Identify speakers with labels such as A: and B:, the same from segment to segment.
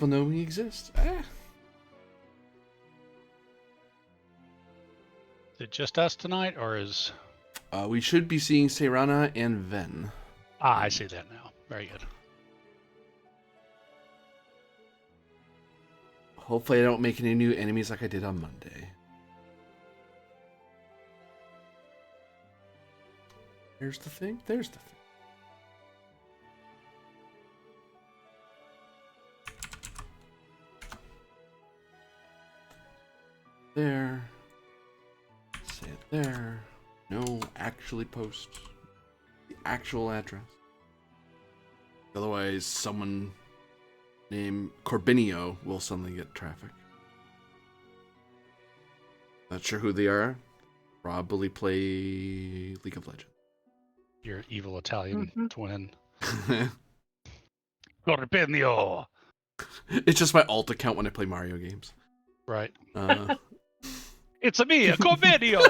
A: People know we exist.
B: Is it just us tonight, or is...
A: We should be seeing Seirana and Ven.
B: I see that now. Very good.
A: Hopefully I don't make any new enemies like I did on Monday. There's the thing. There's the thing. There. Say it there. No, actually post the actual address. Otherwise, someone named Corbinio will suddenly get traffic. Not sure who they are. Probably play League of Legends.
B: Your evil Italian twin. Corbinio!
A: It's just my alt account when I play Mario games.
B: Right.
A: Uh,
B: It's me, a Corbinio!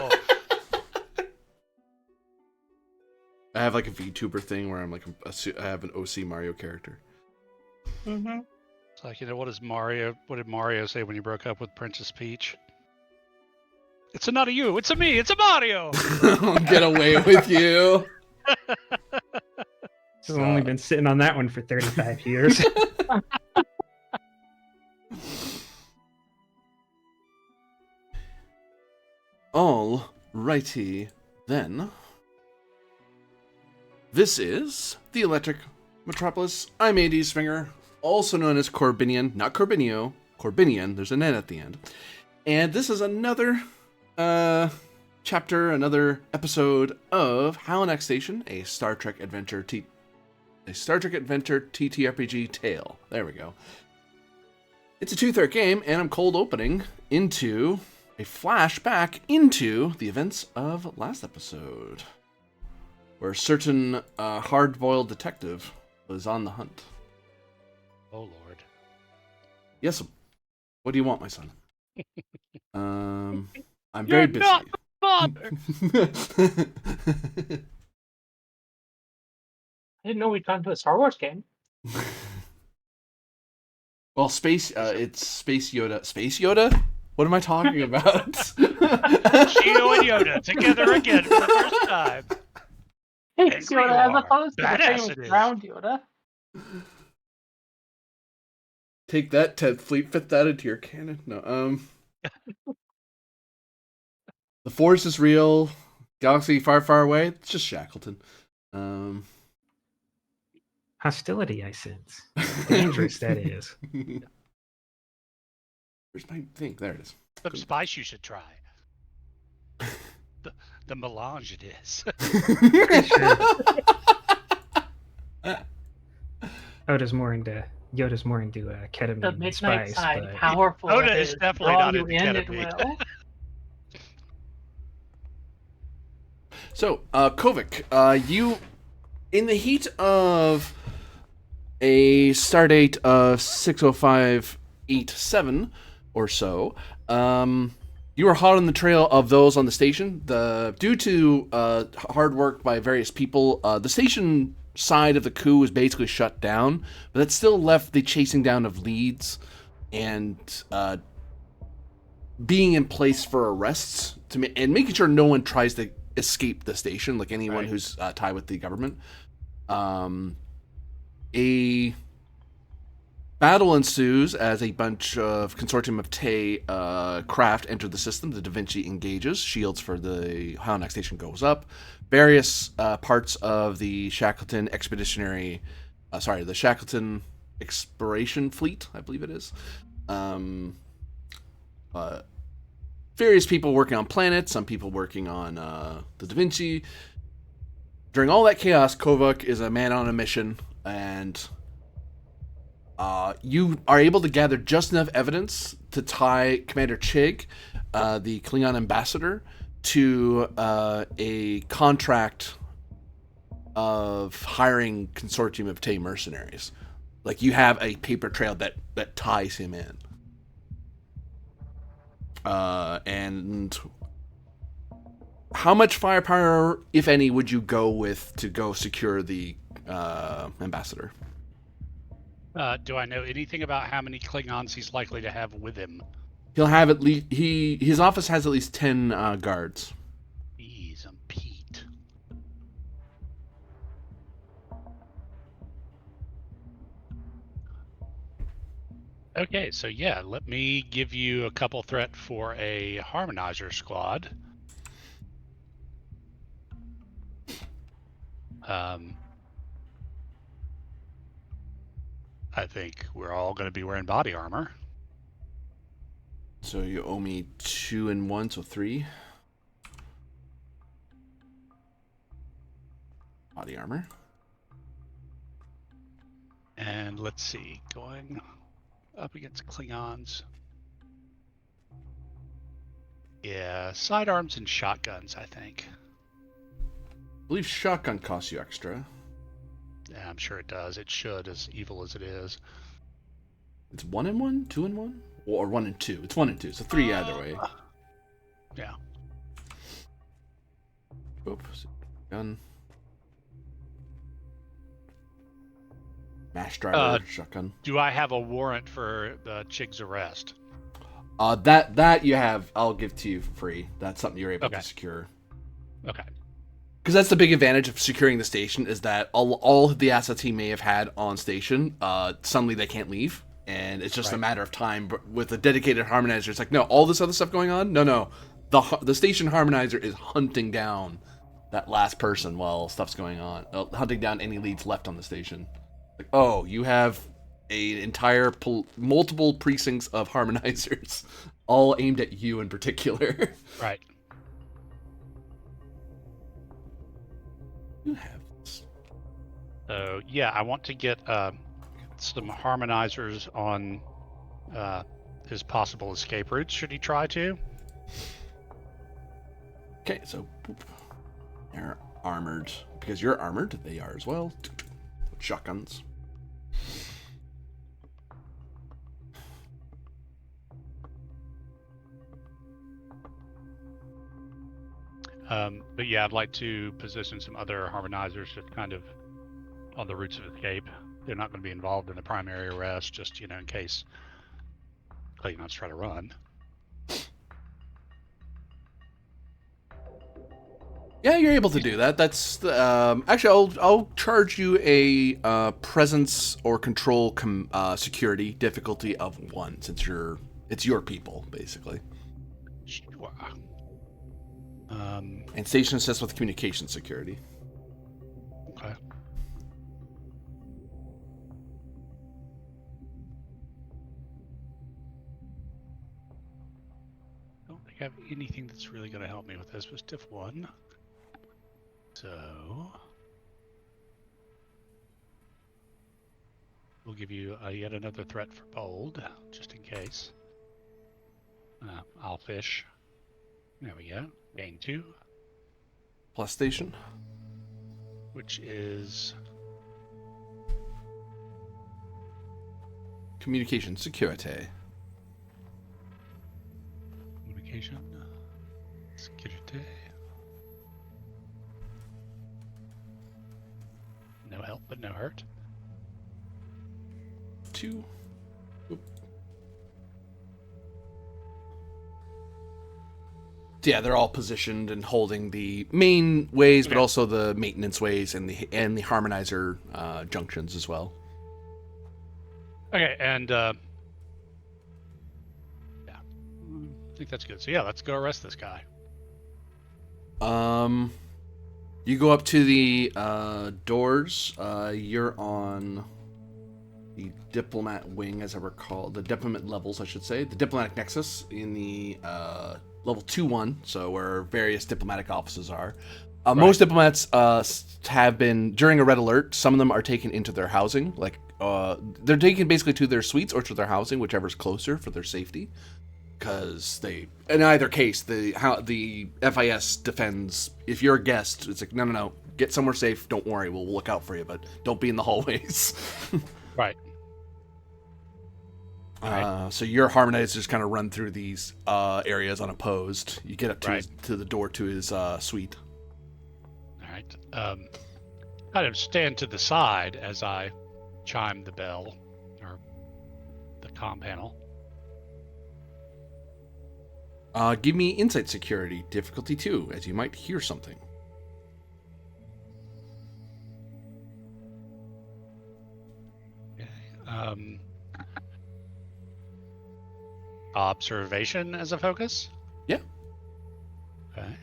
A: I have like a VTuber thing where I'm like I have an OC Mario character.
B: It's like, what did Mario say when he broke up with Princess Peach? It's not a you, it's a me, it's a Mario!
A: Get away with you.
C: I've only been sitting on that one for 35 years.
A: All righty then. This is the Electric Metropolis. I'm AD Springer, also known as Corbinian, not Corbinio, Corbinian. There's an N at the end. And this is another chapter, another episode of Halanak Station, a Star Trek Adventure TTRPG tale. There we go. It's a 2/3 game, and I'm cold opening into a flashback into the events of last episode, where a certain hard-boiled detective was on the hunt.
B: Oh, Lord.
A: Yes. What do you want, my son? I'm very busy.
B: Not the father!
D: I didn't know we'd gone to a Star Wars game.
A: Well, it's Space Yoda. Space Yoda? What am I talking about?
B: Gio and Yoda together again for the first time.
D: Hey, Yoda, as opposed to the
B: Badass
D: famous
B: it is.
D: ground Yoda.
A: Take that, Ted Fleet. Fit that into your canon. No, the Force is real. Galaxy far, far away. It's just Shackleton.
C: Hostility, I sense. Dangerous, that is.
A: Where's my thing? There it is.
B: Some spice you should try. The melange it is.
C: Pretty sure. Yoda's more into
D: The
C: ketamine
D: midnight
C: spice,
D: side,
C: but
D: powerful.
B: Yoda
D: it
B: is
D: is.
B: definitely
D: Draw
B: not
D: you
B: into
D: in, it
B: ketamine.
D: will.
A: So, Kovic, you, in the heat of a stardate of 6:0587 or so, you were hot on the trail of those on the station. Due to hard work by various people, the station side of the coup was basically shut down, but that still left the chasing down of leads and being in place for arrests and making sure no one tries to escape the station, like anyone who's tied with the government. A battle ensues as a bunch of Consortium of Tay craft enter the system. The Da Vinci engages. Shields for the Halanak station goes up. Various parts of the Shackleton the Shackleton Exploration Fleet, I believe it is. Various people working on planets, some people working on the Da Vinci. During all that chaos, Kovac is a man on a mission, and you are able to gather just enough evidence to tie Commander Chig, the Klingon ambassador, to a contract of hiring Consortium of Tay mercenaries. Like, you have a paper trail that ties him in. And how much firepower, if any, would you go with to go secure the ambassador?
B: Do I know anything about how many Klingons he's likely to have with him?
A: He'll have at least his office has at least 10 guards.
B: Jeez, I'm Pete. Okay, so yeah, let me give you a couple threat for a harmonizer squad. I think we're all going to be wearing body armor.
A: So you owe me 2 and 1, so 3. Body armor.
B: And let's see, going up against Klingons. Yeah, sidearms and shotguns, I think.
A: I believe shotgun costs you extra.
B: Yeah, I'm sure it does. It should, as evil as it is.
A: It's 1 and 1, 2 and 1, or 1 and 2. It's 1 and 2, so 3 either way.
B: Yeah.
A: Oops. Gun. Mash driver, shotgun.
B: Do I have a warrant for Chig's arrest?
A: That you have, I'll give to you for free. That's something you're able to secure.
B: Okay.
A: Because that's the big advantage of securing the station is that all the assets he may have had on station, suddenly they can't leave. And it's just a matter of time. But with a dedicated harmonizer, it's like, no, all this other stuff going on? No. The station harmonizer is hunting down that last person while stuff's going on. Hunting down any leads left on the station. Like, oh, you have an entire multiple precincts of harmonizers, all aimed at you in particular.
B: Right.
A: You have this.
B: So yeah, I want to get some harmonizers on his possible escape routes. Should he try to?
A: Okay, so boop. They're armored because you're armored. They are as well. Shotguns.
B: But yeah, I'd like to position some other harmonizers just kind of on the routes of escape. They're not going to be involved in the primary arrest, just, in case Klingons try to run.
A: Yeah, you're able to do that. That's actually, I'll charge you a presence or control security difficulty of 1 since it's your people basically.
B: Sure.
A: And station assists with communication security.
B: Okay. Don't think I have anything that's really going to help me with this, but diff 1. So we'll give you yet another threat for bold, just in case. I'll fish. There we go. Gain 2.
A: Plus station.
B: Which is
A: Communication security.
B: communication security. No help, but no hurt.
A: 2. So yeah, they're all positioned and holding the main ways, but also the maintenance ways and the harmonizer junctions as well.
B: Okay, and yeah, I think that's good. So yeah, let's go arrest this guy.
A: You go up to the doors. You're on the diplomat wing, as I recall, the diplomat levels, I should say, the diplomatic nexus in the level 2-1, so where various diplomatic offices are. Most diplomats have been, during a red alert, some of them are taken into their housing, like they're taken basically to their suites or to their housing, whichever's closer for their safety. Because in either case, the FIS defends. If you're a guest, it's like no, get somewhere safe. Don't worry, we'll look out for you, but don't be in the hallways.
B: Right.
A: So your harmonizers kind of run through these areas unopposed. You get up to the door to his suite.
B: All right. Kind of stand to the side as I chime the bell. comm panel.
A: Give me insight security, difficulty 2, as you might hear something.
B: Okay. Observation as a focus?
A: Yeah.
B: Okay.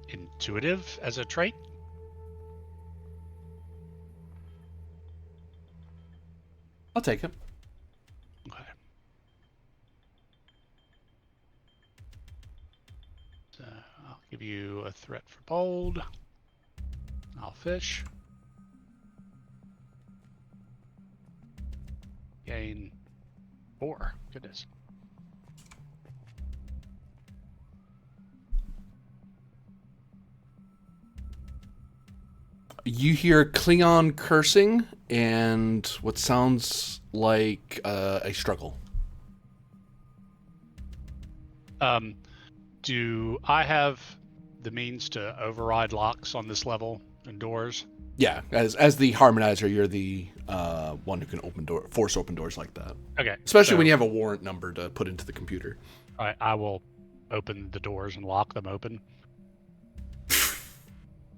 B: Intuitive as a trait?
A: I'll take it.
B: Okay. So I'll give you a threat for bold. I'll fish. Gain 4. Goodness.
A: You hear Klingon cursing and what sounds like a struggle.
B: Do I have the means to override locks on this level and doors?
A: Yeah, as the harmonizer, you're the one who can force open doors like that.
B: Okay.
A: Especially
B: so
A: when you have a warrant number to put into the computer.
B: I will open the doors and lock them open.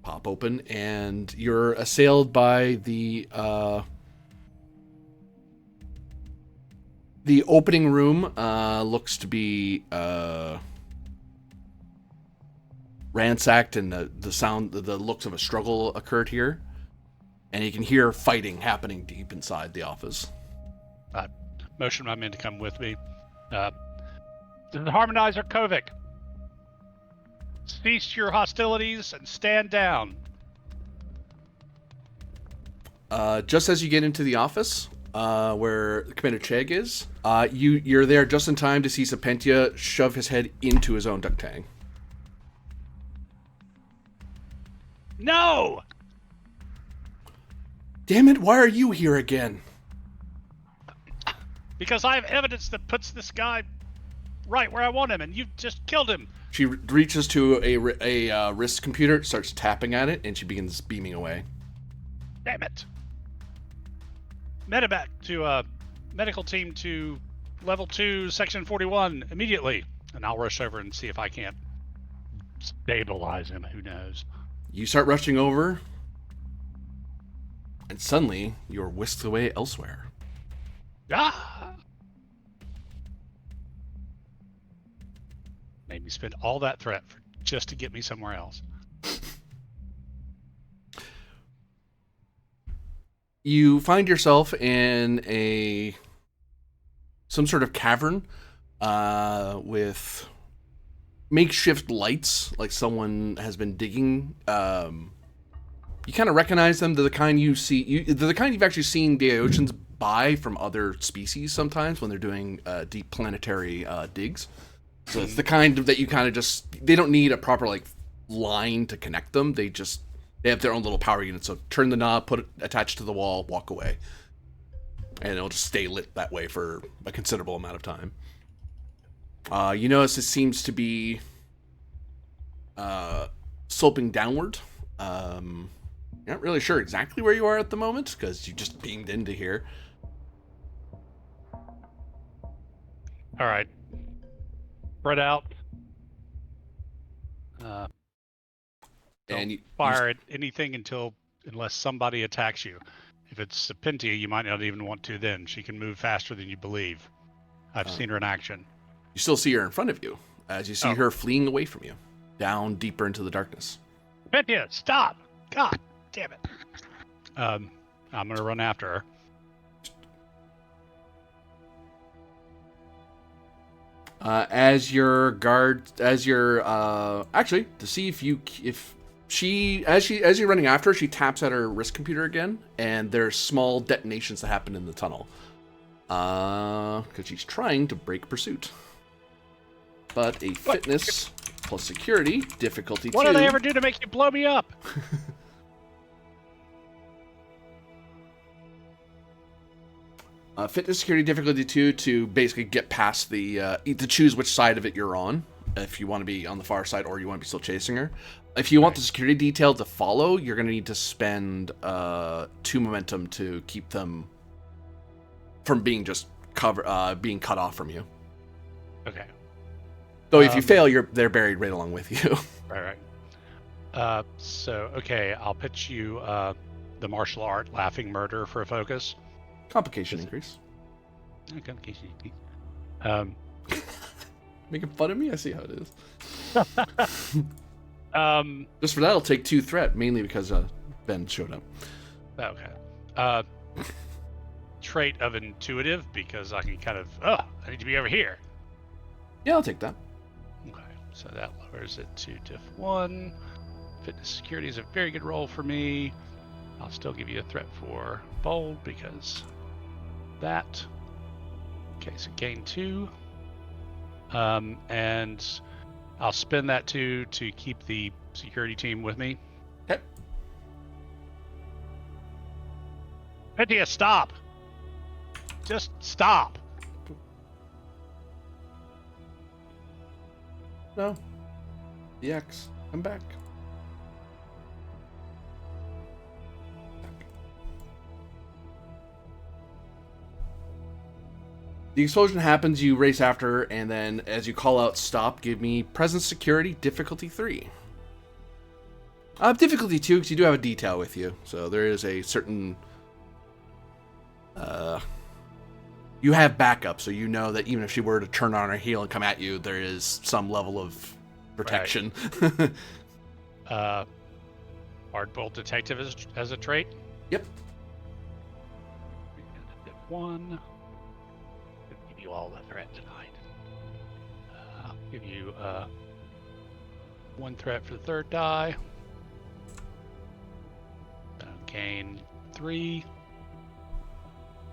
A: Pop open, and you're assailed by the opening room. Looks to be ransacked, and the looks of a struggle occurred here, and you can hear fighting happening deep inside the office.
B: I motion my men to come with me. This is the Harmonizer Kovic. Cease your hostilities and stand down.
A: Just as you get into the office, where Commander Chegg is, you're there just in time to see Serpentia shove his head into his own duck tang.
B: No!
A: Damn it, why are you here again?
B: Because I have evidence that puts this guy right where I want him, and you just killed him.
A: She reaches to a wrist computer, starts tapping at it, and she begins beaming away.
B: Damn it. Medevac to medical team to level 2, section 41 immediately. And I'll rush over and see if I can't stabilize him. Who knows?
A: You start rushing over, and suddenly you're whisked away elsewhere.
B: Ah! Made me spend all that threat just to get me somewhere else.
A: You find yourself in some sort of cavern with makeshift lights, like someone has been digging. You kind of recognize them. They're the kind you see. They're the kind you've actually seen the oceans buy from other species sometimes when they're doing deep planetary digs. So it's the kind that you kind of just, they don't need a proper like line to connect them. They have their own little power unit. So turn the knob, put it attached to the wall, walk away. And it'll just stay lit that way for a considerable amount of time. You notice it seems to be sloping downward. You're not really sure exactly where you are at the moment because you just beamed into here.
B: All right. Spread out.
A: And you
B: fire at anything unless somebody attacks you. If it's Serpentia, you might not even want to then. She can move faster than you believe. I've seen her in action.
A: You still see her in front of you as you see her fleeing away from you, down deeper into the darkness.
B: Serpentia, stop! God damn it. I'm going to run after her.
A: As you're actually to see if as you're running after her, she taps at her wrist computer again, and there's small detonations that happen in the tunnel. Because she's trying to break pursuit. But a fitness plus security difficulty 2.
B: What did I ever do to make you blow me up?
A: Fitness security difficulty 2 to basically get past to choose which side of it you're on. if you want to be on the far side or you want to be still chasing her. If you want the security detail to follow, you're going to need to spend 2 momentum to keep them from being just being cut off from you.
B: Okay.
A: Though if you fail, they're buried right along with you.
B: Right. So, okay, I'll pitch you the martial art laughing murder for a focus.
A: Complication increase.
B: Complication increase.
A: Making fun of me? I see how it is.
B: Um,
A: Just for that, I'll take 2 threat, mainly because Ben showed up.
B: okay. Trait of intuitive, because I can kind of, I need to be over here.
A: Yeah, I'll take that.
B: Okay, so that lowers it to diff 1. Fitness security is a very good roll for me. I'll still give you a threat for bold because that. Okay, so gain 2. And I'll spend that 2 to keep the security team with me.
A: Okay.
B: Pythia, stop! Just stop!
A: No. EX, come back. The explosion happens, you race after her, and then as you call out stop, give me presence security, difficulty 3. Difficulty 2, because you do have a detail with you, so there is a certain... you have backup, so you know that even if she were to turn on her heel and come at you, there is some level of protection.
B: Right. Hardbolt detective as a trait?
A: Yep.
B: 1. Give you all the threat tonight. I'll give you 1 threat for the 3rd die. Gain 3.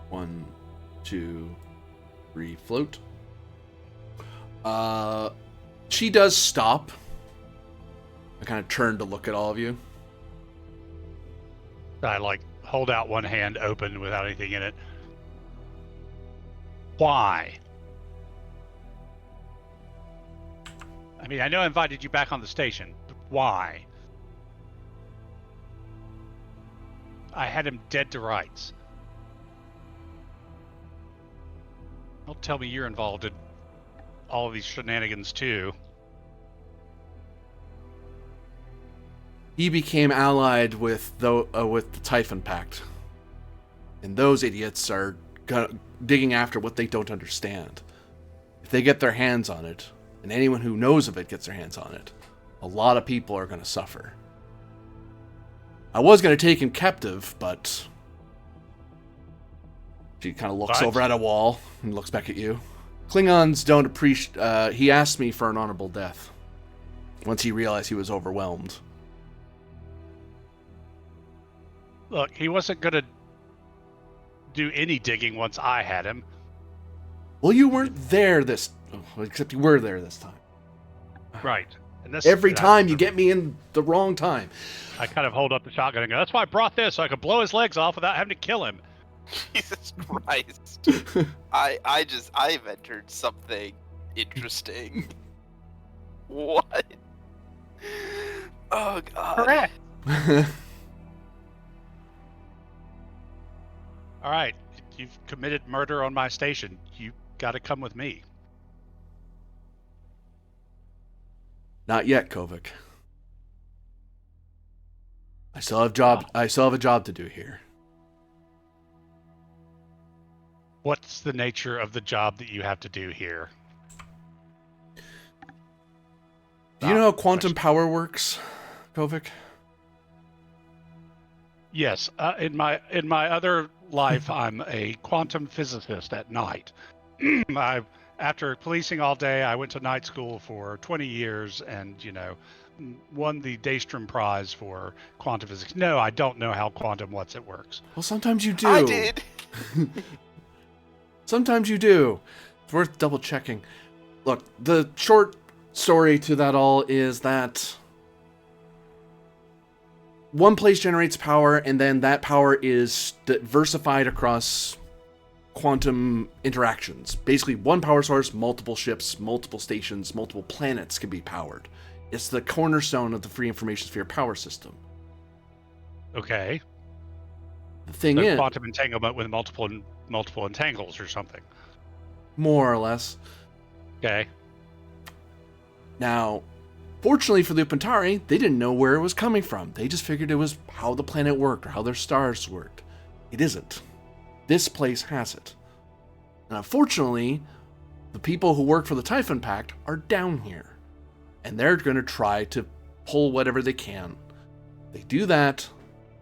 A: 1, 2, 3, float. She does stop. I kind of turn to look at all of you.
B: I hold out one hand open without anything in it. Why? I mean, I know I invited you back on the station, but why? I had him dead to rights. Don't tell me you're involved in all of these shenanigans too.
A: He became allied with the Typhon Pact, and those idiots are digging after what they don't understand. If they get their hands on it, and anyone who knows of it gets their hands on it, a lot of people are going to suffer. I was going to take him captive, but she kind of looks over at a wall and looks back at you. Klingons don't appreciate... he asked me for an honorable death once he realized he was overwhelmed.
B: Look, he wasn't going to do any digging once I had him.
A: Well, you weren't there except you were there this time.
B: Right. And
A: Every time you get me in the wrong time.
B: I kind of hold up the shotgun and go, that's why I brought this, so I could blow his legs off without having to kill him.
E: Jesus Christ. I've entered something interesting. What? Oh, God.
D: Correct.
B: All right, you've committed murder on my station. You got to come with me.
A: Not yet, Kovic. I still have a job to do here.
B: What's the nature of the job that you have to do here?
A: Do you know how quantum power works, Kovic?
B: Yes, in my other life, I'm a quantum physicist at night. After policing all day, I went to night school for 20 years and, won the Daystrom Prize for quantum physics. No, I don't know how quantum it works.
A: Well, sometimes you do.
E: I did.
A: Sometimes you do. It's worth double checking. Look, the short story to that all is that one place generates power, and then that power is diversified across quantum interactions. Basically, one power source, multiple ships, multiple stations, multiple planets can be powered. It's the cornerstone of the free information sphere power system.
B: Okay.
A: The thing
B: So
A: is,
B: quantum entanglement with multiple entangles or something.
A: more or less.
B: Okay.
A: Now, fortunately for the Upantari, they didn't know where it was coming from. They just figured it was how the planet worked or how their stars worked. It isn't. This place has it. And unfortunately, the people who work for the Typhon Pact are down here. And they're going to try to pull whatever they can. If they do that,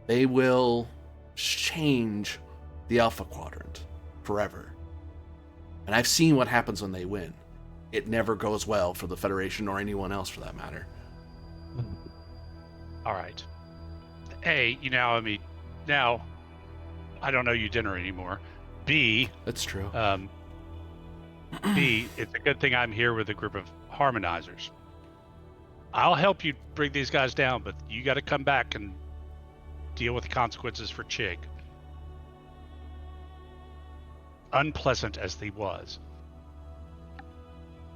A: they will change the Alpha Quadrant forever. And I've seen what happens when they win. It never goes well for the Federation or anyone else for that matter.
B: All right. A, now I don't owe you dinner anymore. B,
A: That's true.
B: B, it's a good thing I'm here with a group of harmonizers. I'll help you bring these guys down, but you got to come back and deal with the consequences for Chig. Unpleasant as they was.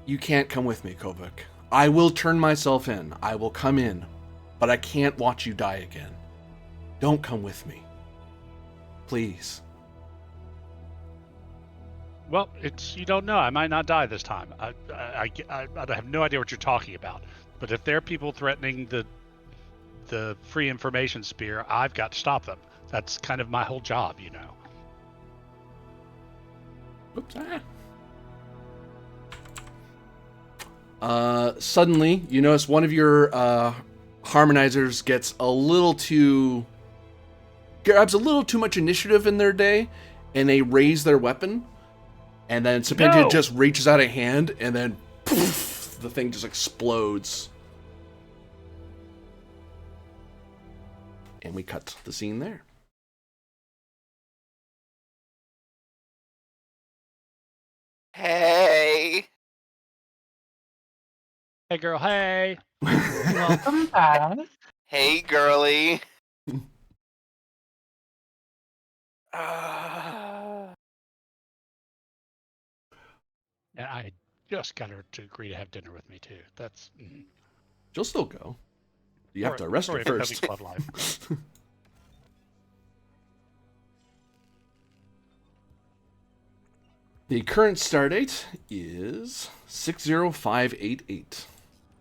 A: You can't come with me, Kovac. I will turn myself in. I will come in. But I can't watch you die again. Don't come with me. Please.
B: Well, you don't know. I might not die this time. I have no idea what you're talking about. But if there are people threatening the free information sphere, I've got to stop them. That's kind of my whole job,
A: Oops. Suddenly, you notice one of your harmonizers grabs a little too much initiative in their day, and they raise their weapon, and then Serpentia just reaches out a hand, and then poof, the thing just explodes. And we cut the scene there.
E: Hey.
B: Hey, girl. Hey.
D: Welcome back.
E: Hey, girly.
B: And I just got her to agree to have dinner with me too. That's.
A: She'll still go. You have to arrest her
B: Sorry, Heavy
A: first.
B: Club life.
A: The current stardate is 60588.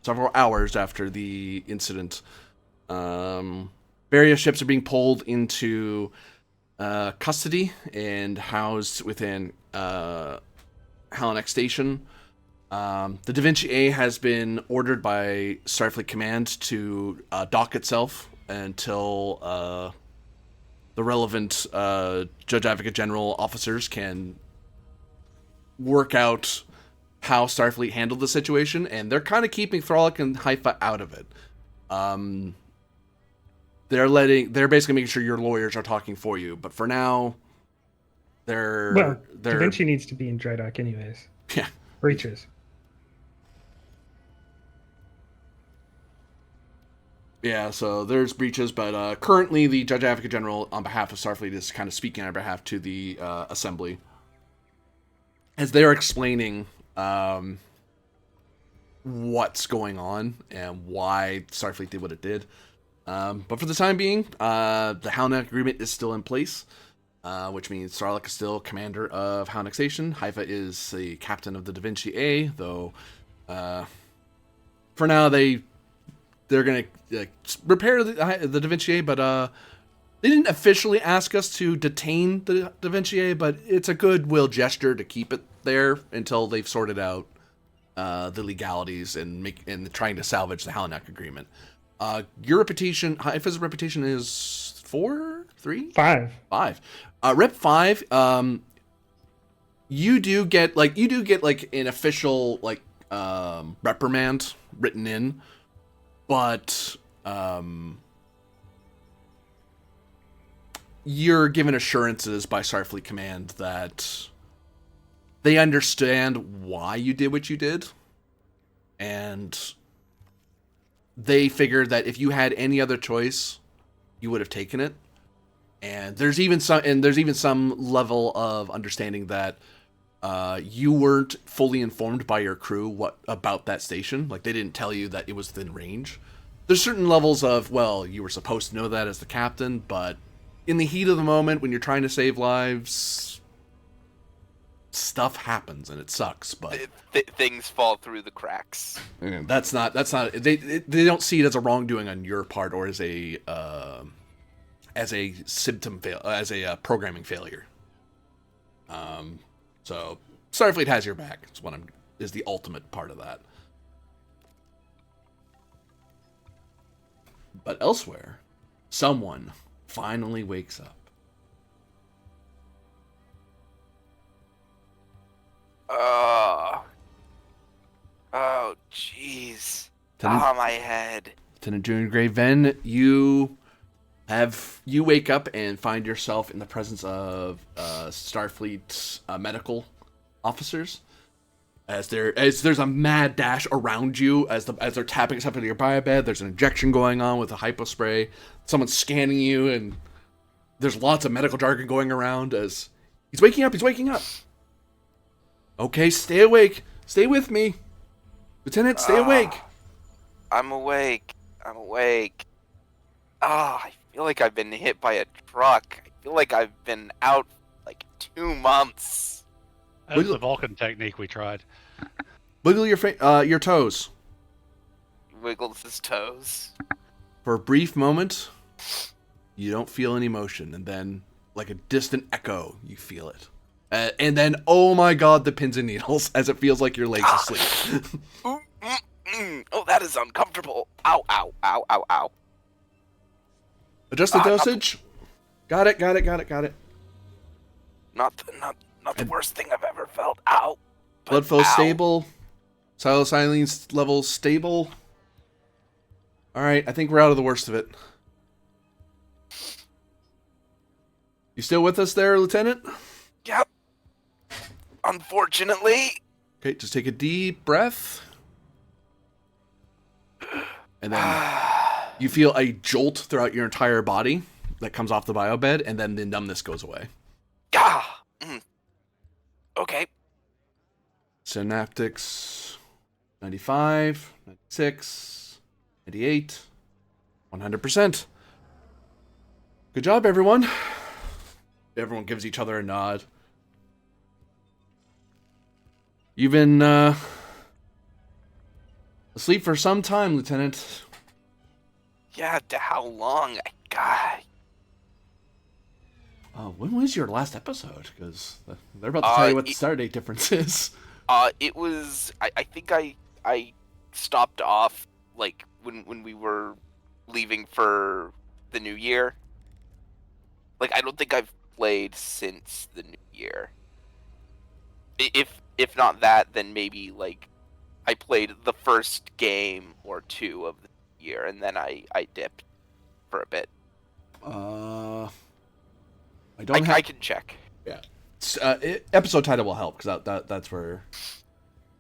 A: Several hours after the incident. Various ships are being pulled into custody and housed within Halanak Station. The Da Vinci A has been ordered by Starfleet Command to dock itself until the relevant Judge Advocate General officers can work out how Starfleet handled the situation, and they're kind of keeping Thralic and Haifa out of it. They're basically making sure your lawyers are talking for you, but for now,
C: Da Vinci needs to be in dry dock anyways.
A: Yeah.
C: Breaches.
A: Yeah, so there's breaches, but currently the Judge Advocate General on behalf of Starfleet is kind of speaking on behalf to the Assembly. As they're explaining what's going on and why Starfleet did what it did. But for the time being, the Halanak agreement is still in place, which means Thralic is still commander of Halanak Station. Haifa is the captain of the Da Vinci A, though for now they're going to repair the Da Vinci A, but they didn't officially ask us to detain the Da Vinci A, but it's a goodwill gesture to keep it there until they've sorted out the legalities and trying to salvage the Halanak agreement. Your reputation, Haifa's reputation is 4, 3,
C: 5.
A: 5. Rep 5. You do get an official reprimand written in, but you're given assurances by Starfleet Command that they understand why you did what you did, and they figured that if you had any other choice, you would have taken it. And there's even some level of understanding that you weren't fully informed by your crew about that station. Like, they didn't tell you that it was within range. There's certain levels of, well, you were supposed to know that as the captain, but in the heat of the moment, when you're trying to save lives, stuff happens and it sucks. But
E: things fall through the cracks.
A: that's not. They don't see it as a wrongdoing on your part or as a programming failure. So Starfleet has your back. Is the ultimate part of that. But elsewhere, someone finally wakes up.
E: Oh, jeez. My head.
A: Lieutenant Junior Gray Ven, you wake up and find yourself in the presence of Starfleet medical officers. As there's a mad dash around you as they're tapping something to your biobed. There's an injection going on with a hypospray. Someone's scanning you, and there's lots of medical jargon going around as he's waking up. He's waking up. Okay, stay awake. Stay with me, Lieutenant. Stay awake.
E: I'm awake. I feel like I've been hit by a truck. I feel like I've been out like 2 months.
B: That's the Vulcan technique we tried.
A: Wiggle your toes.
E: He wiggles his toes.
A: For a brief moment, you don't feel any motion, and then, like a distant echo, you feel it. And then, oh my god, the pins and needles, as it feels like your legs asleep.
E: Oh, that is uncomfortable. Ow, ow, ow, ow, ow.
A: Adjust the dosage. Got it.
E: Not the worst thing I've ever felt. Ow.
A: Blood flow stable. Psilocybin levels stable. Alright, I think we're out of the worst of it. You still with us there, Lieutenant?
E: Yep. Unfortunately.
A: Okay, just take a deep breath. And then you feel a jolt throughout your entire body that comes off the biobed, and then the numbness goes away.
E: Okay.
A: Synaptics 95, 96, 98, 100%. Good job, everyone. Everyone gives each other a nod. You've been asleep for some time, Lieutenant.
E: Yeah, to how long? God.
A: When was your last episode? Because they're about to tell you what the stardate difference is.
E: It was. I think I stopped off like when we were leaving for the new year. Like, I don't think I've played since the new year. If not that, then maybe like I played the first game or two of the year, and then I dipped for a bit. I can check.
A: Yeah. Episode title will help, because that's where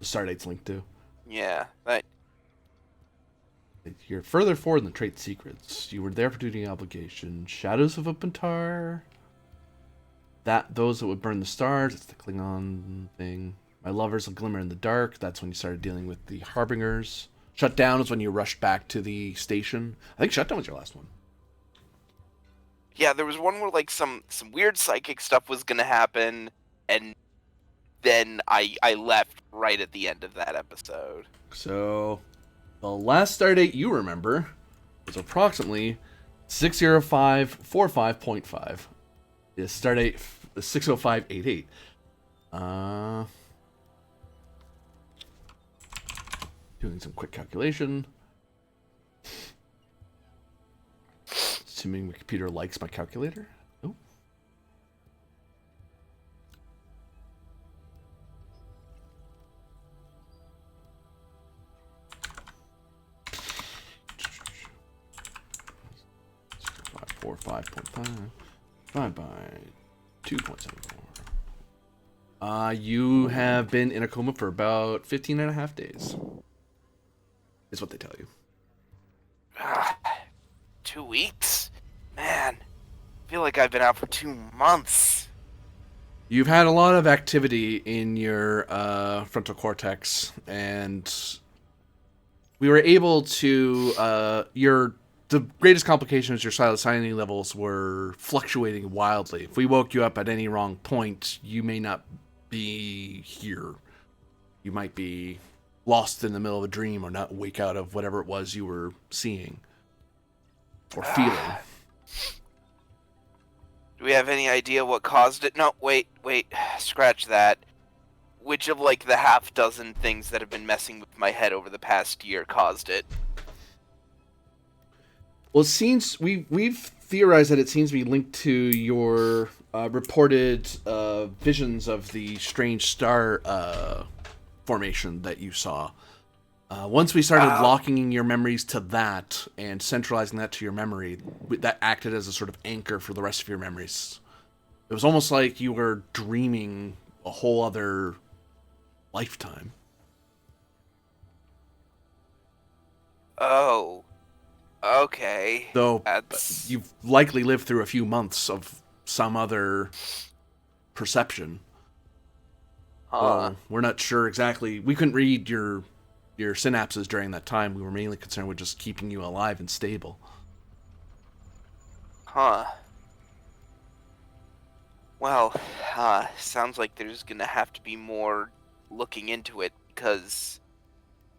A: the stardate's linked to.
E: Yeah. That.
A: You're further forward in the trait secrets. You were there for duty and obligation. Shadows of Upantar. Those that would burn the stars. It's the Klingon thing. My lovers will glimmer in the dark. That's when you started dealing with the Harbingers. Shutdown is when you rushed back to the station. I think Shutdown was your last one.
E: Yeah, there was one where like some weird psychic stuff was gonna happen, and then I left right at the end of that episode.
A: So, the last stardate you remember was approximately 60545.5. The stardate 60588. Doing some quick calculation. Assuming my computer likes my calculator. Oh. Four 5.5 divided by 2.74. You have been in a coma for about 15 and a half days. Is what they tell you.
E: 2 weeks? Man, feel like I've been out for 2 months.
A: You've had a lot of activity in your frontal cortex, and we were able to the greatest complication is your psilocybin levels were fluctuating wildly. If we woke you up at any wrong point, you may not be here. You might be lost in the middle of a dream or not wake out of whatever it was you were seeing or feeling.
E: Do we have any idea what caused it? No, wait, scratch that. Which of, like, the half dozen things that have been messing with my head over the past year caused it?
A: Well, it seems we've theorized that it seems to be linked to your reported visions of the strange star formation that you saw. Once we started locking your memories to that and centralizing that to your memory, that acted as a sort of anchor for the rest of your memories. It was almost like you were dreaming a whole other lifetime.
E: Oh. Okay.
A: Though
E: That's...
A: you've likely lived through a few months of some other perception.
E: Huh.
A: We're not sure exactly. We couldn't read your synapses during that time. We were mainly concerned with just keeping you alive and stable.
E: Huh. Well, sounds like there's gonna have to be more looking into it, because,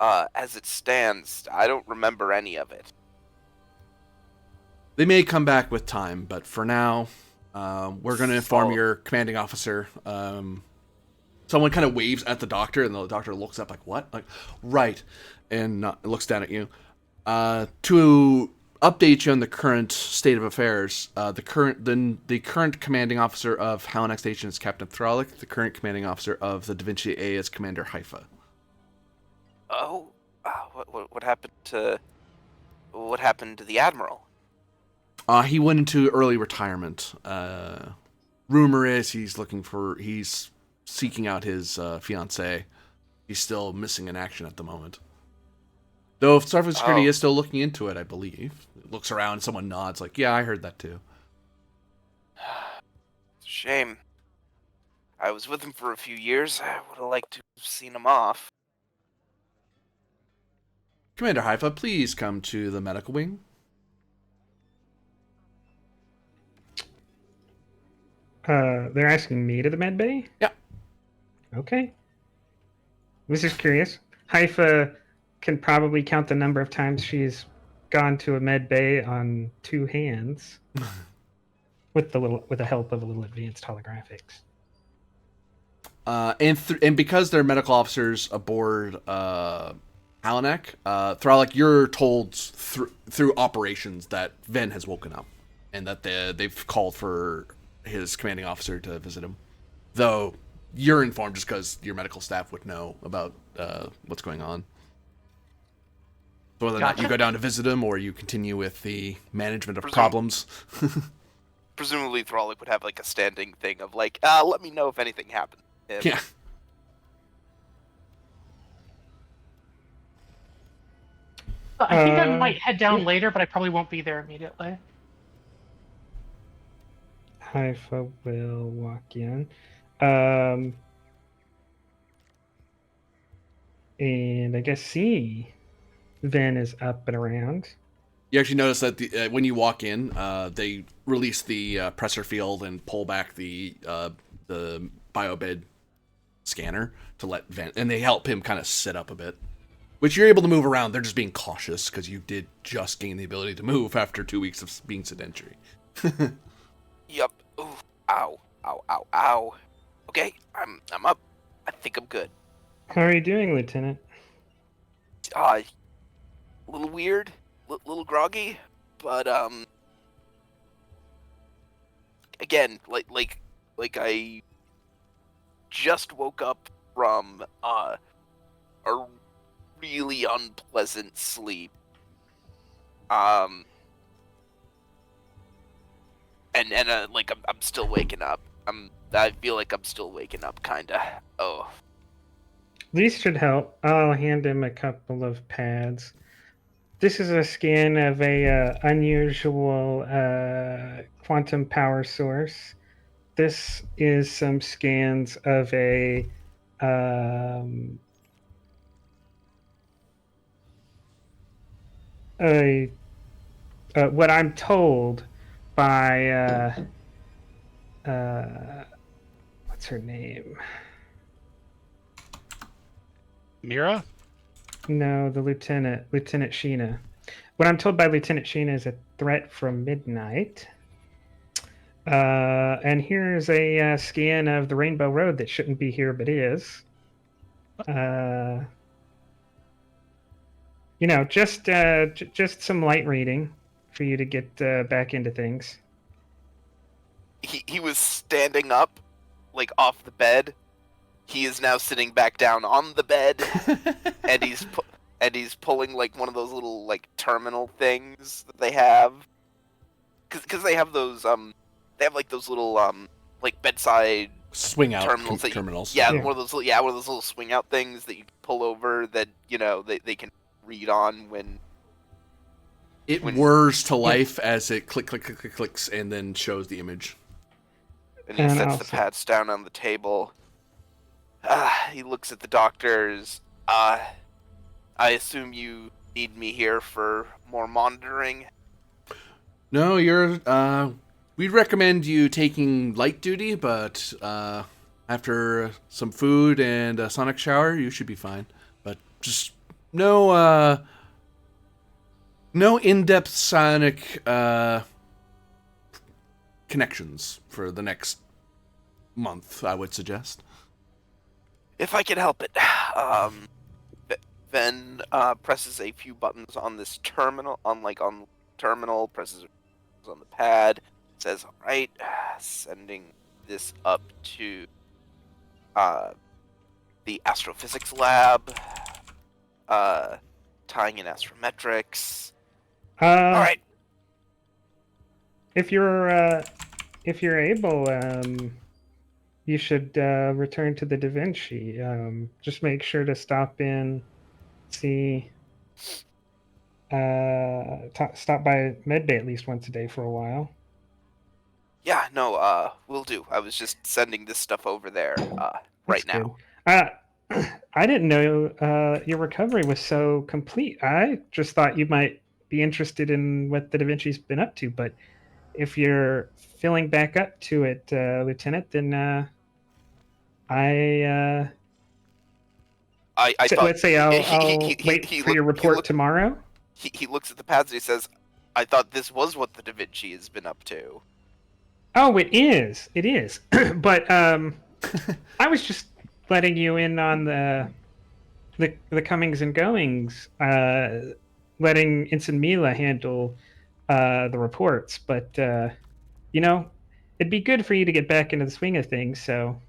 E: as it stands, I don't remember any of it.
A: They may come back with time, but for now, we're going to inform your commanding officer. Someone kind of waves at the doctor, and the doctor looks up like, what? Like, right. And looks down at you. To update you on the current state of affairs, the current commanding officer of Halanak Station is Captain Thralik. The current commanding officer of the Da Vinci A is Commander Haifa.
E: Oh, what happened to the Admiral?
A: He went into early retirement. Rumor is he's seeking out his fiancée. He's still missing in action at the moment. Though Starfleet Security is still looking into it, I believe. It looks around, someone nods, like, yeah, I heard that too.
E: Shame. I was with him for a few years. I would have liked to have seen him off.
A: Commander Haifa, please come to the medical wing.
C: They're asking me to the med bay?
A: Yeah.
C: Okay. I was just curious. Haifa can probably count the number of times she's gone to a med bay on 2 hands with the help of a little advanced holographics.
A: And because they're medical officers aboard Halanak, Thralik, you're told through operations that Ven has woken up and that they've called for his commanding officer to visit him. Though you're informed just because your medical staff would know about what's going on. So whether or not you go down to visit him or you continue with the management of problems.
E: Presumably Thralik would have like a standing thing of like, let me know if anything happens.
A: Yeah.
D: I think I might head down later, but I probably won't be there immediately.
C: Haifa will walk in. And I guess Ven is up and around.
A: You actually notice that when you walk in, they release the presser field and pull back the biobed scanner to let Ven, and they help him kind of sit up a bit. Which you're able to move around. They're just being cautious because you did just gain the ability to move after 2 weeks of being sedentary.
E: Yup. Ooh. Ow. Ow. Ow. Ow. Okay, I'm up. I think I'm good.
C: How are you doing, Lieutenant?
E: A little weird, little groggy, but again, like I just woke up from a really unpleasant sleep. And like I'm still waking up. I feel like I'm still waking up, kinda. Oh.
C: These should help. I'll hand him a couple of pads. This is a scan of a unusual quantum power source. This is some scans of um, a what I'm told by what's her name?
B: Mira?
C: No, the Lieutenant Sheena. What I'm told by Lieutenant Sheena is a threat from midnight. And here's a scan of the Rainbow Road that shouldn't be here, but is. Just some light reading for you to get back into things.
E: He was standing up, like off the bed. He is now sitting back down on the bed, and he's pulling like one of those little like terminal things that they have, because they have those like those little like bedside
A: Swing out
E: terminals.
A: terminals.
E: Yeah, one of those little swing out things that you can pull over that they can read on when
A: It whirs to life as it clicks, and then shows the image.
E: And he sets the pads down on the table. He looks at the doctors. I assume you need me here for more monitoring?
A: No, we'd recommend you taking light duty, but after some food and a sonic shower, you should be fine. But just no in-depth sonic connections for the next month, I would suggest.
E: If I can help it. Then presses a few buttons on this terminal, terminal, presses on the pad, says, all right, sending this up to the astrophysics lab, tying in astrometrics. All right.
C: If you're able, you should return to the Da Vinci. Just make sure to stop in, see, stop by Medbay at least once a day for a while.
E: Yeah, no, will do. I was just sending this stuff over there right now.
C: I didn't know your recovery was so complete. I just thought you might be interested in what the Da Vinci's been up to, but if you're feeling back up to it, Lieutenant, then let's say I'll wait for your report tomorrow.
E: He looks at the pads and he says, I thought this was what the Da Vinci has been up to.
C: Oh, it is. It is. But I was just letting you in on the comings and goings, letting Ensign Mila handle the reports. But, it'd be good for you to get back into the swing of things. So,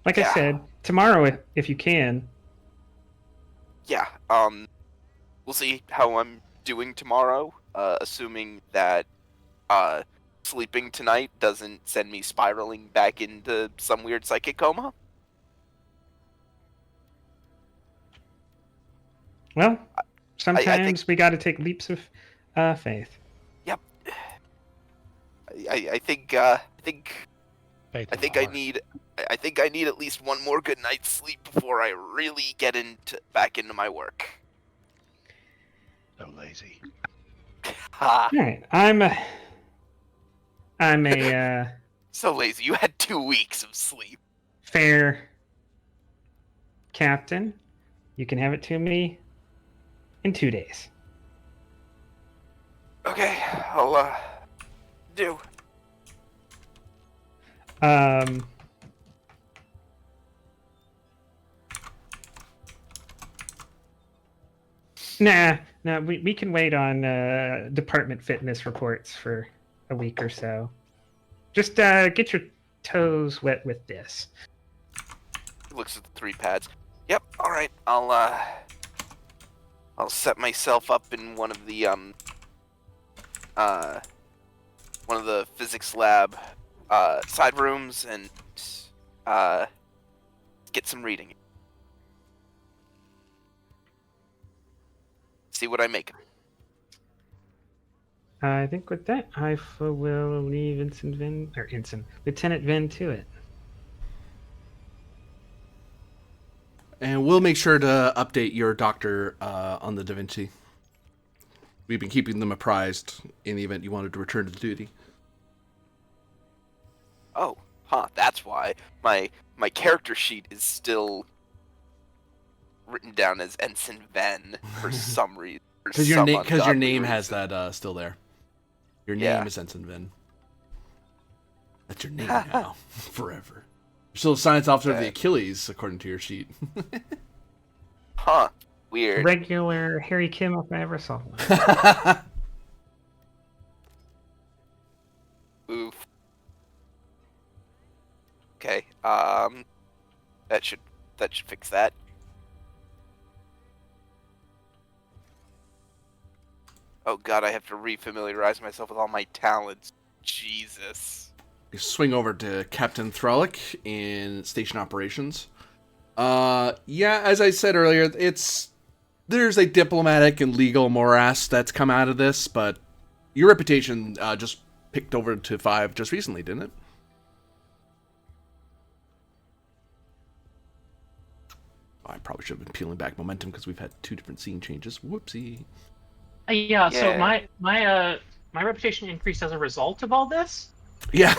C: like I said, tomorrow, if you can.
E: Yeah, we'll see how I'm doing tomorrow, assuming that sleeping tonight doesn't send me spiraling back into some weird psychic coma.
C: Well, sometimes we got to take leaps of faith.
E: Yep. I think I need at least one more good night's sleep before I really get back into my work.
B: So lazy.
C: All right, I'm a
E: so lazy. You had 2 weeks of sleep.
C: Fair captain. You can have it to me in 2 days.
E: Okay, I'll do.
C: Nah, we can wait on department fitness reports for a week or so. Just get your toes wet with this.
E: He looks at the 3 pads. Yep, alright, I'll set myself up in one of the physics lab side rooms and get some reading. See what I make.
C: I think with that, will leave Lieutenant Vin to it.
A: And we'll make sure to update your doctor on the Da Vinci. We've been keeping them apprised in the event you wanted to return to duty.
E: Oh, that's why my character sheet is still written down as Ensign Ven for some reason.
A: Because your name has that still there. Your name is Ensign Vin. That's your name now, forever. You're still a science officer of the Achilles, according to your sheet.
E: Weird.
C: Regular Harry Kim if I ever saw one.
E: Oof. Okay. That should fix that. Oh god, I have to refamiliarize myself with all my talents. Jesus.
A: You swing over to Captain Thralick in station operations. Yeah, as I said earlier, there's a diplomatic and legal morass that's come out of this, but your reputation just picked over to 5 just recently, didn't it? Oh, I probably should have been peeling back momentum because we've had 2 different scene changes. Whoopsie.
D: Yeah. So my reputation increased as a result of all this.
A: Yeah.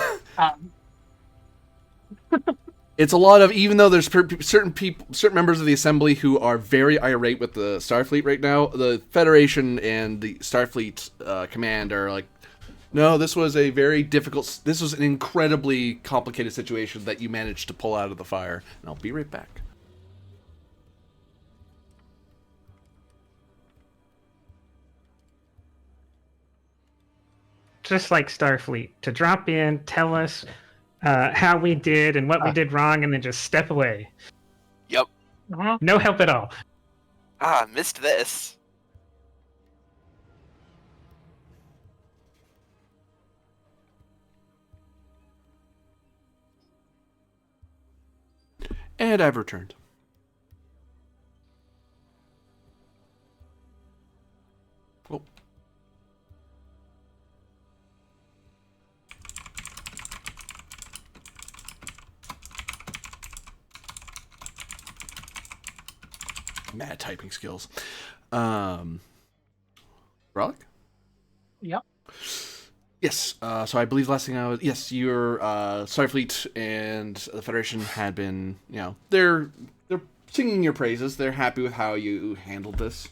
A: It's a lot of, even though there's certain members of the Assembly who are very irate with the Starfleet right now, the Federation and the Starfleet command are like, no, this was an incredibly complicated situation that you managed to pull out of the fire. And I'll be right back.
C: Just like Starfleet, to drop in, tell us how we did and what we did wrong, and then just step away.
E: Yep.
C: No help at all.
E: Missed this.
A: And I've returned. Oh. Mad typing skills. Relic?
D: Yep.
A: Yes. So I believe last thing yes, your Starfleet and the Federation had been, they're singing your praises. They're happy with how you handled this,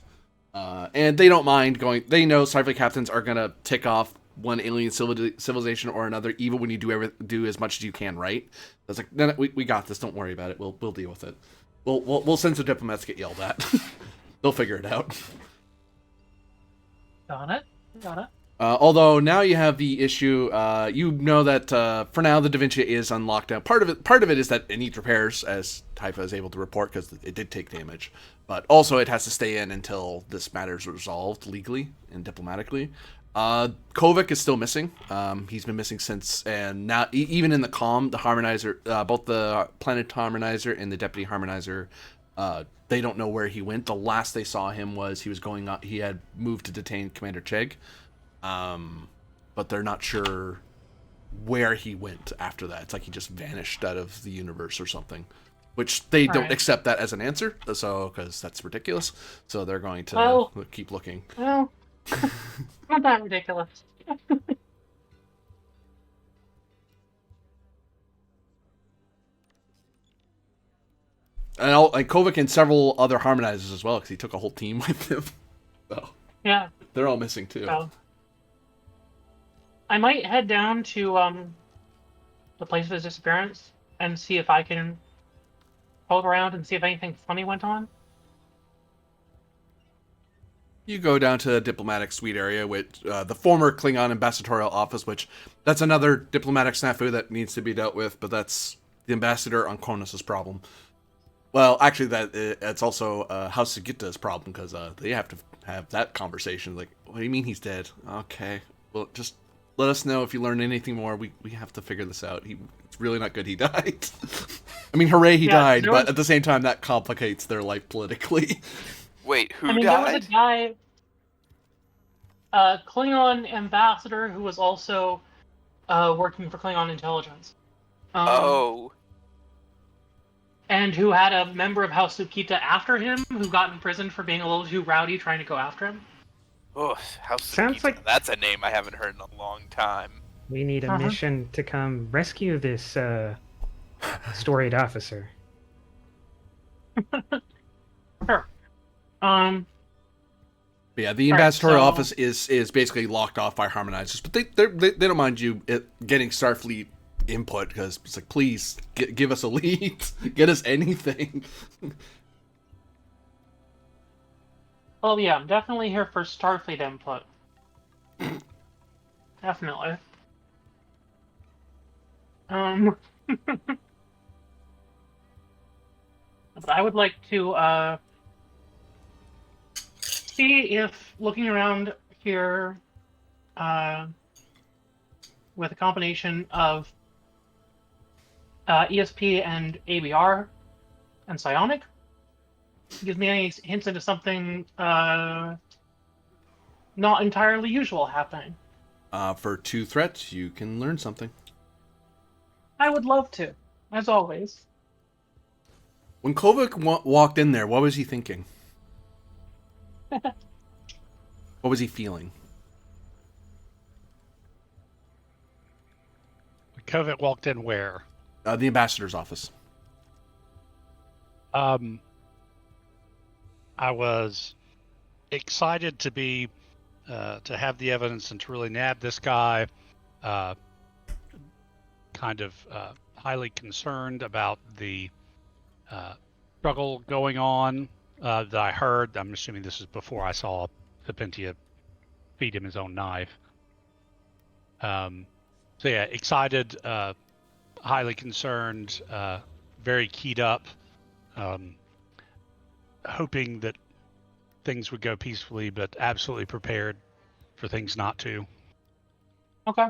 A: and they don't mind going. They know Starfleet captains are gonna tick off one alien civilization or another, even when you do as much as you can right. That's like, no, we got this. Don't worry about it. We'll deal with it. We'll send some diplomats to get yelled at. They'll figure it out.
D: Got it.
A: Although now you have the issue, you know that for now the Da Vinci is on lockdown. Part of it is that it needs repairs, as Typha is able to report, because it did take damage. But also it has to stay in until this matter is resolved legally and diplomatically. Kovac is still missing. He's been missing since, and now even in the comm, the harmonizer, both the planet harmonizer and the deputy harmonizer, they don't know where he went. The last they saw him was he had moved to detain Commander Chegg. But they're not sure where he went after that. It's like he just vanished out of the universe or something, which they don't accept that as an answer. So, because that's ridiculous. So they're going to keep looking.
D: Well, not that ridiculous.
A: And Kovac and several other harmonizers as well, because he took a whole team with him. So
D: Yeah.
A: they're all missing too.
D: So, I might head down to the place of his disappearance and see if I can poke around and see if anything funny went on.
A: You go down to the diplomatic suite area with the former Klingon ambassadorial office, which that's another diplomatic snafu that needs to be dealt with, but that's the ambassador on Kronos' problem. Well, actually, that's also House Sagita's problem, because they have to have that conversation. Like, what do you mean he's dead? Okay, well, just let us know if you learn anything more. We have to figure this out. It's really not good he died. I mean, hooray, he died, but at the same time, that complicates their life politically.
E: Wait, who died?
D: There was a guy. Klingon ambassador who was also working for Klingon intelligence.
E: Oh.
D: And who had a member of House Tsukita after him who got imprisoned for being a little too rowdy trying to go after him.
E: Oh, House
C: Sounds
E: Tsukita.
C: like-
E: That's a name I haven't heard in a long time.
C: We need a
D: Uh-huh.
C: mission to come rescue this storied officer.
D: Sure. Um,
A: But yeah, the
D: All right,
A: ambassadorial
D: so-
A: office is basically locked off by harmonizers, but they don't mind you getting Starfleet input because it's like, please give us a lead, get us anything.
D: well, yeah, I'm definitely here for Starfleet input. Definitely. But I would like to see if looking around here with a combination of ESP and ABR and psionic gives me any hints into something not entirely usual happening.
A: For 2 threats, you can learn something.
D: I would love to, as always.
A: When Kovic walked in there, what was he thinking? What was he feeling?
B: Kovic walked in where?
A: The ambassador's office.
B: I was excited to be to have the evidence and to really nab this guy. Kind of highly concerned about the struggle going on that I heard. I'm assuming this is before I saw Sapentia feed him his own knife. So yeah, excited, highly concerned, very keyed up, hoping that things would go peacefully, but absolutely prepared for things not to.
D: Okay.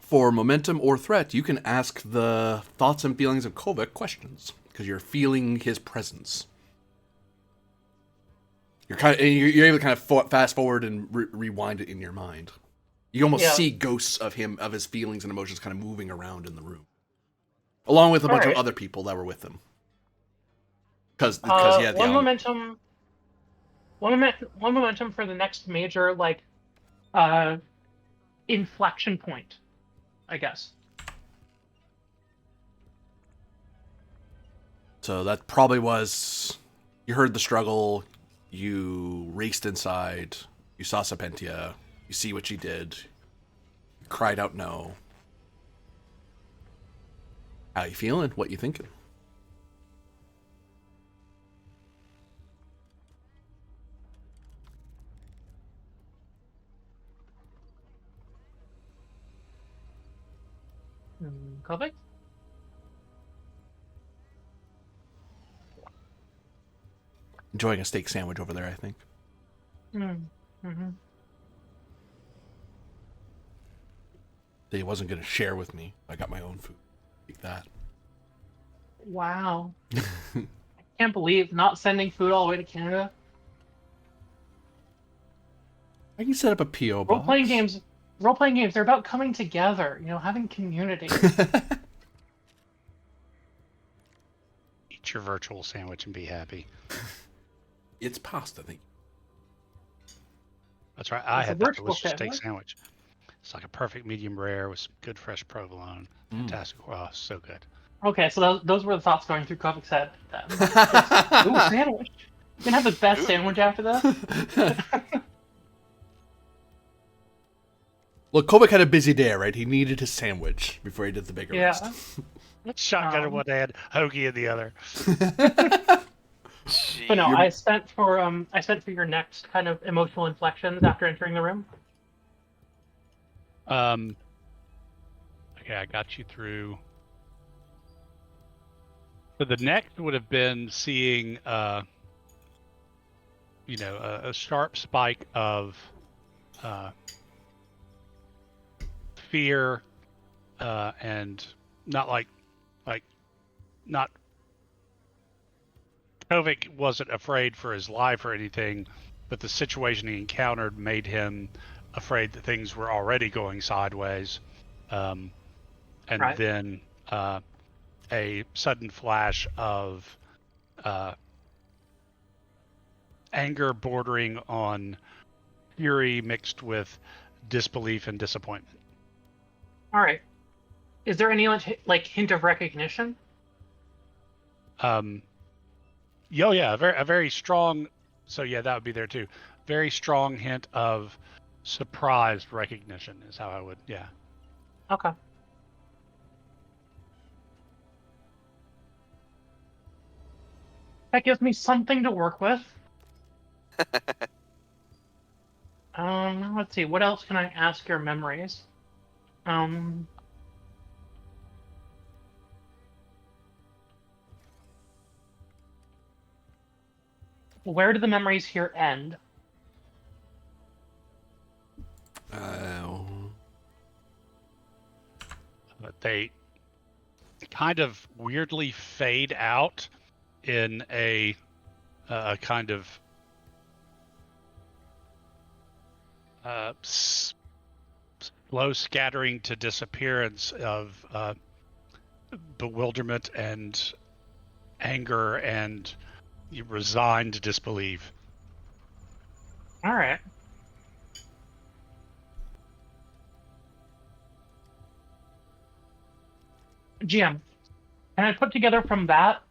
A: For momentum or threat, you can ask the thoughts and feelings of Kovic questions because you're feeling his presence. You're able to kind of fast forward and rewind it in your mind. You almost see ghosts of him, of his feelings and emotions, kind of moving around in the room, along with a bunch of other people that were with him. Because he had the
D: one momentum for the next major inflection point, I guess.
A: So that probably was, you heard the struggle, you raced inside, you saw Sapentia, you see what she did, you cried out no. How you feeling? What you thinking?
D: Kovic?
A: Enjoying a steak sandwich over there, I think.
D: Mm-hmm.
A: He wasn't going to share with me. I got my own food. Like that.
D: Wow. I can't believe not sending food all the way to Canada.
A: I can set up a P.O. box.
D: Role-playing games, they're about coming together, having community.
B: Eat your virtual sandwich and be happy.
A: It's pasta, I think.
B: That's right. I
D: It's a
B: had that
D: virtual
B: delicious steak
D: sandwich.
B: sandwich. It's like a perfect medium rare with some good fresh provolone. Fantastic. Oh, so good.
D: Okay, so those were the thoughts going through Kovic's head. Ooh, sandwich. You can have the best sandwich after that.
A: Look, Kovic had a busy day, right? He needed his sandwich before he did the bigger
D: Yeah.
A: list.
B: Shotgun in one hand, hoagie in the other.
D: But no, I spent for your next kind of emotional inflections after entering the room.
B: Okay, I got you through. So the next would have been seeing, a sharp spike of fear, and not Kovic wasn't afraid for his life or anything, but the situation he encountered made him afraid that things were already going sideways. And
D: Right.
B: then a sudden flash of anger bordering on fury mixed with disbelief and disappointment.
D: All right. Is there any like hint of recognition?
B: Yeah, a very strong. So yeah, that would be there too. Very strong hint of surprised recognition is how I would. Yeah.
D: Okay. That gives me something to work with. Let's see. What else can I ask your memories? Where do the memories here end?
B: But they kind of weirdly fade out in a kind of slow scattering to disappearance of bewilderment and anger and resigned disbelief.
D: All right. GM, can I put together from that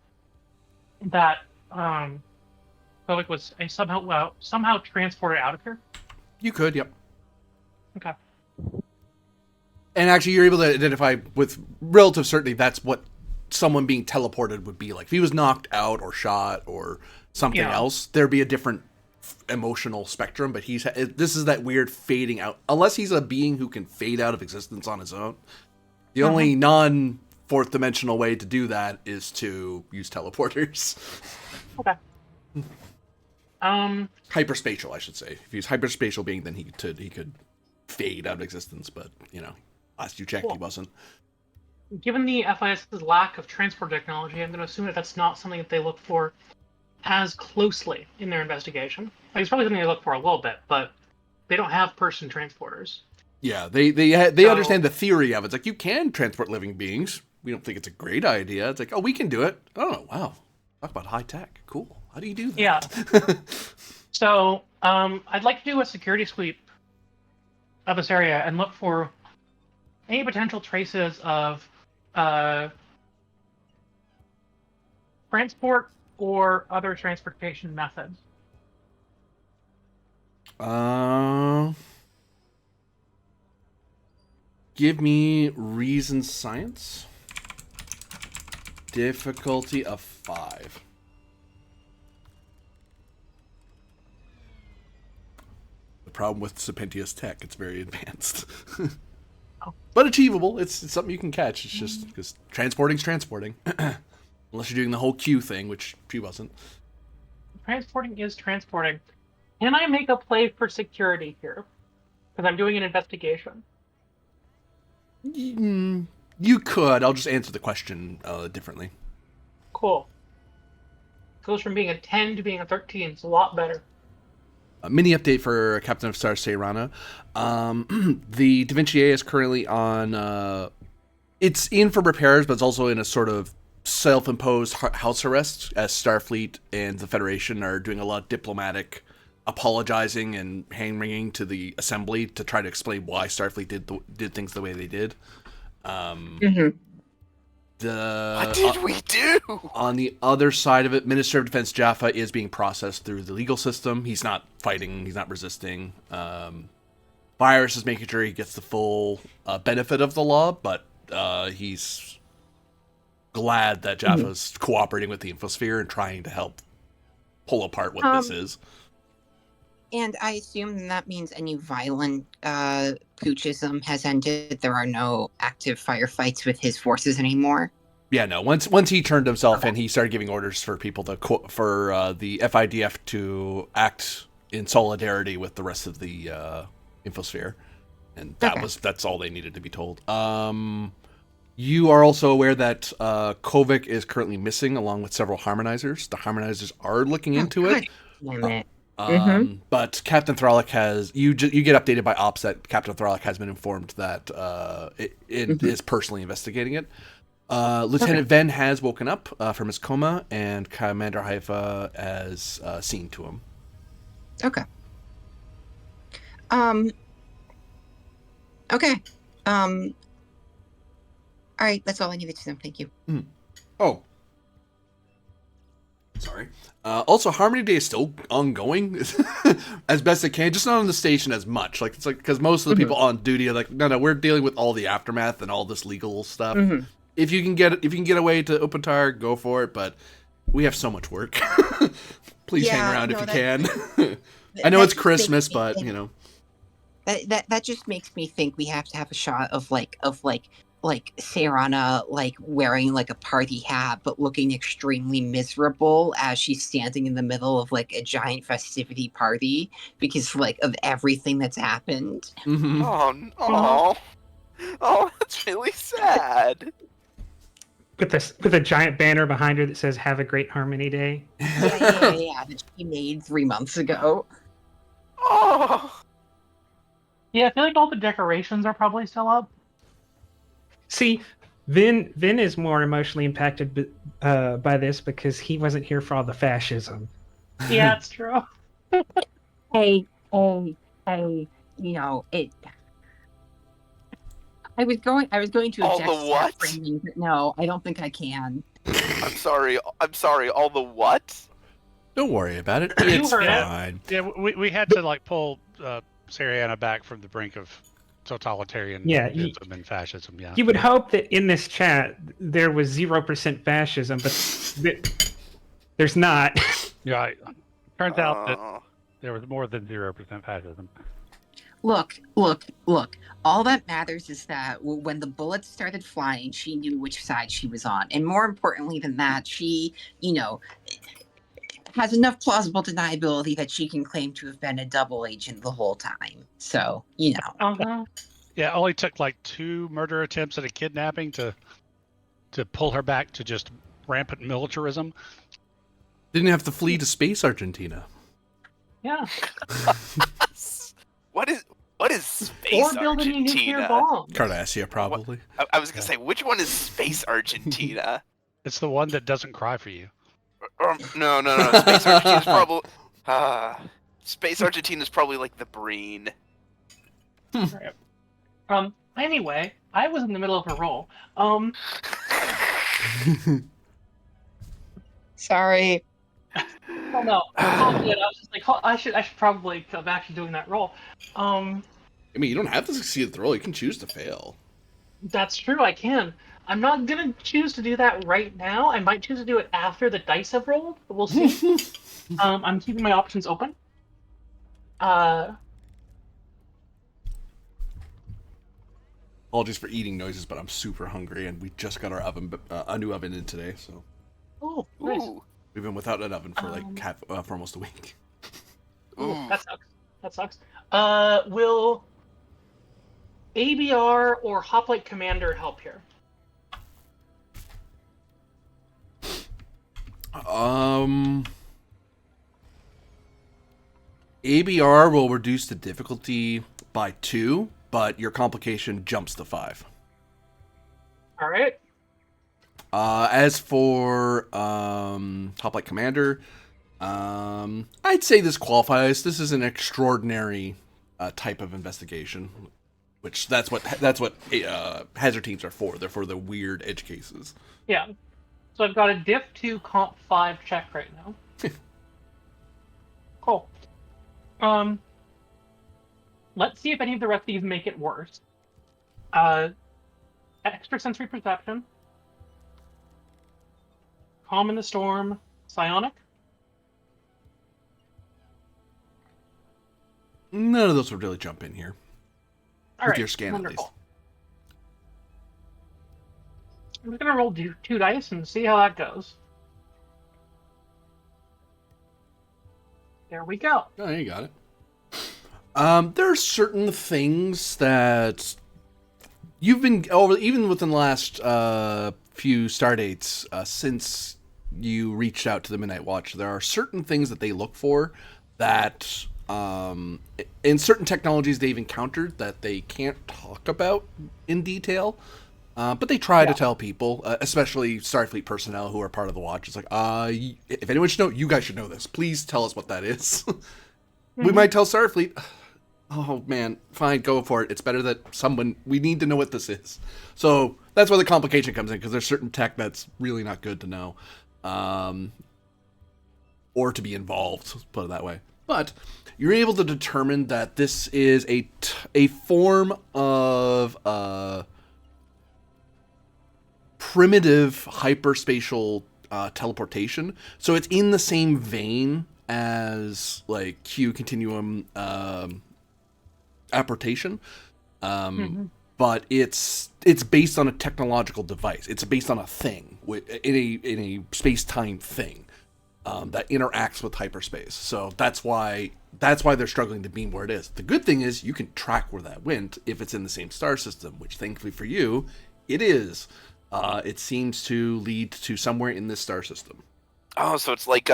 D: Kovic was somehow transported out of here?
A: You could, yep.
D: Okay.
A: And actually, you're able to identify with relative certainty that's what someone being teleported would be like. If he was knocked out or shot or something else, there'd be a different emotional spectrum. But this is that weird fading out. Unless he's a being who can fade out of existence on his own. The only non-fourth dimensional way to do that is to use teleporters.
D: Okay.
A: Hyperspatial, I should say. If he's hyperspatial being, then he could fade out of existence. But last you checked, he wasn't.
D: Given the FIS's lack of transport technology, I'm going to assume that that's not something that they look for as closely in their investigation. Like, it's probably something they look for a little bit, but they don't have person transporters.
A: Yeah, they understand the theory of it. It's like, you can transport living beings. We don't think it's a great idea. It's like, oh, we can do it. Oh, wow. Talk about high tech. Cool. How do you do that?
D: Yeah. So, I'd like to do a security sweep of this area and look for any potential traces of transport or other transportation methods.
A: Give me reason science. Difficulty of 5. The problem with Serpentius tech, it's very advanced. But achievable. It's something you can catch. It's just because transporting's transporting. Unless you're doing the whole queue thing, which she wasn't.
D: Transporting is transporting. Can I make a play for security here? Because I'm doing an investigation.
A: You could. I'll just answer the question differently.
D: Cool. Goes from being a 10 to being a 13. It's a lot better.
A: A mini update for Captain of Stars Seirana. The Da Vinci A is currently on... it's in for repairs, but it's also in a sort of self-imposed house arrest, as Starfleet and the Federation are doing a lot of diplomatic apologizing and hand-wringing to the Assembly to try to explain why Starfleet did things the way they did.
E: What did we do?
A: On the other side of it, Minister of Defense Jaffa is being processed through the legal system. He's not fighting. He's not resisting. Virus is making sure he gets the full benefit of the law, but he's glad that Jaffa's cooperating with the Infosphere and trying to help pull apart what this is.
F: And I assume that means any violent puchism has ended. There are no active firefights with his forces anymore.
A: Yeah, no. Once he turned himself in, he started giving orders for people to for the FIDF to act in solidarity with the rest of the Infosphere, and that's all they needed to be told. You are also aware that Kovic is currently missing, along with several harmonizers. The harmonizers are looking into it.
F: Damn it.
A: But Captain Thralic has you get updated by Ops that Captain Thralic has been informed that it is personally investigating it. Lieutenant Venn has woken up from his coma, and Commander Haifa has seen to him.
F: Okay. Okay. All right, that's all I needed to know. Thank you.
A: Oh. Sorry. Also, Harmony Day is still ongoing as best it can, just not on the station as much. Like it's like because most of the people on duty are like, no, we're dealing with all the aftermath and all this legal stuff. If you can get away to Opentar, go for it. But we have so much work. Please hang around if you can. I know it's Christmas, but you know.
F: That just makes me think we have to have a shot of like Sarana like wearing like a party hat but looking extremely miserable as she's standing in the middle of like a giant festivity party because like of everything that's happened.
E: Oh, that's really sad.
C: With a giant banner behind her that says "Have a great Harmony Day."
F: Yeah, that she made 3 months ago.
E: Oh.
D: Yeah, I feel like all the decorations are probably still up.
C: See, Vin is more emotionally impacted by this because he wasn't here for all the fascism.
D: Yeah, it's true.
F: Hey, you know it. I was going to
E: All
F: object
E: the
F: to
E: what?
F: that framing, but no, I don't think I can.
E: I'm sorry. All the what?
A: Don't worry about it.
D: You
A: It's
D: heard it.
A: fine.
B: Yeah, we had to like pull Sariana back from the brink of totalitarian and fascism. Yeah,
C: You would hope that in this chat there was 0% fascism, but there's not.
B: yeah. Turns out that there was more than 0% fascism.
F: Look. All that matters is that when the bullets started flying, she knew which side she was on. And more importantly than that, she, has enough plausible deniability that she can claim to have been a double agent the whole time. So,
D: Uh-huh.
B: Yeah, it only took like 2 murder attempts at a kidnapping to pull her back to just rampant militarism.
A: Didn't have to flee to space Argentina.
D: Yeah.
E: What is space
D: Or building a nuclear
E: Argentina?
D: bomb.
A: Cardassia, probably.
E: I was gonna say, which one is space Argentina?
B: It's the one that doesn't cry for you.
E: No. Space Argentina's probably. Space Argentina's probably like the Breen.
D: Right. Anyway, I was in the middle of a roll.
F: Sorry.
D: Oh no, all good. I was just like, I should probably go back to doing that roll.
A: I mean, you don't have to succeed at the roll. You can choose to fail.
D: That's true. I can. I'm not gonna choose to do that right now. I might choose to do it after the dice have rolled, but we'll see. I'm keeping my options open.
A: Apologies for eating noises, but I'm super hungry, and we just got our a new oven in today, so
D: Oh, nice.
E: Ooh.
A: we've been without an oven for for almost a week.
D: Ooh, that sucks. Will ABR or Hoplite Commander help here?
A: ABR will reduce the difficulty by 2, but your complication jumps to 5.
D: All right.
A: As for Hoplite Commander, I'd say this qualifies. This is an extraordinary type of investigation, which that's what hazard teams are for. They're for the weird edge cases.
D: Yeah. So I've got a Diff 2 Comp 5 check right now. Cool. Let's see if any of the rest of these make it worse. Extrasensory perception. Calm in the storm. Psionic.
A: None of those would really jump in here.
D: All
A: with
D: right.
A: your scan,
D: wonderful.
A: at least.
D: I'm just gonna roll 2 dice and see how that goes. There we go.
A: Oh, you got it. There are certain things that you've been over even within the last few star dates since you reached out to the Midnight Watch. There are certain things that they look for that in certain technologies they've encountered that they can't talk about in detail. But they try to tell people, especially Starfleet personnel who are part of the watch. It's like, if anyone should know, you guys should know this. Please tell us what that is. We might tell Starfleet. Oh man, fine, go for it. It's better that we need to know what this is. So that's where the complication comes in, because there's certain tech that's really not good to know, or to be involved. Let's put it that way. But you're able to determine that this is a form of primitive hyperspatial teleportation. So it's in the same vein as like Q continuum apportation, but it's based on a technological device. It's based on a thing in a space-time thing that interacts with hyperspace. So that's why they're struggling to beam where it is. The good thing is you can track where that went if it's in the same star system, which thankfully for you, it is. It seems to lead to somewhere in this star system.
E: Oh, so it's like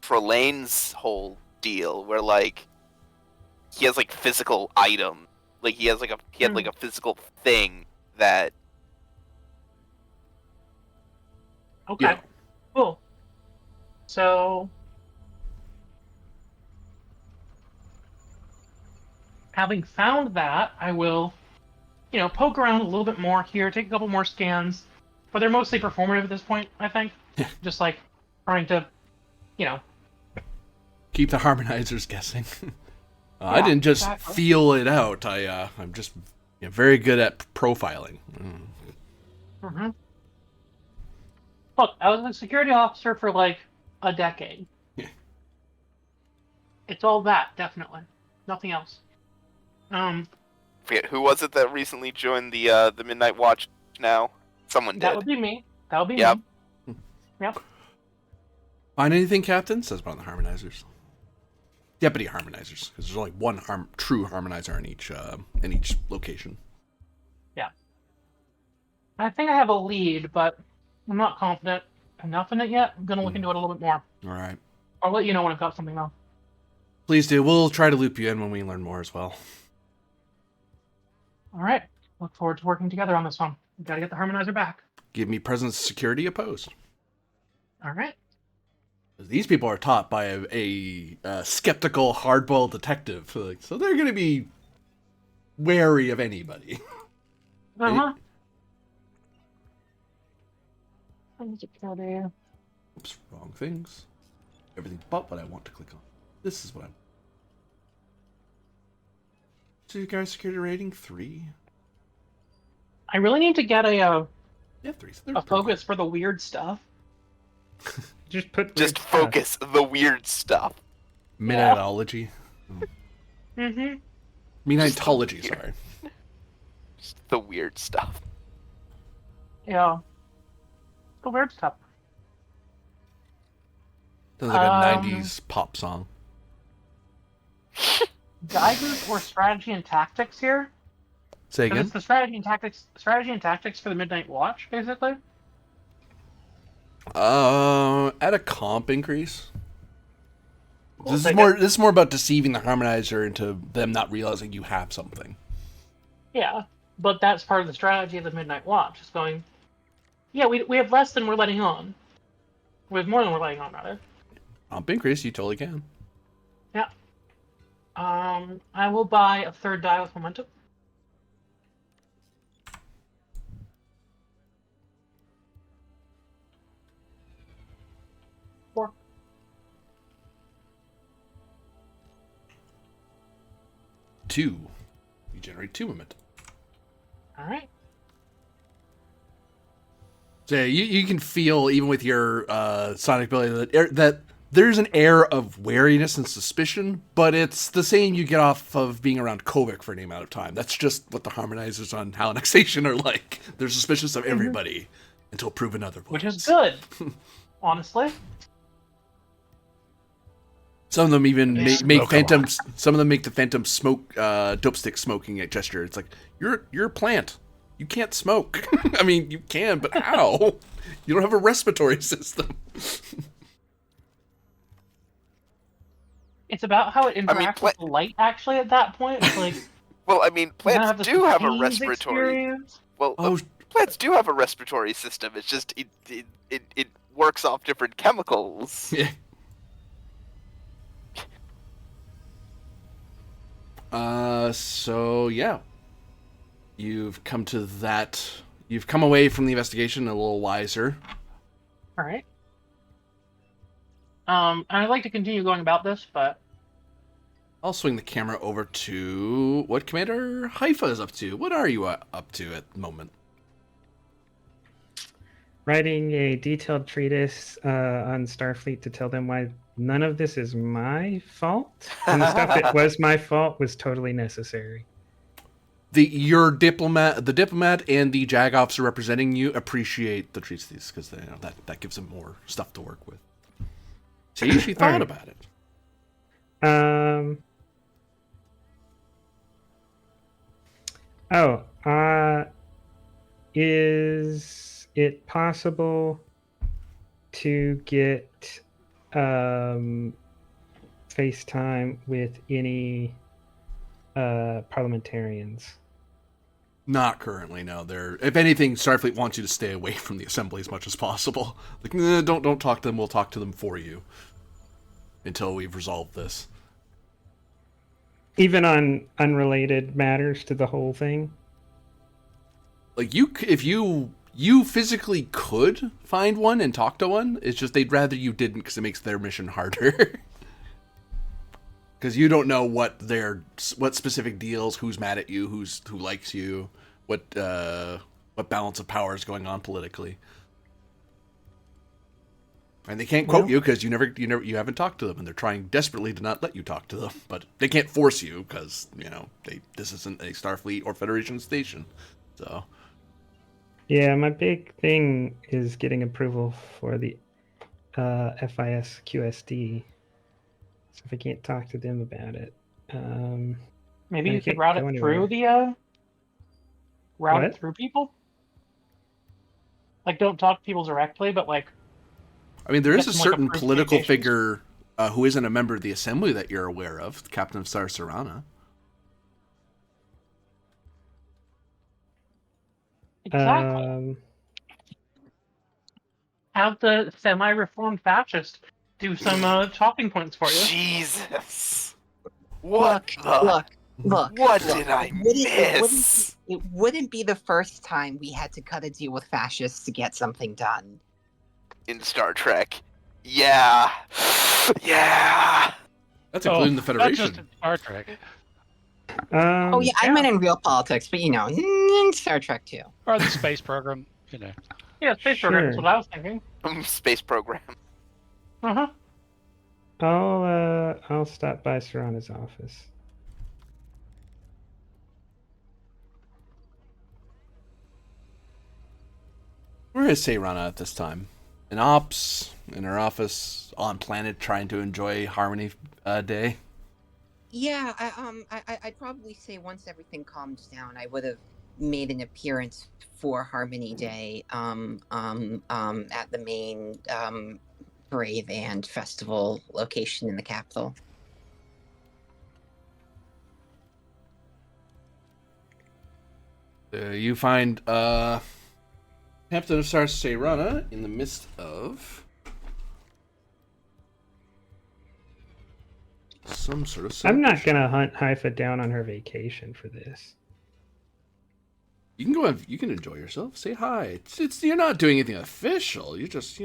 E: Trelane's whole deal, where like he has like physical item, like he had like a physical thing that.
D: Okay.
A: Yeah.
D: Cool. So, having found that, I will, poke around a little bit more here, take a couple more scans, but they're mostly performative at this point, I think. Just like trying to,
A: keep the harmonizers guessing. I didn't just feel it out. I'm just very good at profiling.
D: Mm-hmm. Look, I was a security officer for like a decade.
A: Yeah.
D: It's all that, definitely. Nothing else.
E: Forget who was it that recently joined the Midnight Watch now? Someone did.
D: That would be me.
E: Yep.
D: Me. Yep.
A: Find anything, Captain? Says one of the harmonizers. Deputy harmonizers, because there's only one true harmonizer in each location.
D: Yeah. I think I have a lead, but I'm not confident enough in it yet. I'm gonna look into it a little bit more.
A: All right.
D: I'll let you know when I've got something though.
A: Please do. We'll try to loop you in when we learn more as well.
D: All right. Look forward to working together on this one. We gotta get the harmonizer back.
A: Give me presence security opposed.
D: All right.
A: These people are taught by a skeptical, hardboiled detective, so they're going to be wary of anybody.
D: Uh-huh.
A: Oops, wrong things. Everything but what I want to click on. This is what I'm... So you guys security rating 3?
D: I really need to get a
A: 3.
D: focus for the weird stuff.
C: Just
E: focus the weird stuff.
A: Midnightology.
D: Mm-hmm.
A: Midnightology, sorry.
E: Just the weird stuff.
D: Yeah. The weird stuff.
A: Sounds like a 90s pop song.
D: Guidance or strategy and tactics here?
A: Say again?
D: It's the strategy and tactics for the Midnight Watch, basically.
A: At a comp increase. This is more about deceiving the harmonizer into them not realizing you have something.
D: Yeah, but that's part of the strategy of the Midnight Watch. Is going, yeah, we have less than we're letting on. We have more than we're letting on, rather.
A: Comp increase, you totally can.
D: Yeah. I will buy a third die with momentum. Four.
A: Two. You generate 2 momentum.
D: All right.
A: So you can feel, even with your sonic ability, that there's an air of wariness and suspicion, but it's the same you get off of being around Kovic for any amount of time. That's just what the harmonizers on Halanak Station are like. They're suspicious of everybody until proven otherwise.
D: Which is good, honestly.
A: Some of them even make phantoms. Some of them make the phantom smoke, dope stick smoking gesture. It's like you're a plant. You can't smoke. I mean, you can, but how? You don't have a respiratory system.
D: It's about how it interacts
E: I mean,
D: with the light. Actually, at that point, it's like
E: Well, I mean,
D: you kind of
E: plants
D: have
E: do have a
D: Haynes
E: respiratory.
D: experience.
E: Well,
A: Oh,
E: plants do have a respiratory system. It's just it works off different chemicals.
A: yeah. So yeah, you've come to that. You've come away from the investigation a little wiser.
D: All right. And I'd like to continue going about this, but
A: I'll swing the camera over to what Commander Haifa is up to. What are you up to at the moment?
C: Writing a detailed treatise on Starfleet to tell them why none of this is my fault, and the stuff that was my fault was totally necessary.
A: The diplomat, and the JAG officer representing you appreciate the treatise because that gives them more stuff to work with. See, she thought about it.
C: Is it possible to get FaceTime with any parliamentarians?
A: Not currently, no. If anything, Starfleet wants you to stay away from the assembly as much as possible. Like, don't talk to them. We'll talk to them for you until we've resolved this.
C: Even on unrelated matters to the whole thing?
A: Like, if you physically could find one and talk to one, it's just they'd rather you didn't because it makes their mission harder. Because you don't know what specific deals, who's mad at you, who likes you, what balance of power is going on politically. And they can't quote you because you haven't talked to them, and they're trying desperately to not let you talk to them. But they can't force you because this isn't a Starfleet or Federation station. So
C: yeah, my big thing is getting approval for the FIS QSD. So if I can't talk to them about it,
D: maybe
C: I
D: you could
C: can't
D: route
C: go
D: it
C: anywhere.
D: through the route
C: What?
D: it through people. Like, don't talk to people directly, but like.
A: I mean, there is a
D: Get some, like,
A: certain
D: approved
A: political
D: communications.
A: figure who isn't a member of the assembly that you're aware of, Captain of Star Sarana.
D: Exactly. Have the semi-reformed fascist do some talking points for you.
E: Jesus. What
F: Look.
E: What did I miss?
F: It wouldn't be the first time we had to cut a deal with fascists to get something done.
E: In Star Trek. Yeah. Yeah.
A: That's including the
B: Not
A: Federation.
B: just in Star Trek.
F: Oh yeah, I meant in real politics, but in Star Trek too.
B: Or the space program,
D: Yeah, space program. That's what I was thinking.
E: Space program.
D: Uh huh.
C: I'll stop by Serrana's office.
A: Where is Sayrana at this time? In ops, in her office, on planet, trying to enjoy Harmony Day.
F: Yeah, I'd probably say once everything calms down, I would have made an appearance for Harmony Day at the main parade and festival location in the capital.
A: You find Captain of Star Sayrana in the midst of some sort of
C: I'm not
A: celebration.
C: gonna hunt Haifa down on her vacation for this.
A: You can go and you can enjoy yourself. Say hi. It's you're not doing anything official. You're just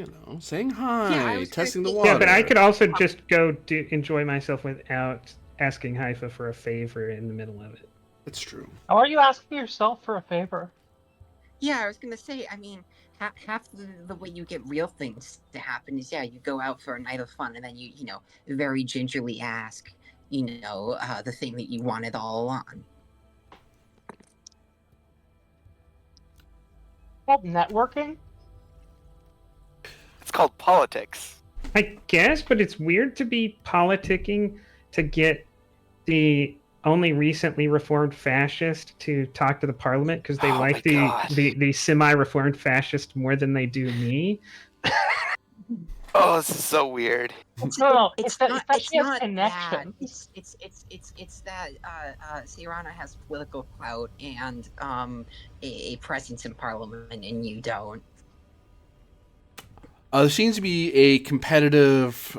A: saying hi,
F: Yeah, I was
A: testing the
F: gonna
A: water.
F: say-
C: Yeah, but I could also just go enjoy myself without asking Haifa for a favor in the middle of it.
A: It's true.
D: How are you asking yourself for a favor?
F: Yeah, I was gonna say. I mean, half the way you get real things to happen is you go out for a night of fun, and then you very gingerly ask the thing that you wanted all along.
D: Called networking.
E: It's called politics.
C: I guess, but it's weird to be politicking to get the only recently reformed fascist to talk to the parliament because they
E: Oh
C: like
E: my God.
C: the semi-reformed fascist more than they do me.
E: Oh, this is so weird.
D: No,
F: It's
D: that
F: not.
D: she has
F: That.
D: connections.
F: It's that Sirana has political clout and a presence in parliament, and you don't.
A: There seems to be a competitive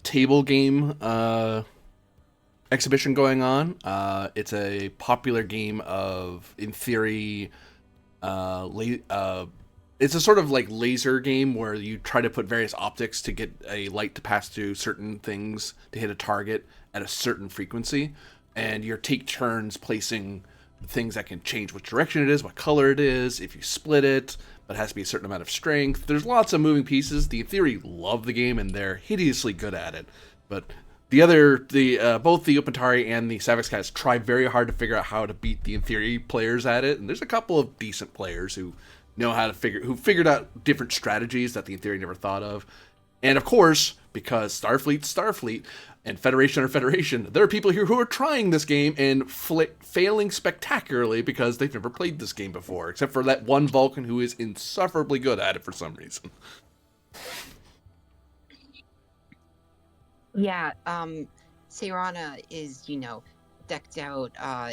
A: table game exhibition going on. It's a popular game of, in theory, it's a sort of like laser game where you try to put various optics to get a light to pass through certain things to hit a target at a certain frequency, and you take turns placing things that can change which direction it is, what color it is, if you split it, but it has to be a certain amount of strength. There's lots of moving pieces. The In Theory love the game, and they're hideously good at it. But both the Opentari and the Savix Cats try very hard to figure out how to beat the In Theory players at it, and there's a couple of decent players who know how to who figured out different strategies that the In Theory never thought of. And of course, because Starfleet, and Federation, there are people here who are trying this game and failing spectacularly because they've never played this game before, except for that one Vulcan who is insufferably good at it for some reason.
F: Yeah, Sirana is, decked out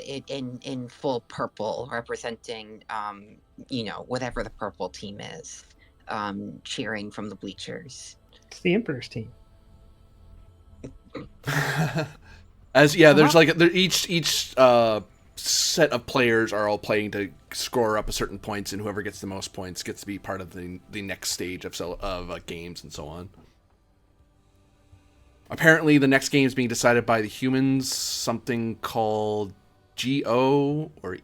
F: in full purple, representing whatever the purple team is, cheering from the bleachers.
C: It's the Emperor's team.
A: There's each set of players are all playing to score up a certain points, and whoever gets the most points gets to be part of the next stage of games and so on. Apparently, the next game is being decided by the humans, something called GO or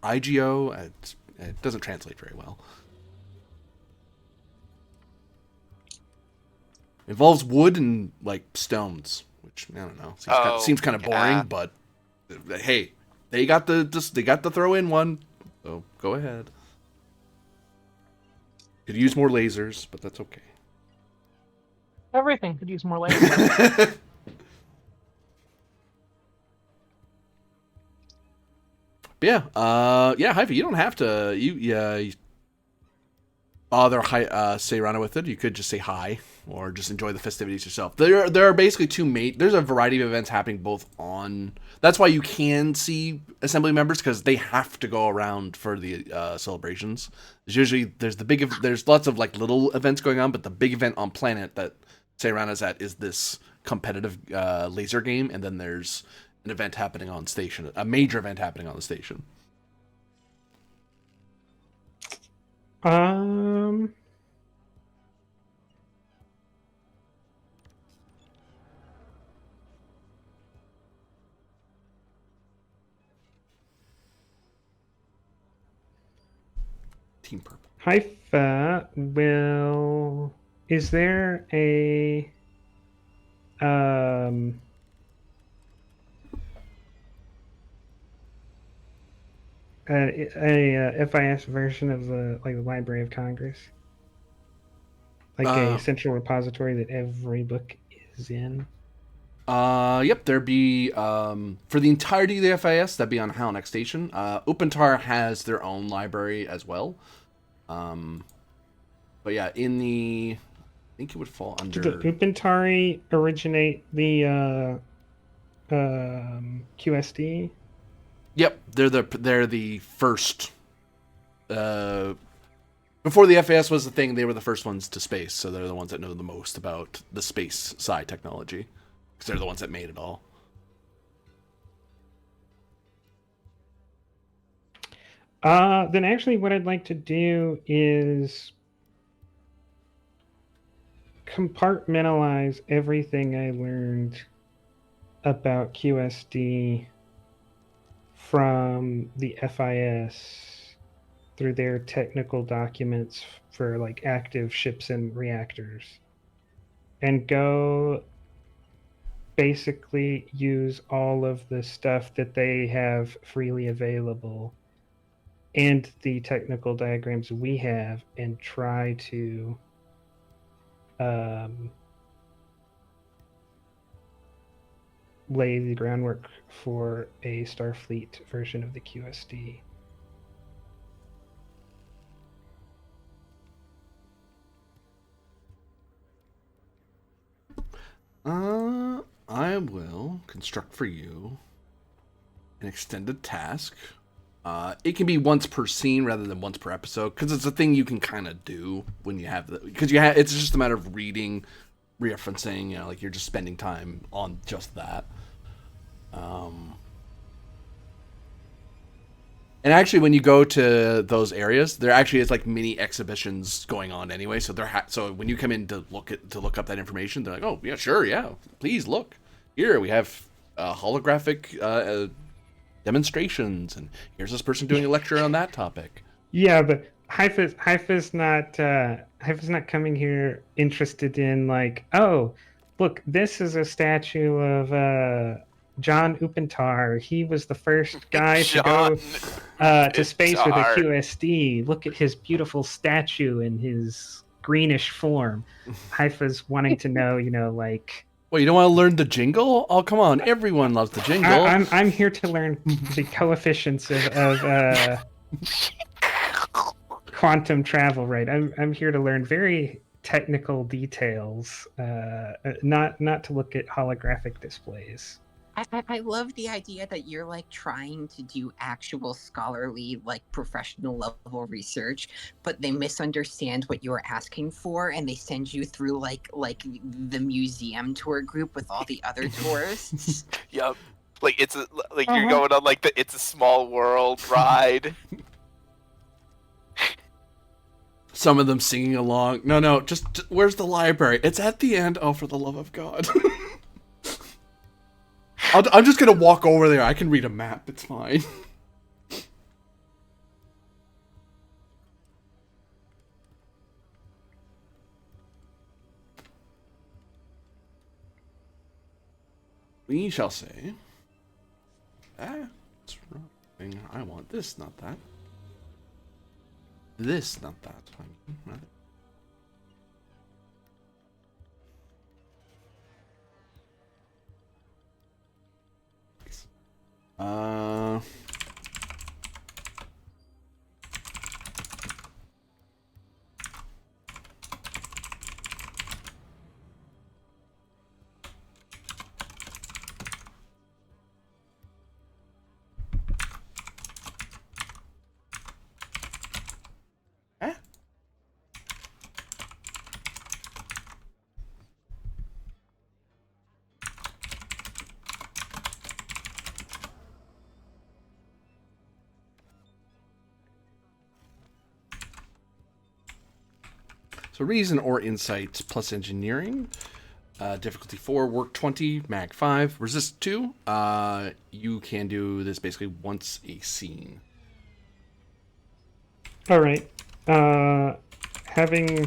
A: IGO. It doesn't translate very well. Involves wood and like stones, which I don't know. Seems kind of boring, but hey, they got the throw in one, so go ahead. Could use more lasers, but that's okay.
D: Everything could use more lasers.
A: Hyphy, you don't have to bother Seirana with it. You could just say hi or just enjoy the festivities yourself. There are basically there's a variety of events happening both on. That's why you can see assembly members, because they have to go around for the celebrations. There's lots of like little events going on, but the big event on planet that Seirana's at is this competitive laser game, and then there's an event happening on station, a major event happening on the station. Team Purple.
C: Haifa will. Is there a FIS version of the Library of Congress, a central repository that every book is in?
A: Yep, there'd be for the entirety of the FIS, that'd be on Halanak Station. Upentar has their own library as well. But yeah, I think it would fall under.
C: Did the Upentari originate the QSD?
A: Yep, they're the first. Before the FAS was the thing, they were the first ones to space, so they're the ones that know the most about the space side technology, because they're the ones that made it all.
C: Then actually what I'd like to do is compartmentalize everything I learned about QSD from the FIS through their technical documents for active ships and reactors, and go basically use all of the stuff that they have freely available and the technical diagrams we have, and try to lay the groundwork for a Starfleet version of the QSD.
A: I will construct for you an extended task. It can be once per scene rather than once per episode, because it's a thing you can kind of do when you have the, because it's just a matter of reading, referencing, like you're just spending time on just that. And actually, when you go to those areas, there actually is like mini exhibitions going on anyway. So so when you come in to look up that information, they're like, "Oh yeah, sure, yeah, please look here. We have holographic demonstrations, and here's this person doing a lecture on that topic."
C: Yeah, but Haifa's not coming here interested in like, oh, look, this is a statue of John Upentar. He was the first guy to go to space with a QSD. Look at his beautiful statue in his greenish form. Haifa's wanting to know, like.
A: Well, you don't want to learn the jingle? Oh, come on! Everyone loves the jingle.
C: I'm here to learn the coefficients of quantum travel. Right. I'm here to learn very technical details. Not to look at holographic displays.
F: I love the idea that you're like trying to do actual scholarly, like professional level research, but they misunderstand what you're asking for, and they send you through like the museum tour group with all the other tourists.
E: Yep. Like you're going on like the It's a Small World ride.
A: Some of them singing along. No, just where's the library? It's at the end. Oh, for the love of God. I'm just gonna walk over there. I can read a map. It's fine. We shall say. What's wrong? I want this, not that. This, not that. Rather. So reason or insight plus engineering. Difficulty 4, work 20, mag 5, resist 2. You can do this basically once a scene.
C: All right. Having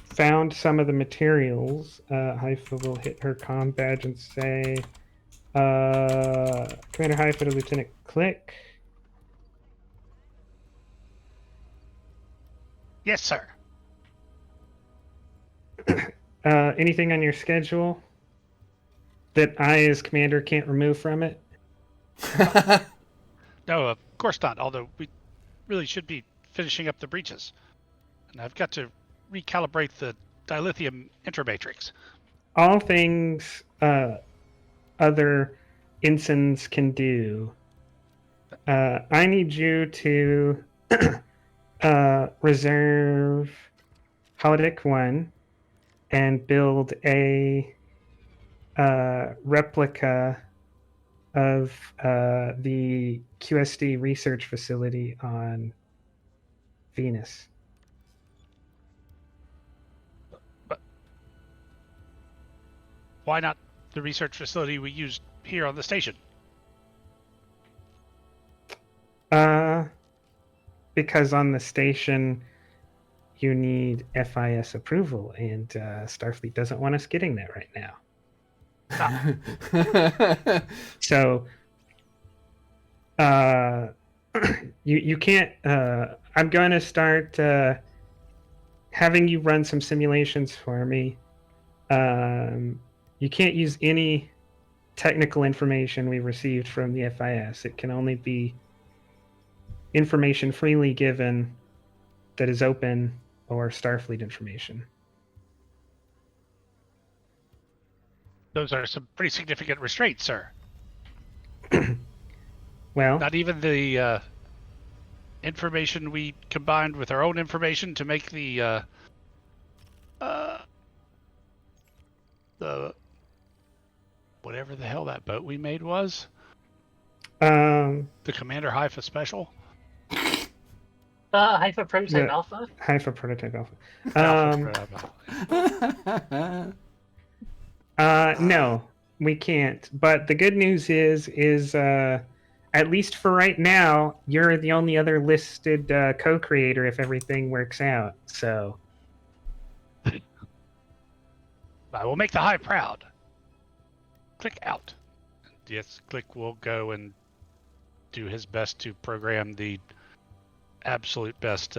C: found some of the materials, Haifa will hit her comm badge and say, Commander Haifa to Lieutenant Click.
B: Yes, sir.
C: Anything on your schedule that I, as commander, can't remove from it?
B: No, of course not. Although we really should be finishing up the breaches. And I've got to recalibrate the dilithium intermatrix.
C: All things other ensigns can do. I need you to reserve holodeck 1 and build a replica of the QSD research facility on Venus.
B: But why not the research facility we used here on the station?
C: Because on the station you need FIS approval, and Starfleet doesn't want us getting that right now. So you can't. I'm going to start having you run some simulations for me. You can't use any technical information we received from the FIS. It can only be information freely given that is open or Starfleet information.
B: Those are some pretty significant restraints, sir.
C: Well,
B: Not even the information we combined with our own information to make the whatever the hell that boat we made was. The Commander Haifa Special.
D: Haifa Prototype
C: The-
D: Alpha.
C: Haifa Prototype Alpha. No, we can't. But the good news is at least for right now, you're the only other listed co-creator if everything works out. So
B: I will make the Hive proud. Click out. Yes, Click will go and do his best to program the absolute best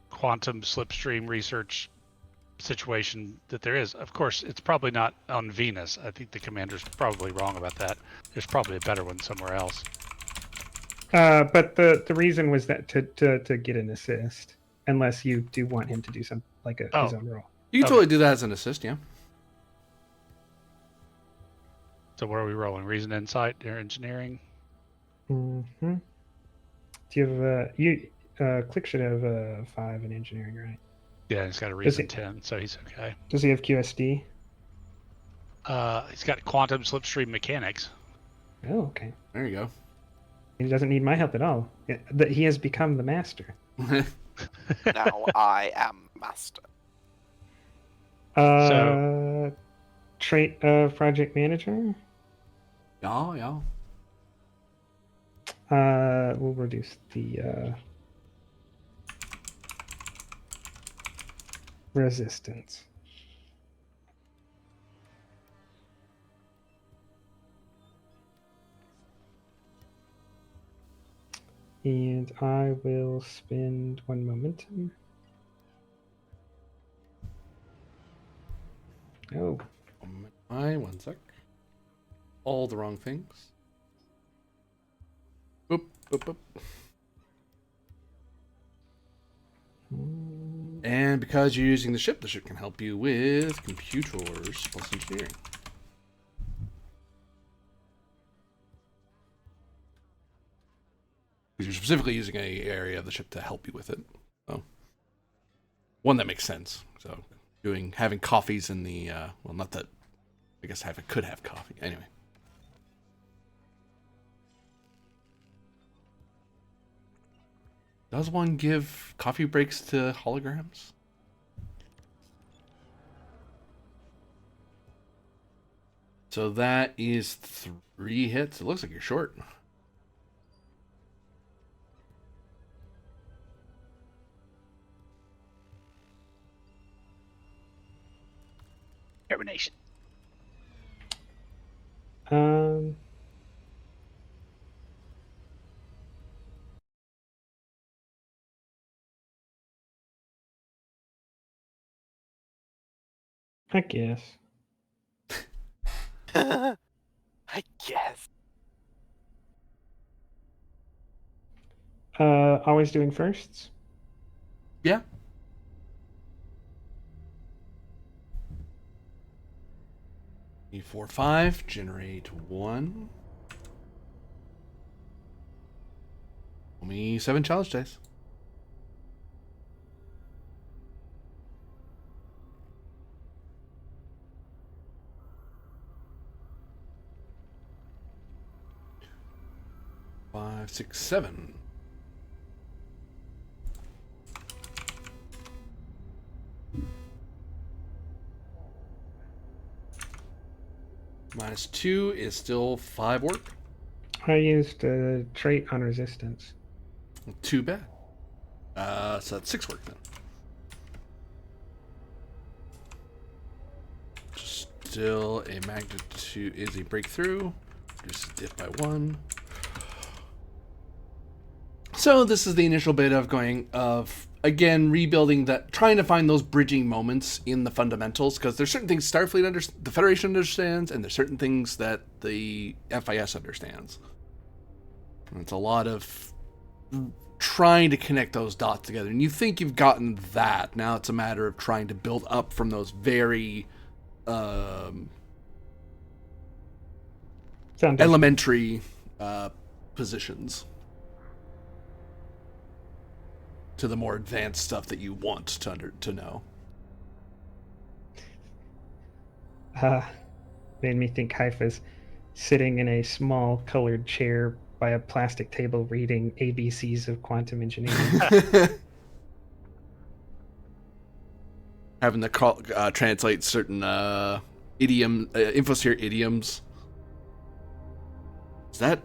B: quantum slipstream research situation that there is. Of course, it's probably not on Venus. I think the commander's probably wrong about that. There's probably a better one somewhere else.
C: but the reason was that to get an assist, unless you do want him to do some like his own role.
A: You can totally do that as an assist, yeah.
B: So where are we rolling? Reason, insight, or engineering?
C: Mm-hmm. Do you have Click should have 5 in engineering, right?
B: Yeah, he's got a reason 10, so he's okay.
C: Does he have QSD?
B: He's got quantum slipstream mechanics.
C: Oh, okay.
A: There you
C: He doesn't need my help at all. He has become the master.
A: go.
E: Now I am master.
C: Trait of project manager.
A: Yeah.
C: We'll reduce the resistance. And I will spend 1 momentum. Oh,
A: One sec. All the wrong things. Boop, boop, boop. And because you're using the ship can help you with computers plus engineering. Because you're specifically using an area of the ship to help you with it. So, one that makes sense. So, having coffees in the well, not that. I guess I could have coffee anyway. Does one give coffee breaks to holograms? So that is 3 hits. It looks like you're short.
B: Termination.
C: I guess.
E: I guess.
C: Always doing firsts.
A: Yeah. E4, 5, generate 1. Roll me 7 challenge dice. Five, 6, 7. -2 is still 5 work.
C: I used a trait on resistance.
A: Too bad. So that's 6 work then. Still a magnitude is a breakthrough. Reduce diff by 1. So this is the initial bit of again, rebuilding that, trying to find those bridging moments in the fundamentals, because there's certain things the Federation understands, and there's certain things that the FIS understands. And it's a lot of trying to connect those dots together. And you think you've gotten that. Now it's a matter of trying to build up from those very elementary positions to the more advanced stuff that you want to know.
C: Made me think Haifa's sitting in a small colored chair by a plastic table reading ABCs of quantum engineering.
A: Having to translate certain infosphere idioms. Is that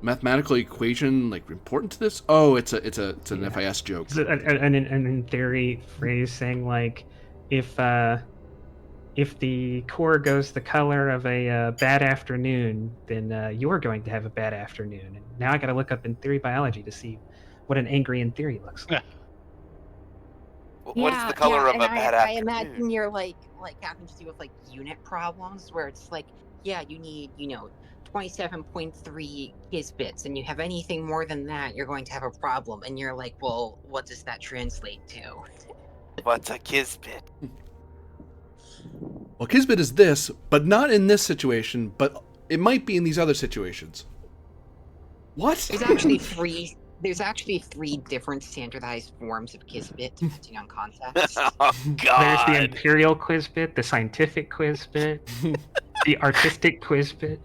A: mathematical equation like important to this? Oh, it's an FIS joke.
C: It's an in theory phrase saying like, if the core goes the color of a bad afternoon, then you're going to have a bad afternoon. And now I got to look up in theory biology to see what an angry in theory looks like.
E: What is the color of a bad
F: I
E: afternoon?
F: imagine you're like having to do with like unit problems where it's like, yeah, you need 27.3 kisbits, and you have anything more than that, you're going to have a problem. And you're like, well, what does that translate to?
E: What's a kisbit?
A: Well, kisbit is this, but not in this situation, but it might be in these other situations. What?
F: There's actually three different standardized forms of kisbit depending on context.
E: Oh God!
C: There's the imperial quizbit, the scientific quizbit, the artistic quizbit.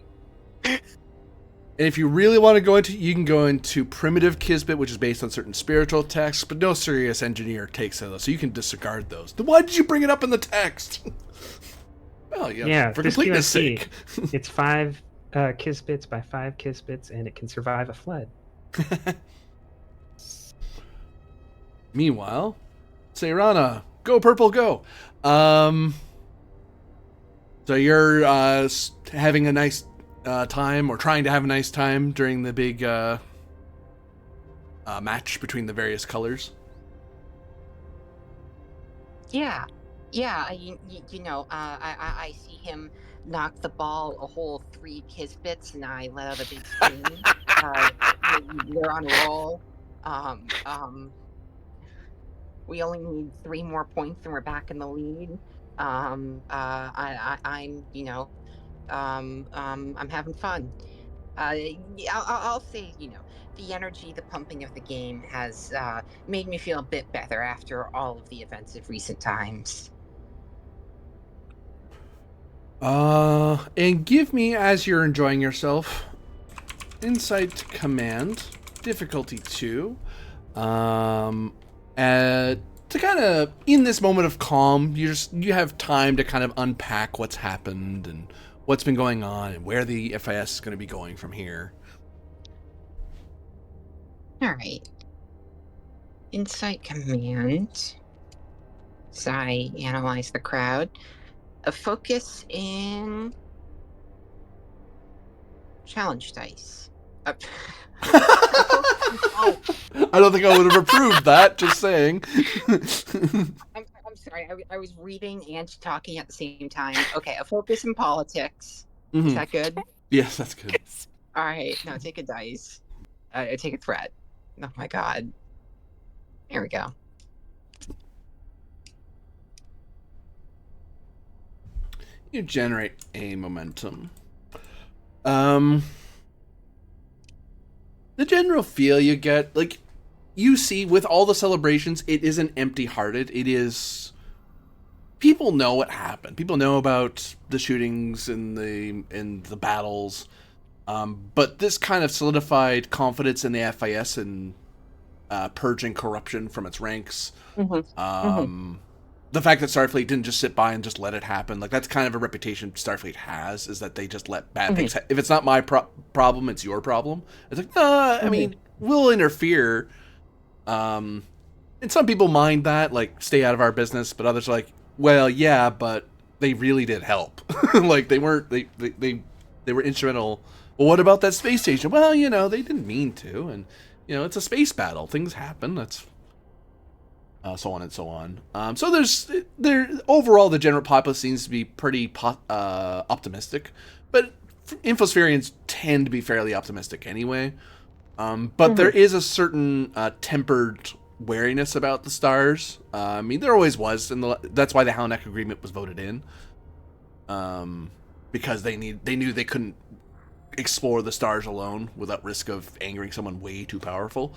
A: And if you really want to go into, you can go into primitive kisbit, which is based on certain spiritual texts, but no serious engineer takes those, so you can disregard those. Then why did you bring it up in the text? Well, yeah, for
C: this
A: completeness
C: QSC,
A: sake.
C: It's 5 kisbits by 5 kisbits, and it can survive a flood.
A: Meanwhile, Seirana, go purple, go. So you're having a nice time, or trying to have a nice time during the big match between the various colors.
F: Yeah. I see him knock the ball a whole 3 kisbits, and I let out a big scream. We're on a roll. We only need 3 more points, and we're back in the lead. I'm having fun. I'll say, the energy, the pumping of the game has made me feel a bit better after all of the events of recent times.
A: And give me, as you're enjoying yourself, Insight Command, difficulty 2. To kind of, in this moment of calm, you have time to kind of unpack what's happened and what's been going on and where the FIS is going to be going from here.
F: All right. Insight Command. As I analyze the crowd. A focus in challenge dice.
A: I don't think I would have approved that, just saying.
F: I'm sorry, I was reading and talking at the same time. Okay, a focus in politics.
A: Mm-hmm.
F: Is that good?
A: Yes, that's good.
F: All right, now take a dice. I take a threat. Oh my god. There we go.
A: You generate a momentum. The general feel you get, like, you see with all the celebrations, it isn't empty-hearted. It is... People know what happened. People know about the shootings and the battles. But this kind of solidified confidence in the FIS and purging corruption from its ranks.
F: Mm-hmm.
A: The fact that Starfleet didn't just sit by and just let it happen, like, that's kind of a reputation Starfleet has, is that they just let bad things happen. If it's not my problem, it's your problem. It's like, I mean, we'll interfere. And some people mind that, like, stay out of our business, but others are like, well, yeah, but they really did help. Like, they were instrumental. Well, what about that space station? Well, they didn't mean to, and, it's a space battle. Things happen. so on and so on. So overall, the general populace seems to be pretty optimistic, but Infospherians tend to be fairly optimistic anyway. But there is a certain tempered wariness about the stars. I mean, there always was, and that's why the Halanak Agreement was voted in. Because they knew they couldn't explore the stars alone without risk of angering someone way too powerful.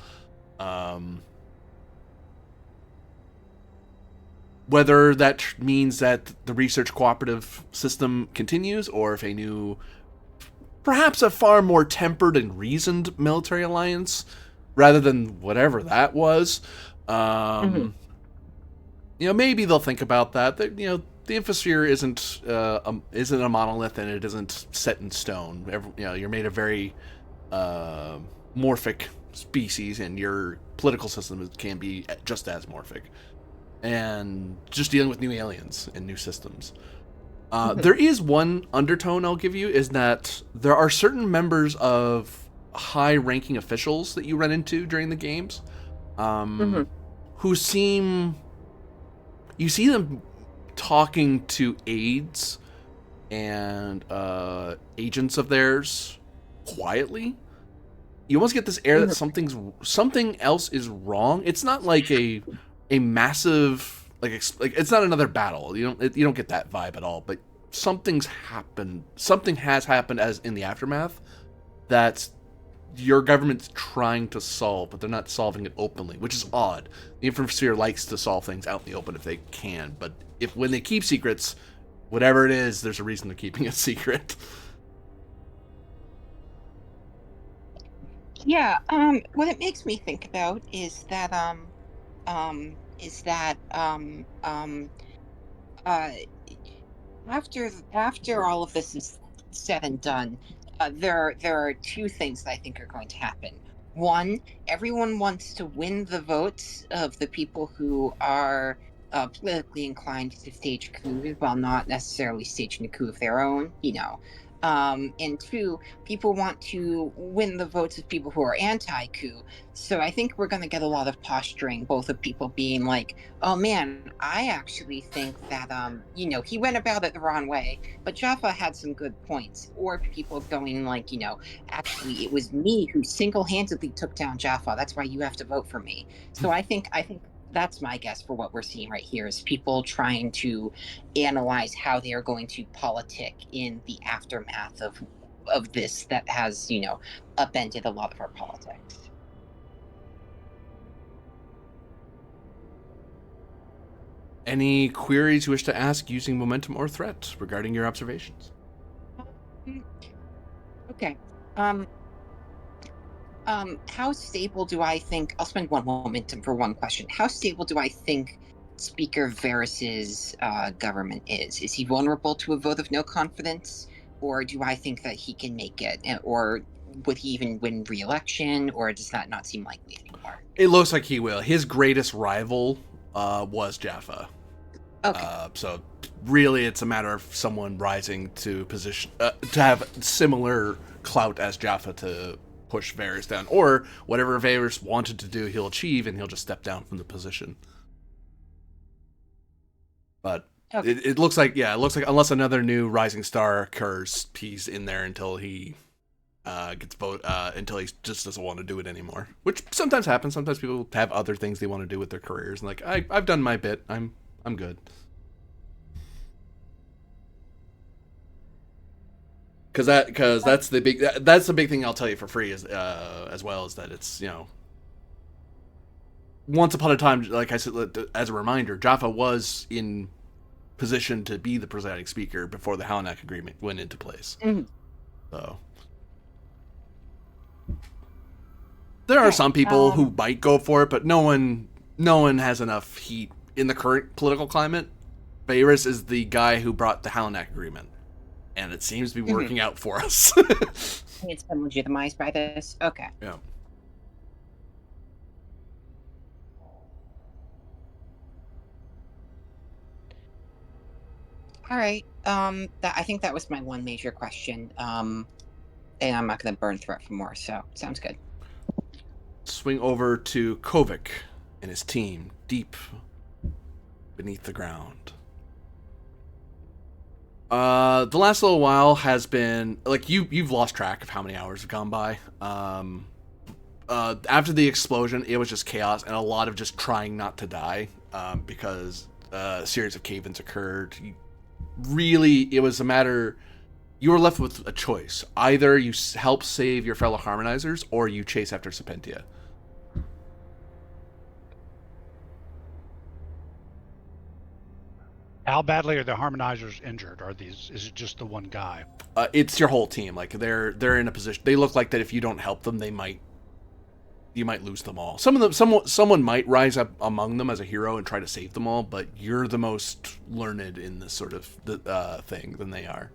A: Whether that means that the research cooperative system continues, or if a new, perhaps a far more tempered and reasoned military alliance, rather than whatever that was, maybe they'll think about that. That the Infosphere isn't a monolith, and it isn't set in stone. You're made of very morphic species, and your political system can be just as morphic. And just dealing with new aliens and new systems. There is one undertone I'll give you, is that there are certain members of high-ranking officials that you run into during the games, who seem... You see them talking to aides and agents of theirs quietly. You almost get this air that something else is wrong. It's not like a massive like it's not another battle. You don't get that vibe at all. But something's happened. Something has happened as in the aftermath that your government's trying to solve, but they're not solving it openly, which is odd. The Infosphere likes to solve things out in the open if they can, but when they keep secrets, whatever it is, there's a reason they're keeping it secret.
F: Yeah, what it makes me think about is that after all of this is said and done, there are two things that I think are going to happen. One, everyone wants to win the votes of the people who are politically inclined to stage coups while not necessarily staging a coup of their own, and two, people want to win the votes of people who are anti-coup. So I think we're going to get a lot of posturing, both of people being like, oh man, I actually think that, he went about it the wrong way, but Jaffa had some good points. Or people going like, actually, it was me who single-handedly took down Jaffa. That's why you have to vote for me. So I think that's my guess for what we're seeing right here is people trying to analyze how they are going to politic in the aftermath of this that has, upended a lot of our politics.
A: Any queries you wish to ask using momentum or threat regarding your observations?
F: Okay. How stable do I think... I'll spend one momentum for one question. How stable do I think Speaker Varys's government is? Is he vulnerable to a vote of no confidence? Or do I think that he can make it? Or would he even win re-election? Or does that not seem likely anymore?
A: It looks like he will. His greatest rival was Jaffa.
F: Okay.
A: So really it's a matter of someone rising to position... to have similar clout as Jaffa to push Varys down, or whatever Varys wanted to do, he'll achieve, and he'll just step down from the position. But okay. It looks like unless another new rising star occurs, he's in there until he gets until he just doesn't want to do it anymore. Which sometimes happens. Sometimes people have other things they want to do with their careers, and like I've done my bit. I'm good. Because that's the big thing I'll tell you for free is as well is that it's once upon a time, like I said, as a reminder, Jaffa was in position to be the presiding speaker before the Halanak agreement went into place. Mm-hmm. So there are some people who might go for it, but no one has enough heat in the current political climate. Varys is the guy who brought the Halanak agreement. And it seems to be working out for us.
F: It's been legitimized by this? Okay.
A: Yeah.
F: All right. I think that was my one major question. And I'm not going to burn threat for more, so sounds good.
A: Swing over to Kovic. and his team deep beneath the ground. The last little while has been like you've lost track of how many hours have gone by. After the explosion, it was just chaos and a lot of just trying not to die, because a series of cave-ins occurred. It was a matter. You were left with a choice: either you help save your fellow harmonizers, or you chase after Serpentia.
B: How badly are the harmonizers injured? Is it just the one guy?
A: It's your whole team. Like they're in a position. They look like that if you don't help them, you might lose them all. Someone might rise up among them as a hero and try to save them all, but you're the most learned in this sort of thing than they are.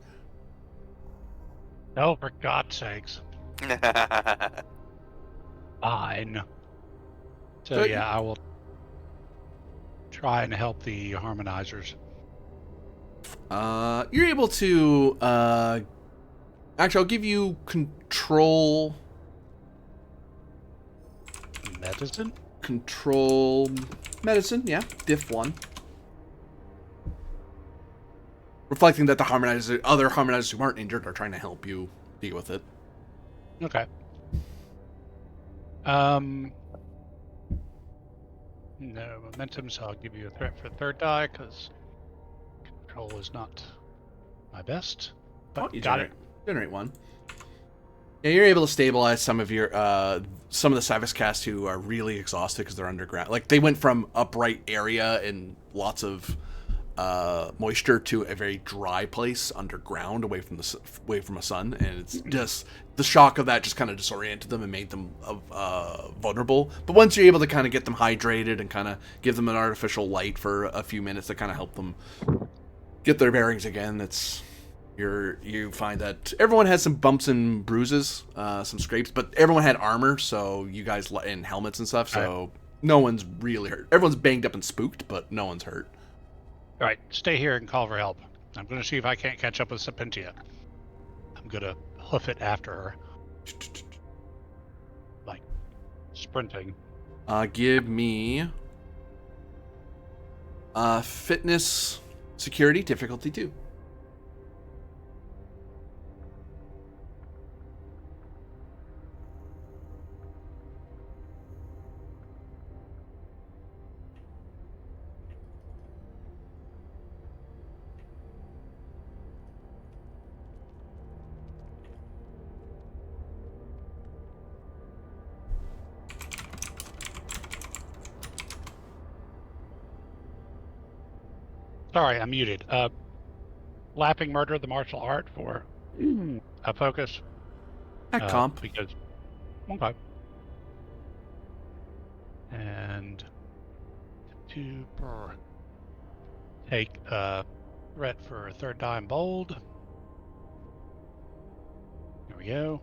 B: Oh, for God's sakes! Fine. So
A: But-
B: yeah, I will try and help the harmonizers.
A: You're able to. Actually, I'll give you control.
B: Medicine?
A: Control medicine, yeah. Diff 1. Reflecting that the other harmonizers who aren't injured are trying to help you deal with it.
B: Okay. No momentum, so I'll give you a threat for third die, because control is not my best. But
A: You
B: got it.
A: generate 1. Yeah, you're able to stabilize some of your some of the Cybus cast who are really exhausted because they're underground. Like they went from upright area and lots of moisture to a very dry place underground, away from a sun, and it's just the shock of that just kind of disoriented them and made them vulnerable. But once you're able to kind of get them hydrated and kind of give them an artificial light for a few minutes to kind of help them get their bearings again, you find that everyone has some bumps and bruises, some scrapes, but everyone had armor, so you guys and helmets and stuff, so no one's really hurt. Everyone's banged up and spooked, but no one's hurt.
B: All right, stay here and call for help. I'm going to see if I can't catch up with Serpentia. I'm going to hoof it after her. Like, sprinting.
A: Give me fitness security difficulty 2.
B: Sorry, I'm muted. Lapping Murder, the martial art for a focus.
A: At comp.
B: Because, okay. And to take threat for third die and bold. There we go.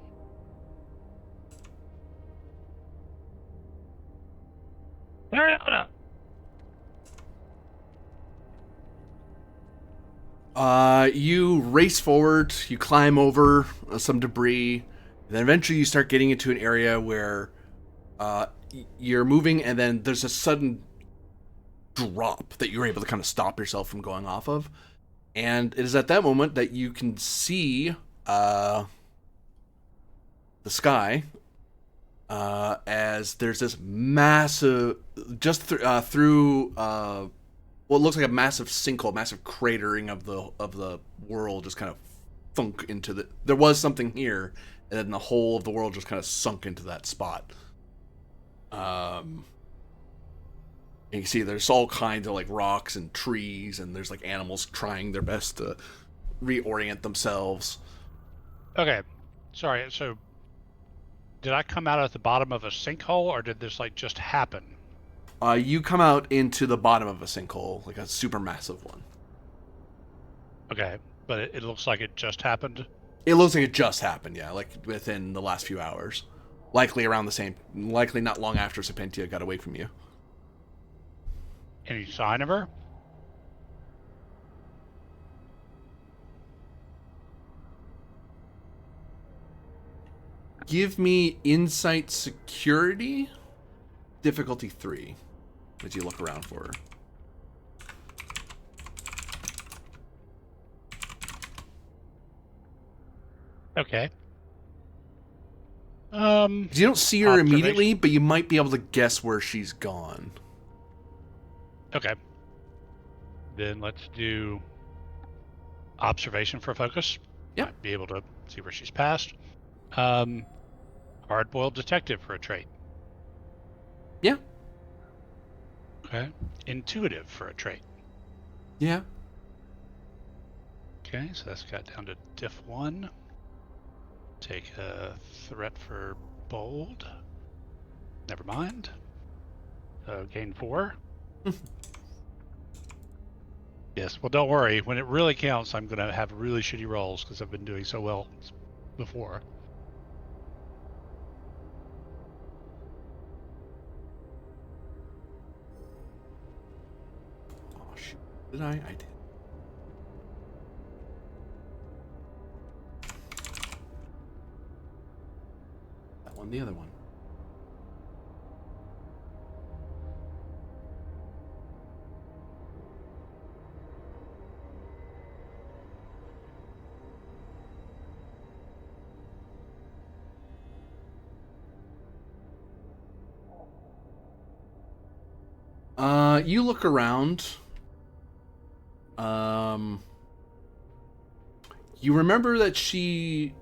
A: You race forward, you climb over some debris, and then eventually you start getting into an area where you're moving, and then there's a sudden drop that you're able to kind of stop yourself from going off of. And it is at that moment that you can see the sky as there's this massive, just through what looks like a massive sinkhole, massive cratering of the world, just kind of thunk into the. There was something here, and then the whole of the world just kind of sunk into that spot. And you can see there's all kinds of like rocks and trees, and there's like animals trying their best to reorient themselves.
B: Okay, sorry. So, did I come out at the bottom of a sinkhole, or did this like just happen?
A: You come out into the bottom of a sinkhole, like a super massive one.
B: Okay, but it looks like it just happened.
A: It looks like it just happened, yeah, like within the last few hours. Likely not long after Serpentia got away from you.
B: Any sign of her?
A: Give me insight security, difficulty 3. as you look around for her.
B: Okay.
A: 'Cause you don't see her
B: Observation.
A: immediately, but you might be able to guess where she's gone.
B: Okay. Then let's do observation for focus.
A: Yep.
B: Might be able to see where she's passed. Hard-boiled detective for a trait.
A: Yeah.
B: Okay. Intuitive for a trait.
A: Yeah.
B: Okay, so that's got down to diff 1. Take a threat for bold. Never mind. Gain 4. Yes, well, don't worry. When it really counts, I'm going to have really shitty rolls because I've been doing so well before.
A: Oh, shoot. Did I? I did. That one, the other one. You look around. You remember that she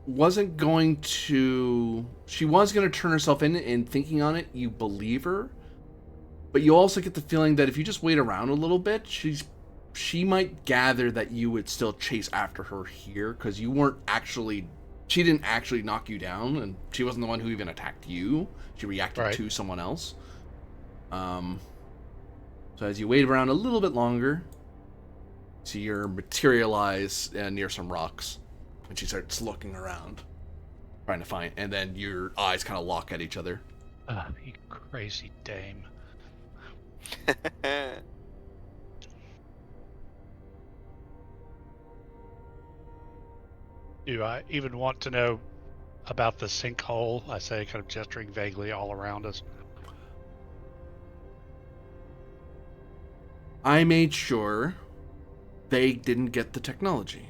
A: wasn't going to... She was going to turn herself in, and thinking on it, you believe her. But you also get the feeling that if you just wait around a little bit, she might gather that you would still chase after her here, because you weren't actually... She didn't actually knock you down, and she wasn't the one who even attacked you. She reacted to someone else. So as you wait around a little bit longer, see her materialize near some rocks, and she starts looking around, trying to find, and then your eyes kind of lock at each other.
B: You crazy dame. Do I even want to know about the sinkhole? I say, kind of gesturing vaguely all around us.
A: I made sure they didn't get the technology.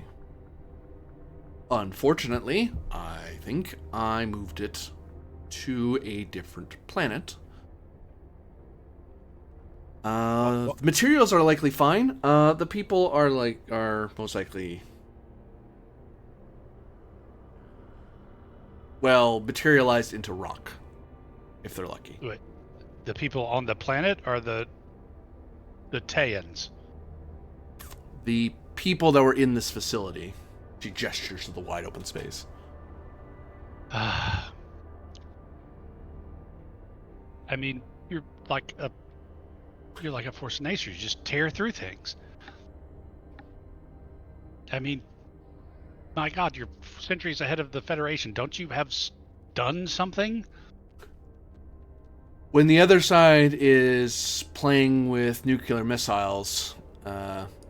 A: Unfortunately, I think I moved it to a different planet. The materials are likely fine. The people are most likely, well, materialized into rock, if they're lucky.
B: Wait, the people on the planet are the Tayans?
A: The people that were in this facility. She gestures to the wide open space.
B: I mean, you're like a force of nature. You just tear through things. I mean, my God, you're centuries ahead of the Federation. Don't you have done something?
A: When the other side is playing with nuclear missiles,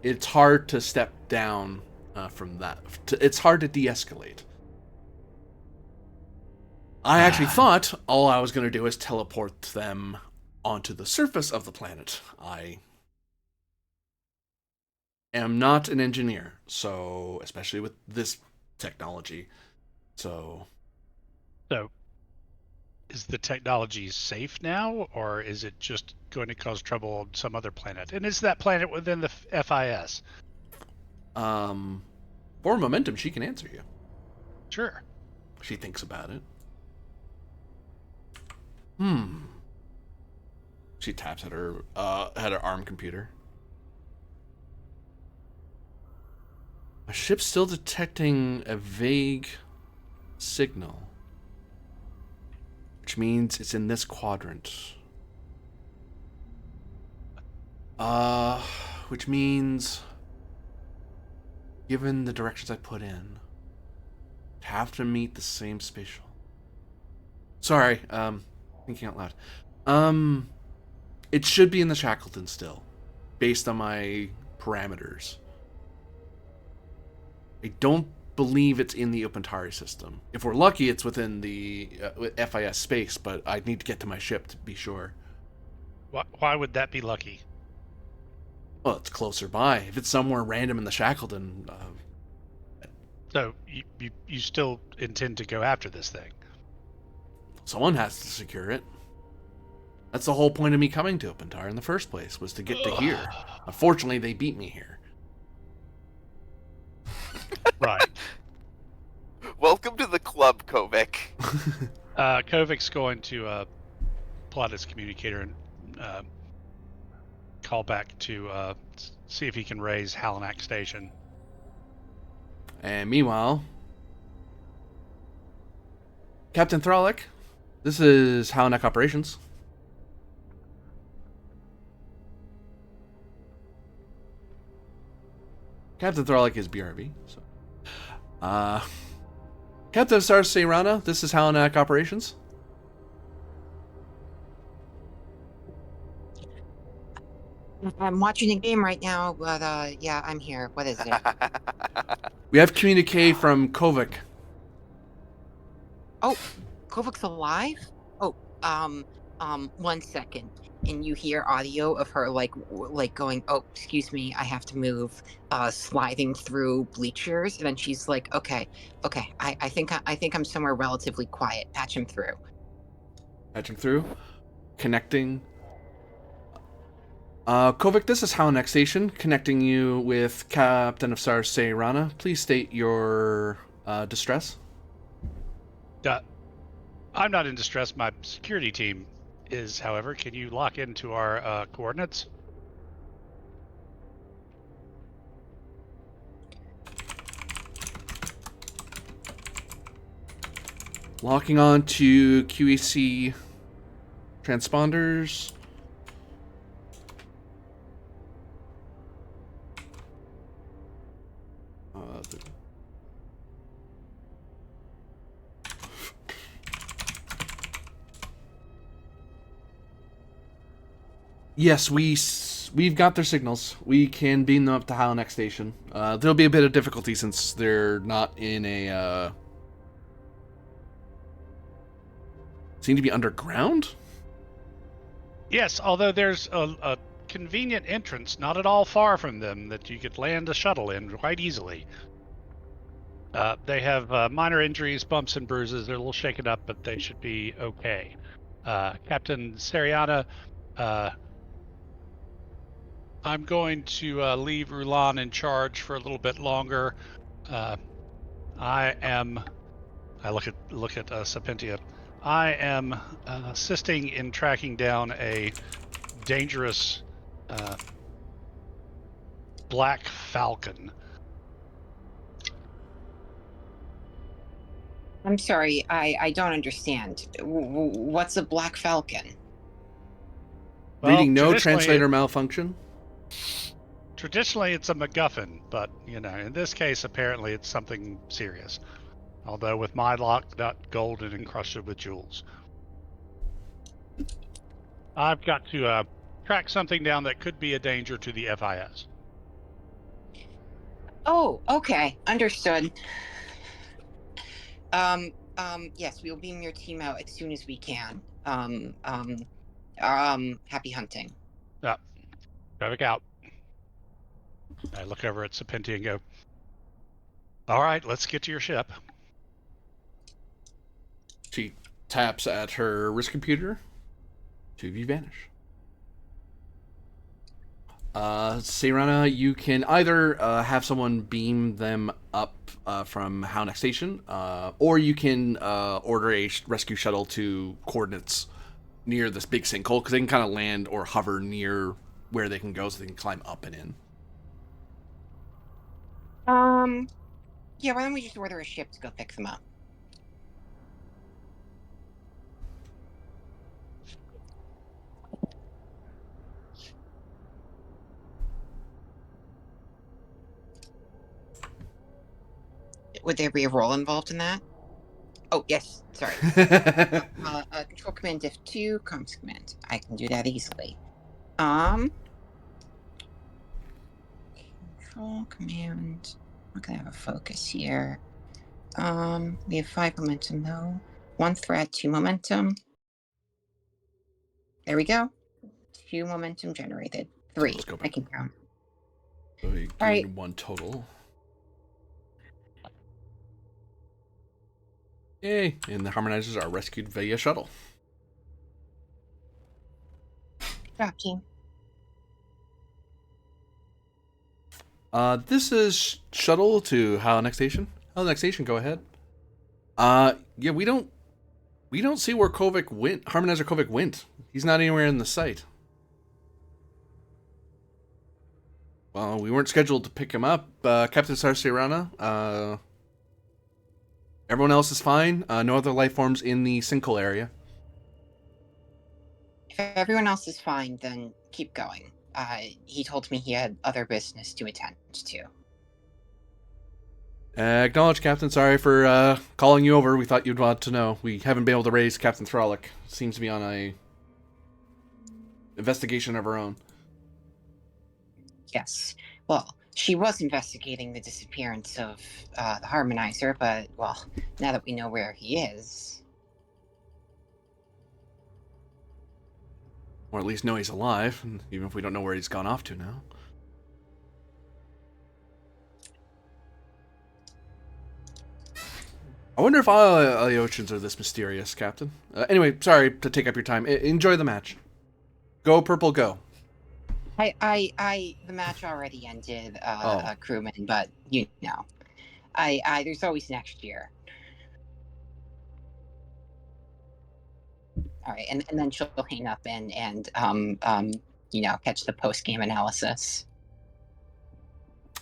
A: it's hard to step down from that. It's hard to de-escalate. I actually thought all I was going to do is teleport them onto the surface of the planet. I am not an engineer, so especially with this technology. So
B: is the technology safe now, or is it just going to cause trouble on some other planet? And is that planet within the FIS?
A: For momentum, she can answer you.
B: Sure.
A: She thinks about it. She taps at her ARM computer. A ship's still detecting a vague signal, which means it's in this quadrant. Which means, given the directions I put in, it'd have to meet the same spatial. Sorry, thinking out loud. It should be in the Shackleton still, based on my parameters. I don't believe it's in the Opentari system. If we're lucky, it's within the FIS space, but I need to get to my ship to be sure.
B: Why would that be lucky?
A: Well, it's closer by. If it's somewhere random in the Shackleton,
B: So you still intend to go after this thing?
A: someone has to secure it. That's the whole point of me coming to Opentar in the first place, was to get to here. Unfortunately, they beat me here.
B: Right.
E: Welcome to the club, Kovic.
B: Kovic's going to plot his communicator and call back to see if he can raise Halanak Station.
A: And meanwhile, Captain Thralic, this is Halanak Operations. Captain Thralic is BRB. So, Captain Sars Seirana, this is Halanak Operations.
F: I'm watching a game right now, but yeah, I'm here. What is it?
A: We have communique from Kovic.
F: Oh, Kovac's alive? Oh, 1 second. And you hear audio of her like going, "Oh, excuse me, I have to move," sliding through bleachers, and then she's like, "Okay, I think I'm somewhere relatively quiet. Patch him through."
A: Patch him through. Connecting. Kovic, this is Halanak Station, connecting you with Captain of Sars Seirana. Please state your distress.
B: I'm not in distress. My security team is, however. Can you lock into our coordinates?
A: Locking on to QEC transponders. Yes, we've got their signals. We can beam them up to Halanak Station. There'll be a bit of difficulty since they're not in a seem to be underground.
B: Yes, although there's a convenient entrance not at all far from them that you could land a shuttle in quite easily. They have minor injuries, bumps and bruises. They're a little shaken up, but they should be okay. Captain Seriana, I'm going to leave Rulan in charge for a little bit longer. I look at Sapentia. I am assisting in tracking down a dangerous black falcon.
F: I'm sorry, I don't understand. What's a black falcon?
B: Well,
A: Reading no
B: traditionally
A: translator malfunction.
B: Traditionally, it's a MacGuffin, but in this case, apparently it's something serious. Although with my lock, not gold and encrusted with jewels. I've got to track something down that could be a danger to the FIS.
F: Oh, okay, understood. Yes, we will beam your team out as soon as we can. Happy hunting.
B: Yeah, Kovic out. I look over at Sapenti and go, all right, let's get to your ship.
A: She taps at her wrist computer to vanish. Seirana, you can either have someone beam them up from Halanak Station, or you can order a rescue shuttle to coordinates near this big sinkhole, because they can kind of land or hover near where they can go, so they can climb up and in.
F: Yeah, why don't we just order a ship to go pick them up? Would there be a role involved in that? Oh, yes, sorry. Control command diff 2, comms command. I can do that easily. Control command We're gonna have a focus here. We have 5 momentum though. 1 threat, 2 momentum. There we go. 2 momentum generated. 3.
A: let's go
F: I
A: back.
F: can count.
A: So you
F: All right.
A: gain 1 total. Yay! And the harmonizers are rescued via shuttle.
F: Drop team.
A: This is shuttle to Halanak Station. Halanak Station, go ahead. Yeah, we don't see where Kovic went. Harmonizer Kovic went. He's not anywhere in the site. Well, we weren't scheduled to pick him up. Captain Sarsirana, everyone else is fine. No other life forms in the sinkhole area.
F: If everyone else is fine, then keep going. He told me he had other business to attend to.
A: Acknowledge, Captain. Sorry for calling you over. We thought you'd want to know. We haven't been able to raise Captain Throlic. Seems to be on a investigation of her own.
F: Yes. Well, she was investigating the disappearance of the harmonizer, but, well, now that we know where he is...
A: Or at least know he's alive, even if we don't know where he's gone off to now. I wonder if all the oceans are this mysterious, Captain. Anyway, sorry to take up your time. Enjoy the match. Go, Purple, go.
F: the match already ended, crewman, but, you know. There's always next year. All right, and then she'll hang up and catch the post-game analysis.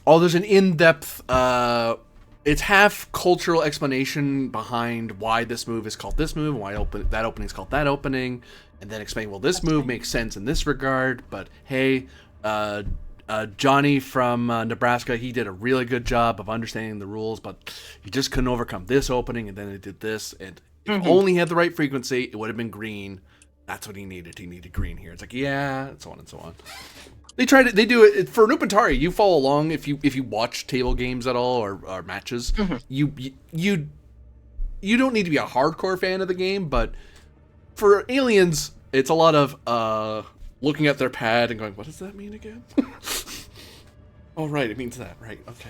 A: Oh, there's an in-depth, it's half cultural explanation behind why this move is called this move, why that opening is called that opening, and then explain, well, this move makes sense in this regard, but hey, Johnny from Nebraska, he did a really good job of understanding the rules, but he just couldn't overcome this opening, and then it did this, and if only he had the right frequency, it would have been green. That's what he needed. He needed green here. It's like, yeah, and so on and so on. They do it for an Upentari. You follow along if you watch table games at all or matches. You don't need to be a hardcore fan of the game, but for aliens, it's a lot of looking at their pad and going, what does that mean again? Oh, right, it means that. Right, okay.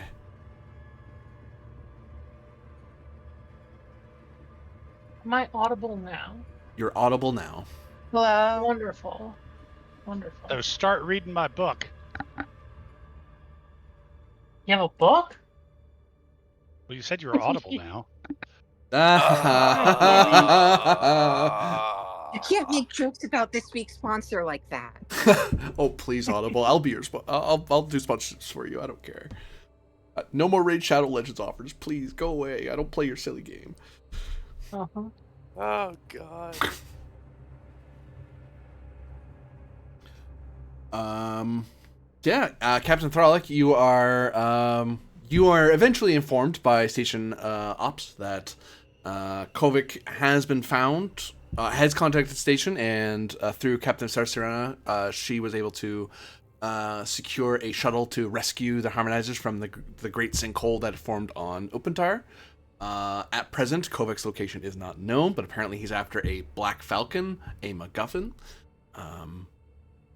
D: Am I audible now?
A: You're audible now.
F: Hello?
D: Wonderful. Wonderful.
B: So start reading my book.
D: You have a book?
B: Well, you said you were audible now.
F: You can't make jokes about this week's sponsor like that.
A: Oh, please, Audible. I'll be your I'll do sponsorships for you. I don't care. No more Raid Shadow Legends offers. Please, go away. I don't play your silly game.
D: Uh-huh.
E: Oh god.
A: Captain Throlic, you are eventually informed by station ops that Kovic has been found, has contacted station, and through Captain Sarsirana, she was able to secure a shuttle to rescue the harmonizers from the great sinkhole that formed on Opentar. At present, Kovic's location is not known, but apparently he's after a Black Falcon, a MacGuffin.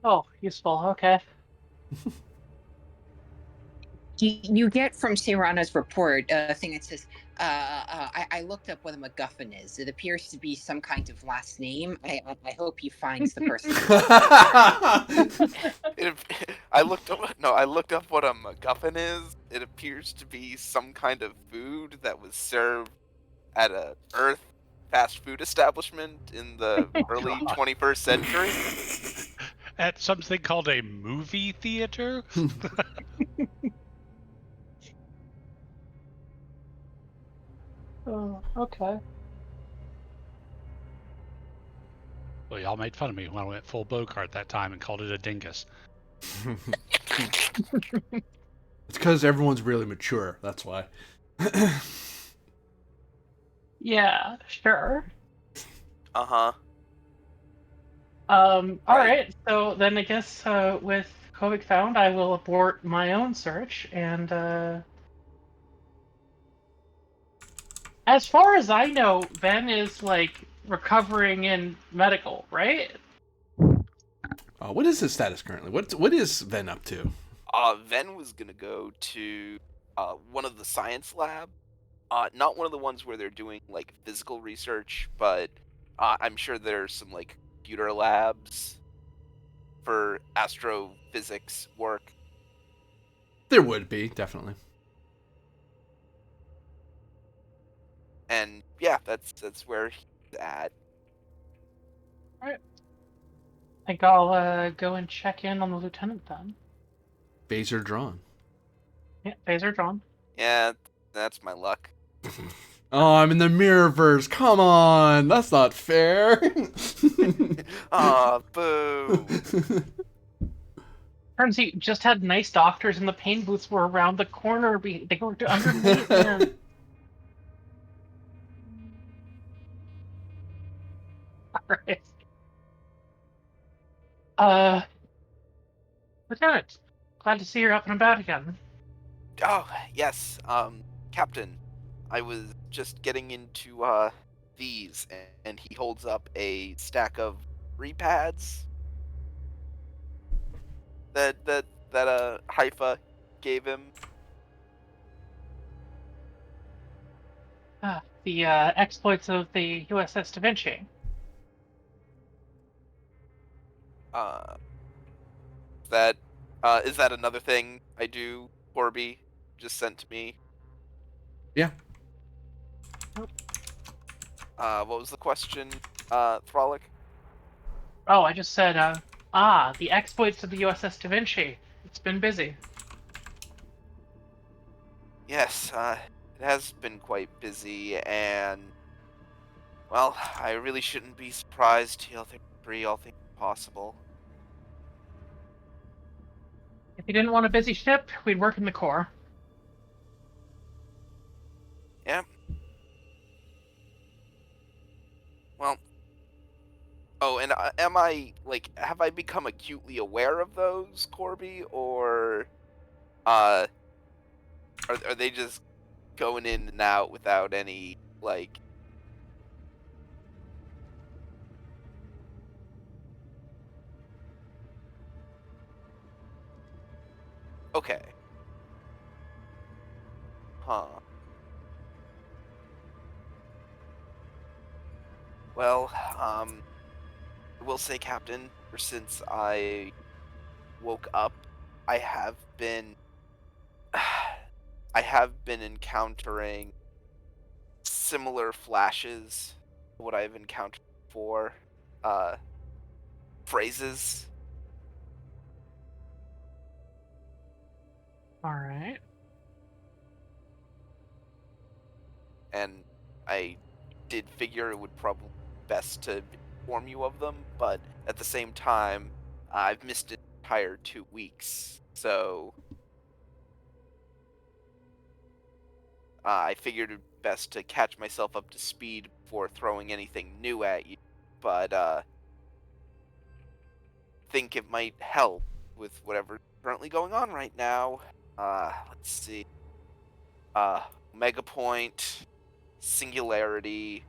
D: Oh, useful. Okay.
F: You get from Sirana's report a thing that says, I looked up what a MacGuffin is. It appears to be some kind of last name. I hope he finds the person.
E: I looked up what a MacGuffin is. It appears to be some kind of food that was served at a Earth fast food establishment in the early 21st century.
B: At something called a movie theater?
D: Oh, okay.
B: Well, y'all made fun of me when I went full Bogart that time and called it a dingus.
A: It's because everyone's really mature. That's why.
D: Yeah, sure.
E: Uh-huh.
D: All right. So then I guess with Kovic found, I will abort my own search and As far as I know, Ben is like recovering in medical, right?
A: What is his status currently? What is Ven up to?
E: Ven was gonna go to one of the science lab. Not one of the ones where they're doing like physical research, but I'm sure there's some like computer labs for astrophysics work.
A: There would be, definitely.
E: And yeah, that's where he's at.
D: Right. I think I'll go and check in on the lieutenant then.
A: Phaser drawn.
D: Yeah, phaser drawn.
E: Yeah, that's my luck.
A: Oh, I'm in the Mirrorverse. Come on, that's not fair.
E: Aw, boo.
D: Turns out you just had nice doctors and the pain booths were around the corner. They were underneath, man. Alright. Lieutenant, glad to see you're up and about again.
E: Oh, yes, Captain. I was just getting into these, and he holds up a stack of repads that Haifa gave him.
D: The exploits of the USS Da Vinci.
E: Uh, that is that another thing I do, Corby just sent to me?
A: Yeah.
E: What was the question, Frolic?
D: Oh, I just said, the exploits of the USS Da Vinci. It's been busy.
E: Yes, it has been quite busy, and well, I really shouldn't be surprised. TL-33, all things possible.
D: If you didn't want a busy ship, we'd work in the Corps.
E: Yeah. Well. Oh, and am I, like, have I become acutely aware of those, Corby, or are they just going in and out without any, like... Okay. Huh. Well, I will say, Captain, ever since I woke up, I have been... I have been encountering similar flashes to what I've encountered before. Phrases.
D: Alright.
E: And I did figure it would probably be best to inform you of them, but at the same time, I've missed an entire 2 weeks, so I figured it best to catch myself up to speed before throwing anything new at you, but think it might help with whatever's currently going on right now. Let's see. Mega Point, Singularity,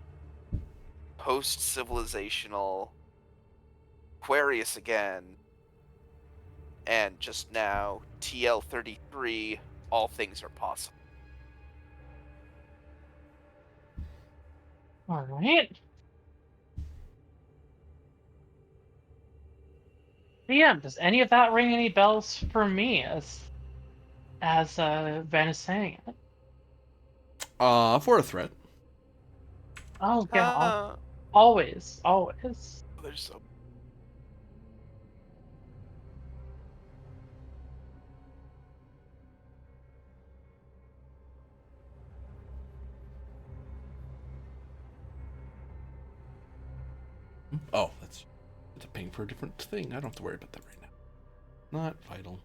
E: Post-Civilizational, Aquarius again, and just now, TL-33, all things are possible.
D: Alright. DM, does any of that ring any bells for me as Van is saying it?
A: For a threat.
D: Oh yeah, always.
E: There's so...
A: Oh, that's a ping for a different thing. I don't have to worry about that right now. Not vital.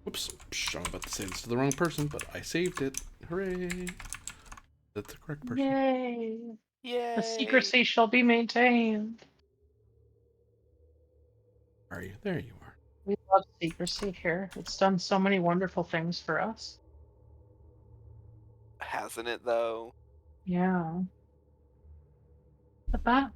A: Whoops. I'm about to say this to the wrong person, but I saved it. Hooray! That's the correct person.
D: Yay!
E: Yay!
D: The secrecy shall be maintained.
A: Are you? There you are.
D: We love secrecy here. It's done so many wonderful things for us.
E: Hasn't it though?
D: Yeah. The balance.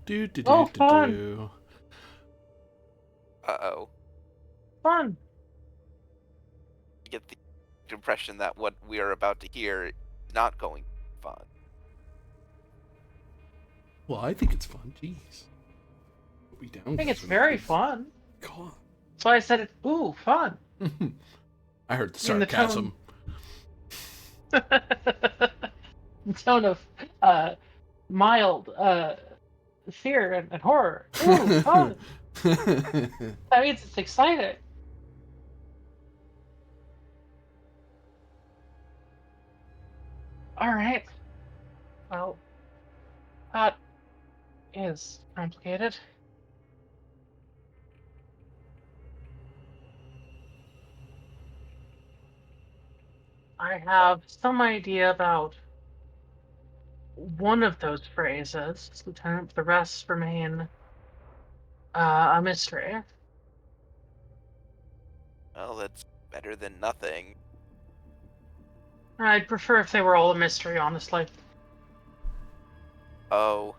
A: Do do
D: Oh,
A: do do
D: fun.
A: do.
E: Uh-oh.
D: Fun.
E: I get the impression that what we are about to hear is not going to be fun.
A: Well, I think it's fun. Jeez. Put me down.
D: I think it's very fun.
A: God.
D: That's why I said it. Ooh, fun.
A: I heard the
D: In the
A: sarcasm.
D: In tone of mild fear and horror. Ooh, fun. That means it's exciting. All right. Well, that is complicated. I have some idea about one of those phrases, Lieutenant. The rest remain a mystery.
E: Well, that's better than nothing.
D: I'd prefer if they were all a mystery, honestly.
E: Oh.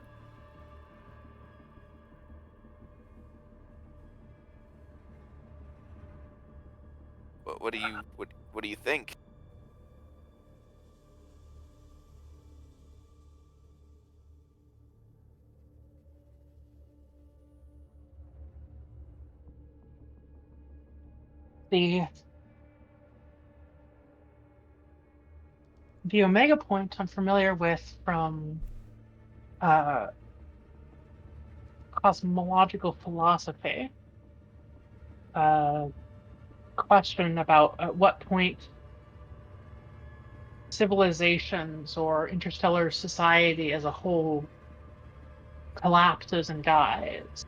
E: What do you think?
D: The Omega Point I'm familiar with from uh, cosmological philosophy. Question about at what point civilizations or interstellar society as a whole collapses and dies,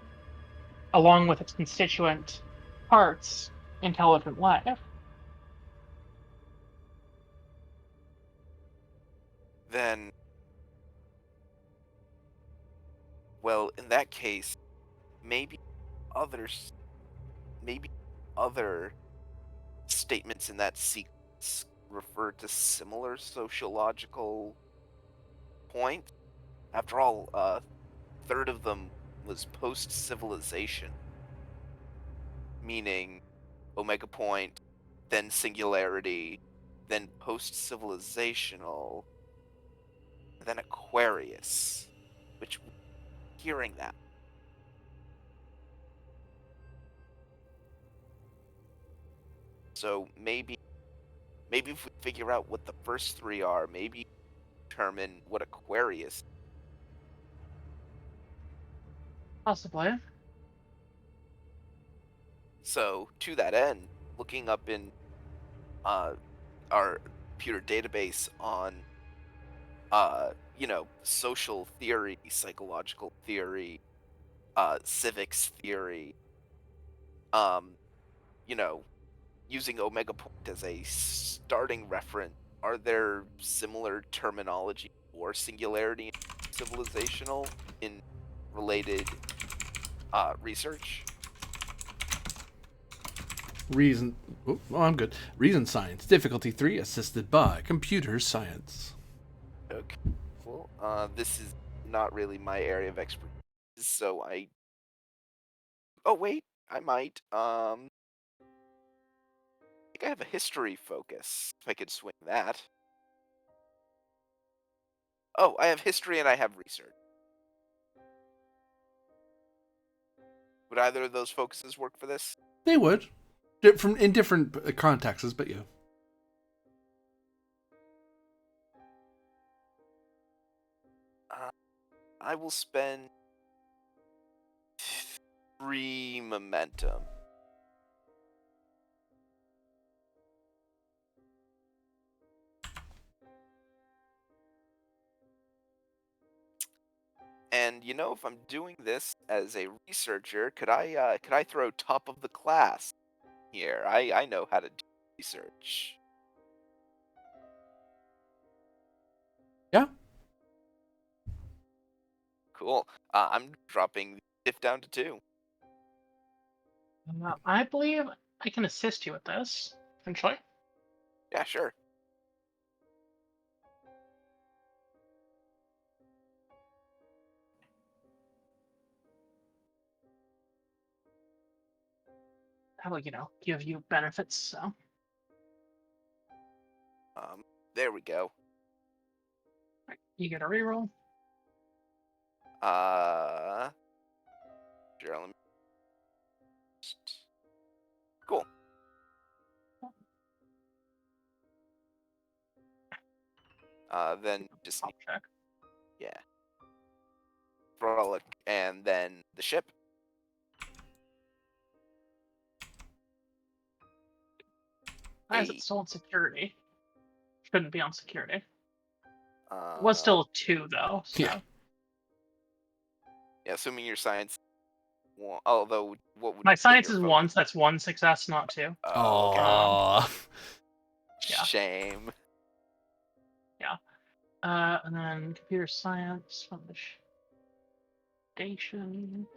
D: along with its constituent parts, intelligent life.
E: Then, well, in that case, maybe others, maybe other statements in that sequence refer to similar sociological points. After all, a third of them was post-civilization, meaning Omega Point, then Singularity, then post-civilizational, then Aquarius, which hearing that. So maybe if we figure out what the first three are, maybe determine what Aquarius.
D: Possibly.
E: So to that end, looking up in our computer database on social theory, psychological theory, civics theory, you know, using Omega Point as a starting reference, are there similar terminology or singularity and civilizational in related research?
A: Reason. Oh, I'm good. Reason science. Difficulty 3, assisted by computer science.
E: Okay. Well, this is not really my area of expertise, so I. Oh wait, I might. I think I have a history focus. If I could swing that. Oh, I have history and I have research. Would either of those focuses work for this?
A: They would. In different contexts, but yeah.
E: I will spend 3 momentum. And if I'm doing this as a researcher, could I throw top of the class here? I know how to do research.
A: Yeah.
E: Cool. I'm dropping the diff down to 2.
D: I believe I can assist you with this, eventually.
E: Yeah, sure.
D: That will, give you benefits, so.
E: There we go.
D: Right, you get a reroll.
E: Sure, let me cool. Then just
D: Pop check.
E: yeah. Frolic, and then the ship.
D: Why is
E: Hey.
D: it still on security? Shouldn't be on security. It
E: Uh,
D: was still 2, though. So.
A: Yeah.
E: Yeah, assuming your science. Although, what would
D: My
E: be
D: science
E: your
D: is
E: focus?
D: 1, so that's 1 success, not 2.
E: Oh, okay.
A: Aww.
D: Yeah.
E: Shame.
D: And then computer science foundation.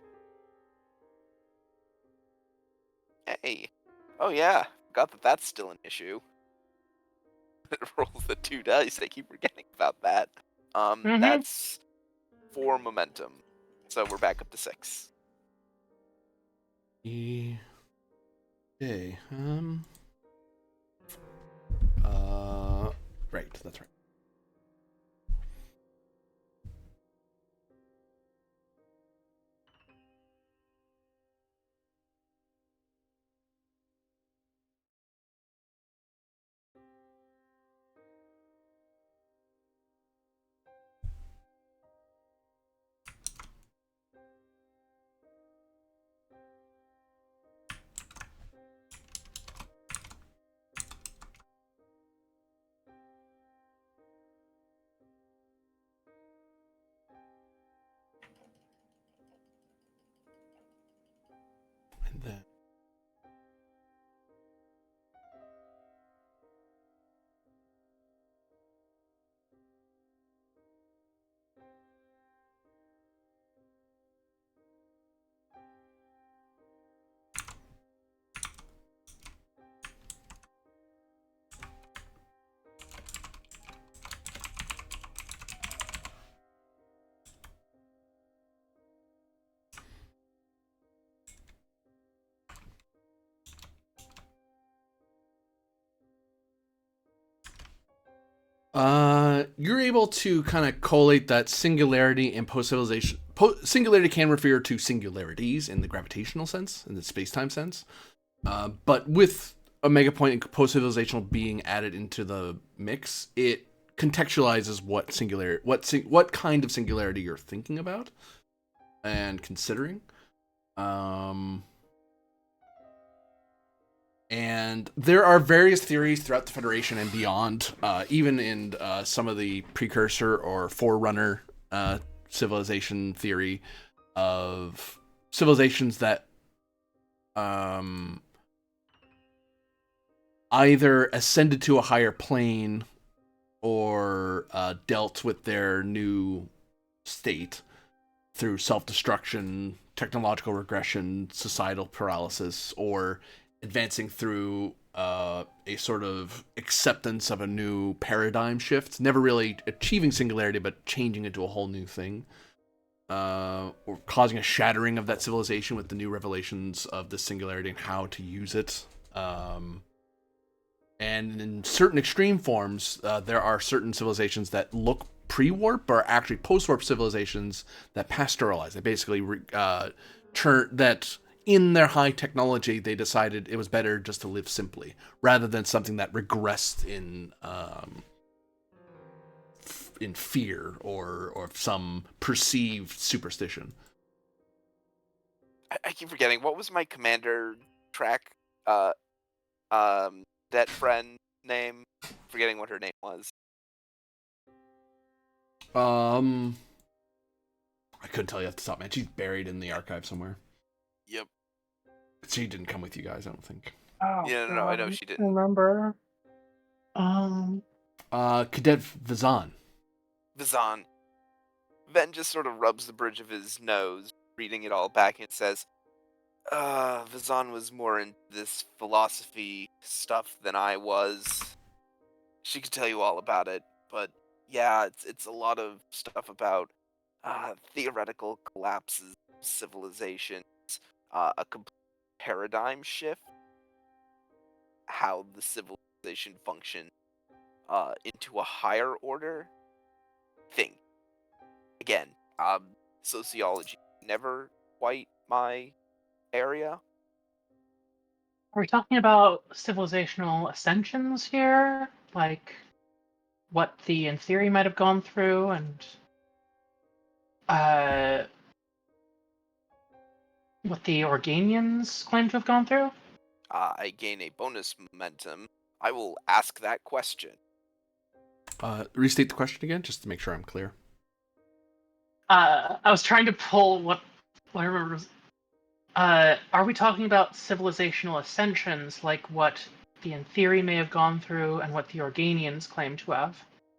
E: Hey. Oh yeah, forgot that that's still an issue. It rolls the 2 dice. I keep forgetting about that. That's 4 momentum. So we're back up to 6.
A: Okay. Right. That's right. And then. You're able to kind of collate that singularity and post-civilization. Singularity can refer to singularities in the gravitational sense, in the space-time sense. But with Omega Point and post-civilizational being added into the mix, it contextualizes what kind of singularity you're thinking about and considering. And there are various theories throughout the Federation and beyond, even in some of the precursor or forerunner civilization theory of civilizations that either ascended to a higher plane or dealt with their new state through self-destruction, technological regression, societal paralysis, or advancing through a sort of acceptance of a new paradigm shift, never really achieving singularity, but changing into a whole new thing, or causing a shattering of that civilization with the new revelations of the singularity and how to use it. And in certain extreme forms, there are certain civilizations that look pre-warp, but are actually post-warp civilizations that pasteurize. They basically turn that. In their high technology, they decided it was better just to live simply, rather than something that regressed in fear or some perceived superstition.
E: I keep forgetting. What was my commander track? That friend name? Forgetting what her name was.
A: I couldn't tell you off the top, man. She's buried in the archive somewhere.
E: Yep.
A: She didn't come with you guys, I don't think.
D: Oh,
E: Yeah, no, I know she didn't.
D: Remember?
A: Cadet Vizan.
E: Vizan. Ven just sort of rubs the bridge of his nose, reading it all back, and says, Vizan was more into this philosophy stuff than I was. She could tell you all about it, but yeah, it's a lot of stuff about theoretical collapses of civilizations, a complete paradigm shift, how the civilization functions into a higher order thing. Again, sociology, never quite my area.
D: Are we talking about civilizational ascensions here? Like what the in theory might have gone through and what the Organians claim to have gone through?
E: I gain a bonus momentum. I will ask that question.
A: Restate the question again, just to make sure I'm clear.
D: I was trying to pull what I remember was. Are we talking about civilizational ascensions, like what the in theory may have gone through and what the Organians claim to have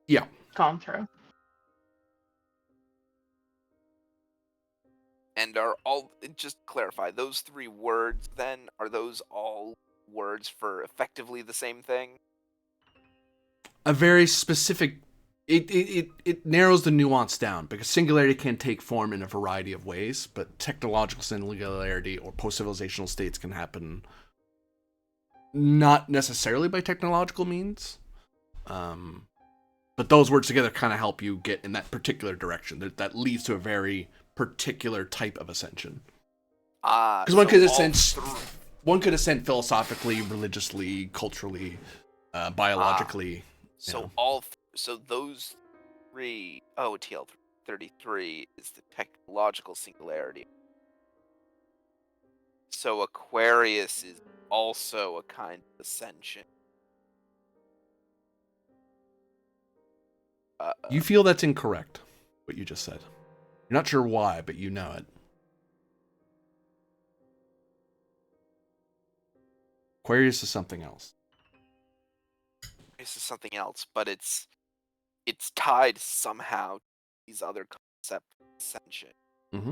A: Yeah.
D: gone through?
E: And are all, just clarify, those 3 words then, are those all words for effectively the same thing?
A: A very specific... It narrows the nuance down, because singularity can take form in a variety of ways, but technological singularity or post-civilizational states can happen not necessarily by technological means. But those words together kind of help you get in that particular direction. That leads to a very particular type of ascension. Because one could ascend philosophically, religiously, culturally, biologically.
E: So so those 3... Oh, TL33 is the technological singularity. So Aquarius is also a kind of ascension.
A: You feel that's incorrect, what you just said. You're not sure why, but you know it. Aquarius is something else.
E: This is something else, but it's tied somehow to these other concepts of ascension.
A: Mm-hmm.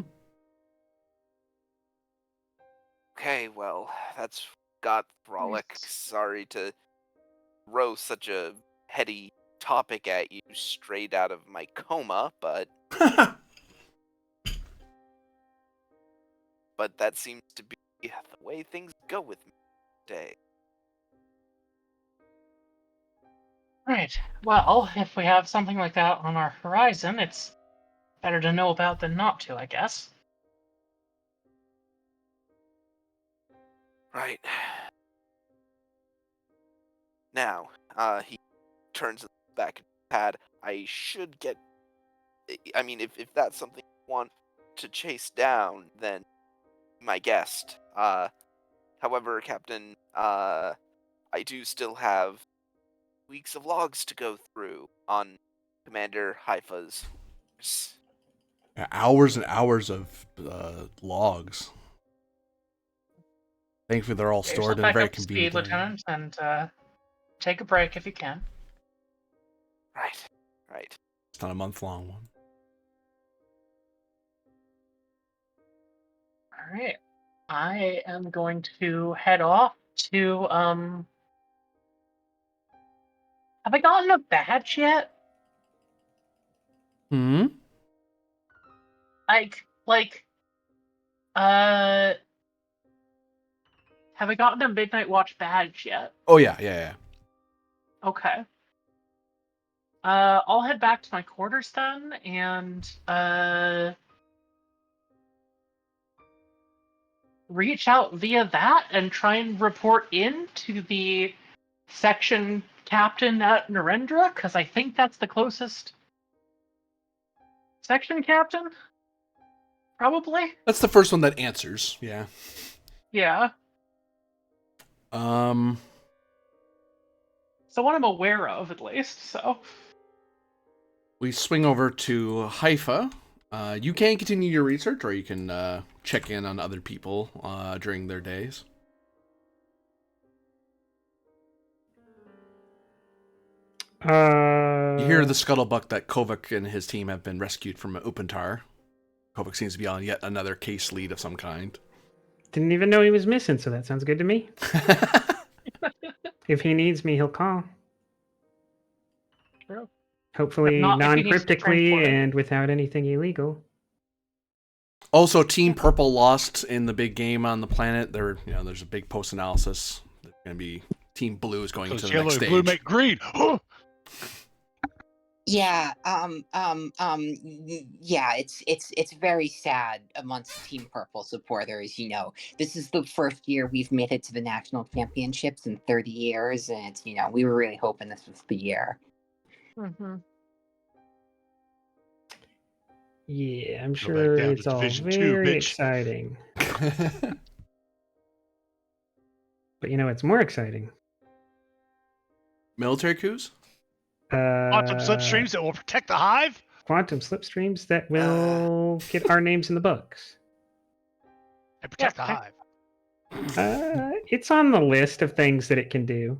E: Okay, well, that's got Frolic. Sorry to throw such a heady topic at you straight out of my coma, but that seems to be the way things go with me today.
D: Right. Well, if we have something like that on our horizon, it's better to know about than not to, I guess.
E: Right. Now, he turns back to the pad. I should get... I mean, if that's something you want to chase down, then my guest. However, Captain, I do still have weeks of logs to go through on Commander Haifa's.
A: Hours and hours of logs. Thankfully, they're all
D: Get yourself
A: stored in a
D: back
A: very
D: up to
A: convenient
D: speed,
A: area.
D: Lieutenant, and take a break if you can.
E: Right.
A: It's not a month-long one.
D: All right. I am going to head off to Have I gotten a badge yet?
A: Hmm?
D: Uh have I gotten a Midnight Watch badge yet?
A: Oh, yeah.
D: Okay. I'll head back to my quarters then, and reach out via that and try and report in to the section captain at Narendra, because I think that's the closest Section captain? Probably.
A: That's the first one that answers. Yeah.
D: Yeah.
A: Um.
D: It's the one I'm aware of, at least. So.
A: We swing over to Haifa. You can continue your research, or you can check in on other people during their days. You hear the scuttlebutt that Kovac and his team have been rescued from Upantar. Kovac seems to be on yet another case lead of some kind.
C: Didn't even know he was missing, so that sounds good to me. If he needs me, he'll call.
D: True.
C: Hopefully
D: But not if he needs to
C: non-cryptically
D: transport it.
C: and without anything illegal.
A: Also, Team Purple lost in the big game on the planet. There's a big post-analysis. There's going to be Team Blue is going
B: Because
A: to the
B: yellow
A: next
B: and
A: stage.
B: blue make green.
F: Yeah, yeah, it's very sad amongst Team Purple supporters. You know, this is the first year we've made it to the national championships in 30 years, and we were really hoping this was the year.
D: Mm-hmm.
C: Yeah, I'm
B: Go back
C: sure
B: down to
C: it's all
B: Division 2,
C: very
B: bitch.
C: exciting. But it's more exciting.
A: Military coups?
B: Quantum slipstreams that will protect the hive.
C: Quantum slipstreams that will get our names in the books.
B: And protect the
D: Yeah,
B: hive.
C: It's on the list of things that it can do.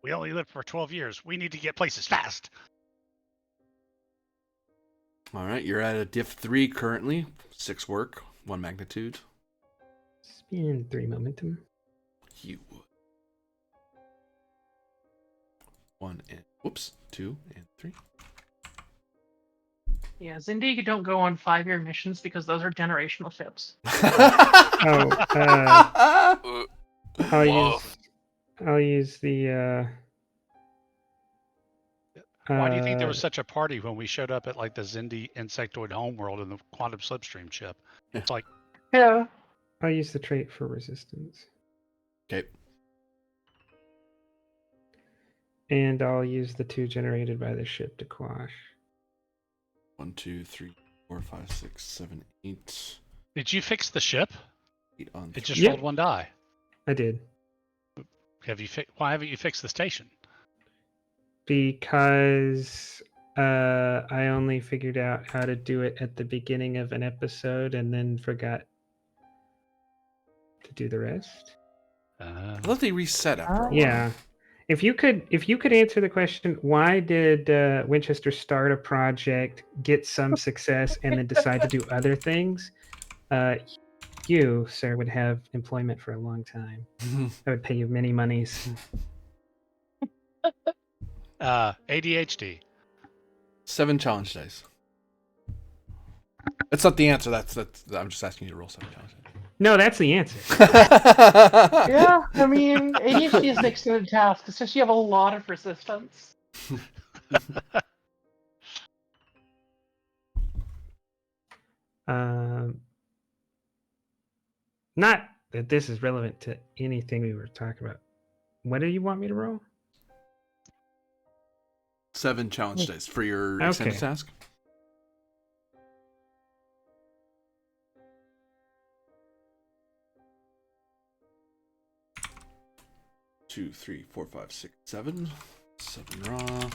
B: We only lived for 12 years. We need to get places fast.
A: All right, you're at a diff 3 currently. 6 work, 1 magnitude.
C: Spin 3 momentum.
A: You would. 2 and 3.
D: Yeah, Zindi, you don't go on 5-year missions because those are generational ships.
C: I'll use the.
B: Why do you think there was such a party when we showed up at like the Zindi insectoid homeworld in the quantum slipstream ship? It's like,
D: Yeah.
C: I'll use the trait for resistance.
A: Okay.
C: And I'll use the 2 generated by the ship to quash.
A: 1, 2, 3, 4, 5, 6, 7, 8.
B: did you fix the ship?
A: 8 on
B: It just
C: Yep.
B: rolled 1 die.
C: I did.
B: Why haven't you fixed the station?
C: Because I only figured out how to do it at the beginning of an episode and then forgot to do the rest.
A: I thought they reset after a while.
C: Yeah. If you could answer the question, why did Winchester start a project, get some success, and then decide to do other things, you, sir, would have employment for a long time. I would pay you many monies.
B: ADHD.
A: 7 challenge dice. That's not the answer. That's. I'm just asking you to roll 7 challenge dice.
C: No, that's the answer.
D: Yeah, I mean, ADHD is an extended task. It's just you have a lot of resistance.
C: Not that this is relevant to anything we were talking about. What do you want me to roll?
A: 7 challenge dice for your
C: Okay.
A: extended task. Two, 3, 4, 5, 6, 7. 7 raw.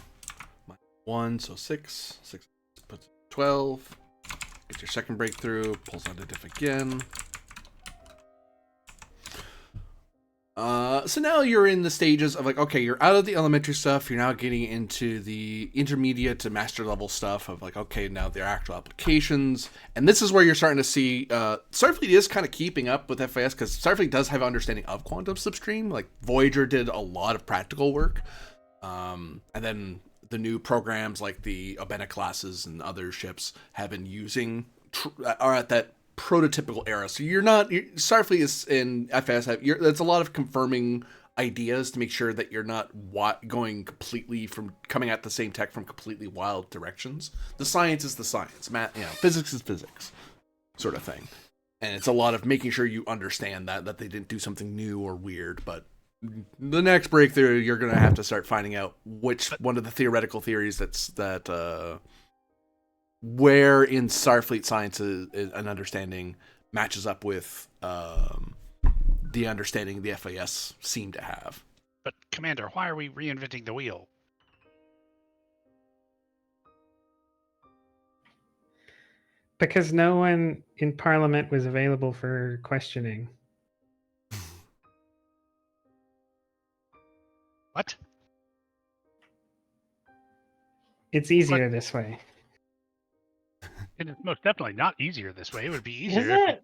A: Minus 1, so 6. 6 puts 12. Get your second breakthrough. Pulls out a diff again. So now you're in the stages of like, okay, you're out of the elementary stuff. You're now getting into the intermediate to master level stuff of like, okay, now there are actual applications. And this is where you're starting to see Starfleet is kind of keeping up with FIS because Starfleet does have an understanding of quantum slipstream. Like Voyager did a lot of practical work. And then the new programs like the Obena classes and other ships have been using, are at that prototypical era. So Starfleet is in FS. There's a lot of confirming ideas to make sure that you're not going completely from coming at the same tech from completely wild directions. The science is the science, math, physics is physics, sort of thing. And it's a lot of making sure you understand that they didn't do something new or weird. But the next breakthrough, you're gonna have to start finding out which one of the theoretical theories that where in Starfleet science an understanding matches up with the understanding the FAS seem to have.
B: But Commander, why are we reinventing the wheel?
C: Because no one in Parliament was available for questioning.
B: What?
C: It's easier this way.
B: It is most definitely not easier this way. It would be
D: Is
B: easier
D: it?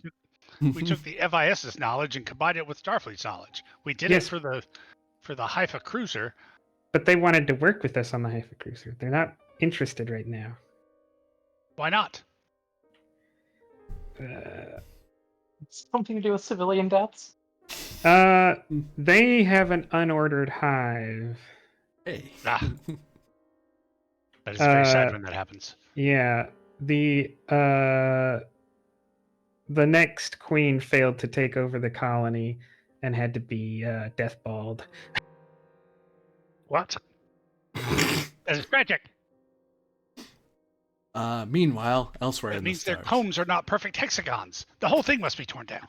B: if we took the FIS's knowledge and combined it with Starfleet's knowledge. We did
C: Yes.
B: it for the Haifa cruiser.
C: But they wanted to work with us on the Haifa cruiser. They're not interested right now.
B: Why not?
D: It's something to do with civilian deaths.
C: They have an unordered hive.
A: Hey.
B: Ah. That is very sad when that happens.
C: Yeah, the next queen failed to take over the colony and had to be deathballed.
B: What? That is tragic.
A: Meanwhile, elsewhere
B: That
A: in the
B: means their
A: stars.
B: combs are not perfect hexagons. The whole thing must be torn down.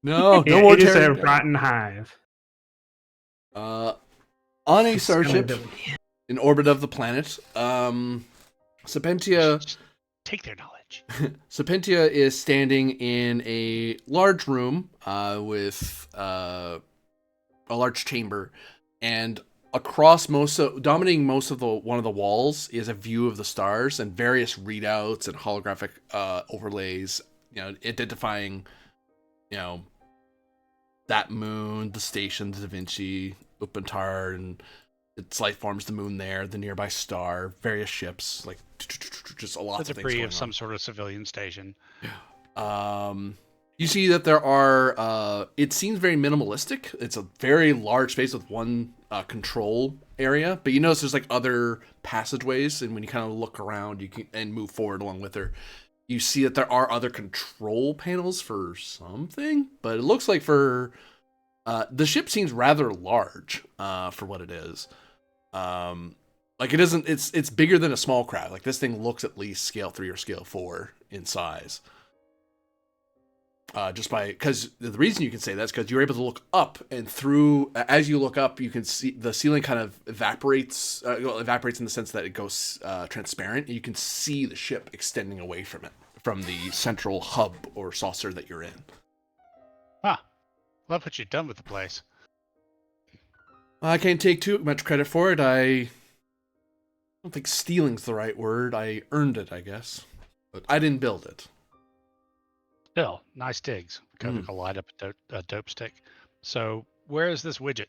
A: No
C: Yeah,
A: more
C: it is a
A: tearing down.
C: rotten hive.
A: On a starship in orbit of the planet, Serpentia
B: Just take their knowledge.
A: Serpentia is standing in a large room with a large chamber, and across dominating most of one of the walls is a view of the stars and various readouts and holographic overlays, identifying, that moon, the station, the Da Vinci, Upantar, and its life forms, the moon there, the nearby star, various ships, like just a lot
B: The
A: of things
B: debris
A: going
B: of some
A: on.
B: sort of civilian station.
A: You see that there are, it seems very minimalistic. It's a very large space with one control area, but you notice there's like other passageways, and when you kind of look around, you can and move forward along with her, you see that there are other control panels for something, but it looks like for the ship seems rather large for what it is. Like it isn't. It's bigger than a small craft. Like this thing looks at least scale 3 or scale 4 in size. Just because the reason you can say that is because you're able to look up, and through as you look up, you can see the ceiling kind of evaporates. Evaporates in the sense that it goes transparent. And you can see the ship extending away from it, from the central hub or saucer that you're in.
B: Love what you've done with the place.
A: I can't take too much credit for it. I don't think stealing's the right word. I earned it, I guess, but I didn't build it.
B: Still, nice digs. Kovic light up a dope stick. So, where is this widget?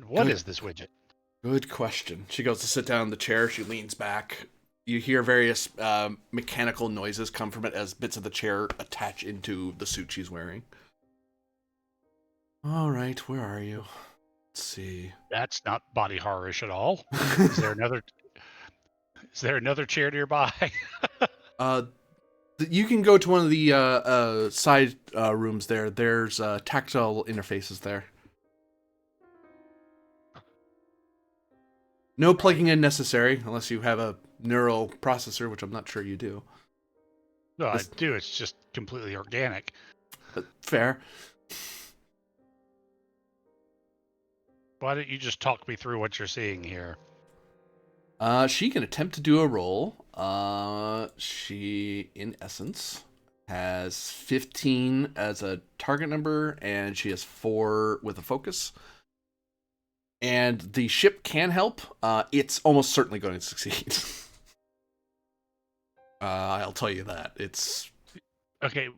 B: What is this widget?
A: Good question. She goes to sit down in the chair. She leans back. You hear various mechanical noises come from it as bits of the chair attach into the suit she's wearing. All right, where are you? Let's see.
B: That's not body horror-ish at all. Is there another chair nearby?
A: You can go to one of the side rooms there. There's tactile interfaces there. No plugging in necessary, unless you have a neural processor, which I'm not sure you do.
B: No, I do. It's just completely organic.
A: Fair.
B: Why don't you just talk me through what you're seeing here?
A: She can attempt to do a roll. She, in essence, has 15 as a target number, and she has 4 with a focus. And the ship can help. It's almost certainly going to succeed. I'll tell you that. It's...
B: Okay,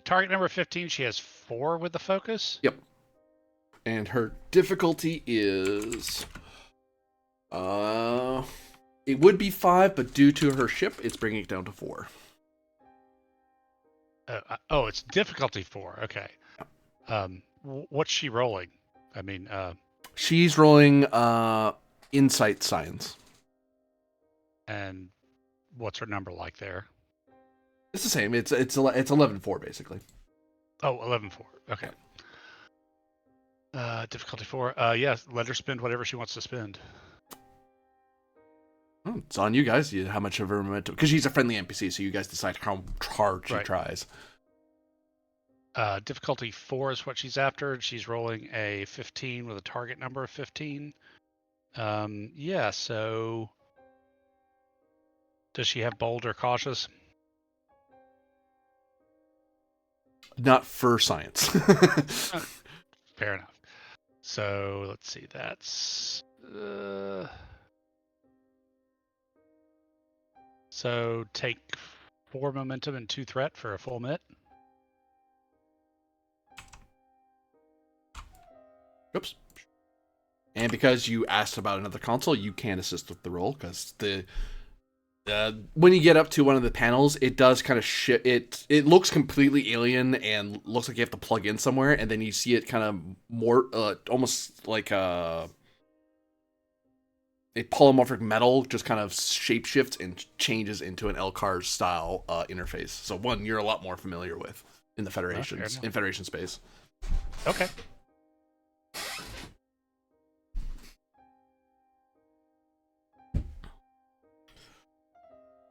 B: target number 15, she has 4 with the focus?
A: Yep. And her difficulty is... it would be 5, but due to her ship, it's bringing it down to 4.
B: It's difficulty 4. Okay. What's she rolling? I mean,
A: she's rolling insight science.
B: And what's her number like there?
A: It's the same. It's 11-4 basically.
B: Oh, 11-4. Okay. Difficulty 4. Yes, let her spend whatever she wants to spend.
A: Oh, it's on you guys. How much of a momentum? Because she's a friendly NPC, so you guys decide how hard she
B: Right.
A: tries.
B: Difficulty 4 is what she's after. She's rolling a 15 with a target number of 15. Yeah, so does she have bold or cautious?
A: Not for science.
B: Fair enough. So let's see. That's so take 4 momentum and 2 threat for a full mit.
A: Oops. And because you asked about another console, you can assist with the roll because when you get up to one of the panels, it does kind of it looks completely alien and looks like you have to plug in somewhere, and then you see it kind of more almost like a polymorphic metal just kind of shapeshifts and changes into an LCAR style interface. So one you're a lot more familiar with in the Federation space.
B: Okay.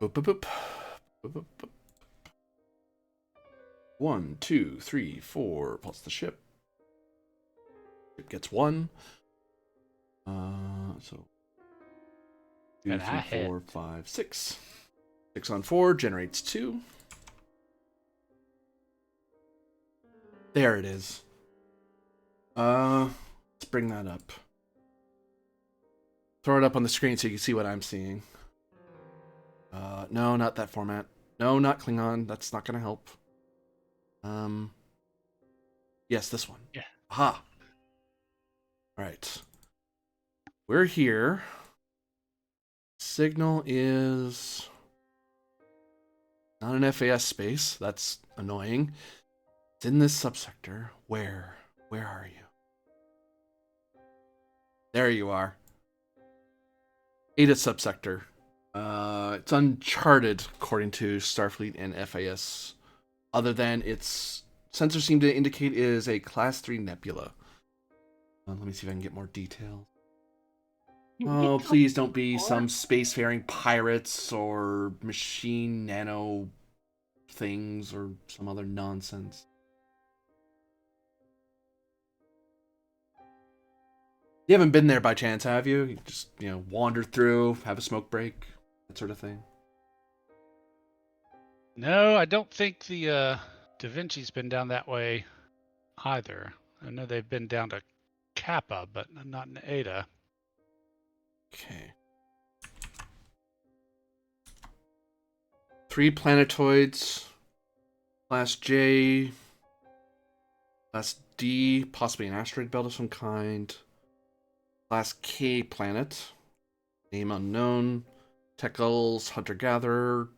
A: Boop, boop, boop. Boop, boop, boop. 1, 2, 3, 4 plus the ship. It gets 1. So 2,
B: And
A: 3, 4, 5, 6. 6 on 4 generates 2. There it is. Let's bring that up. Throw it up on the screen so you can see what I'm seeing. No, not that format. No, not Klingon. That's not gonna help. Yes, this one.
B: Yeah.
A: Aha. All right. We're here. Signal is not an FAS space. That's annoying. It's in this subsector. Where are you? There you are. Ada subsector. It's uncharted according to Starfleet and FAS. Other than its sensors seem to indicate it is a Class 3 nebula. Let me see if I can get more details. Oh, please don't be some spacefaring pirates or machine nano things or some other nonsense. You haven't been there by chance, have you? You just, wander through, have a smoke break, that sort of thing.
B: No, I don't think the Da Vinci's been down that way either. I know they've been down to Kappa, but not in Ada.
A: Okay. 3 planetoids. Class J. Class D, possibly an asteroid belt of some kind. Class K planet. Name unknown. Tekels, hunter-gatherer.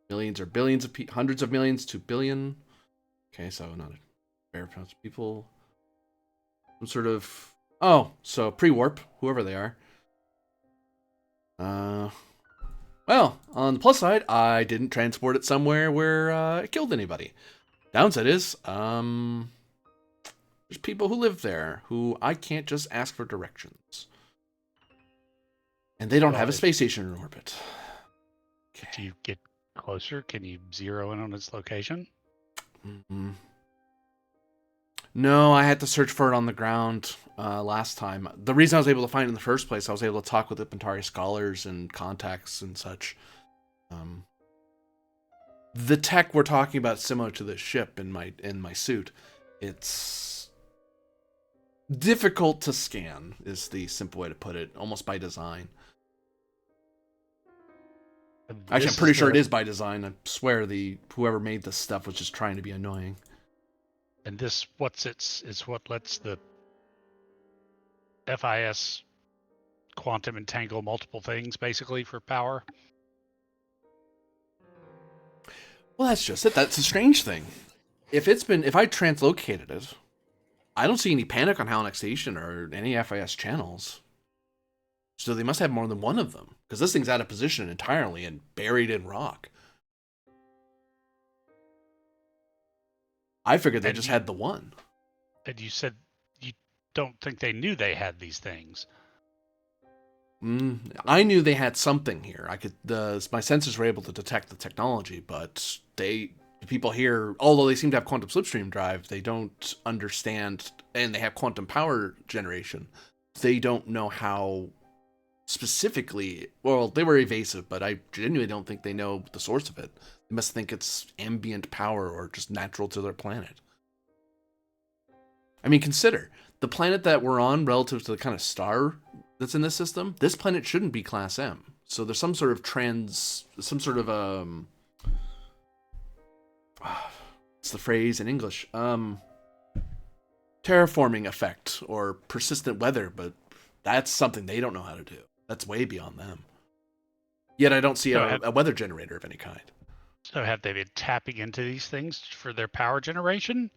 A: Millions or billions of hundreds of millions to billion. Okay, so not a fair amount of people. Some sort of... Oh, so pre-warp, whoever they are. Well, on the plus side, I didn't transport it somewhere where it killed anybody. Downside is, there's people who live there who I can't just ask for directions. And they don't have a space station in orbit. Okay.
B: Do you get closer? Can you zero in on its location?
A: Mm-hmm. No, I had to search for it on the ground last time. The reason I was able to find it in the first place, I was able to talk with the Pentari scholars and contacts and such. The tech we're talking about is similar to the ship in my suit. It's difficult to scan, is the simple way to put it, almost by design. Actually, I'm pretty sure it is by design. I swear whoever made this stuff was just trying to be annoying.
B: And this, is what lets the FIS quantum entangle multiple things, basically, for power.
A: Well, that's just it. That's a strange thing. If I translocated it, I don't see any panic on Halanak Station or any FIS channels. So they must have more than one of them, because this thing's out of position entirely and buried in rock. I figured they just had the one.
B: And you said you don't think they knew they had these things.
A: I knew they had something here. My sensors were able to detect the technology, but the people here, although they seem to have quantum slipstream drive, they don't understand, and they have quantum power generation. They don't know how specifically. Well, they were evasive, but I genuinely don't think they know the source of it. They must think it's ambient power or just natural to their planet. I mean, consider the planet that we're on relative to the kind of star that's in this system. This planet shouldn't be Class M. So there's some sort of what's the phrase in English? Terraforming effect or persistent weather, but that's something they don't know how to do. That's way beyond them. Yet I don't see a weather generator of any kind.
B: So have they been tapping into these things for their power generation?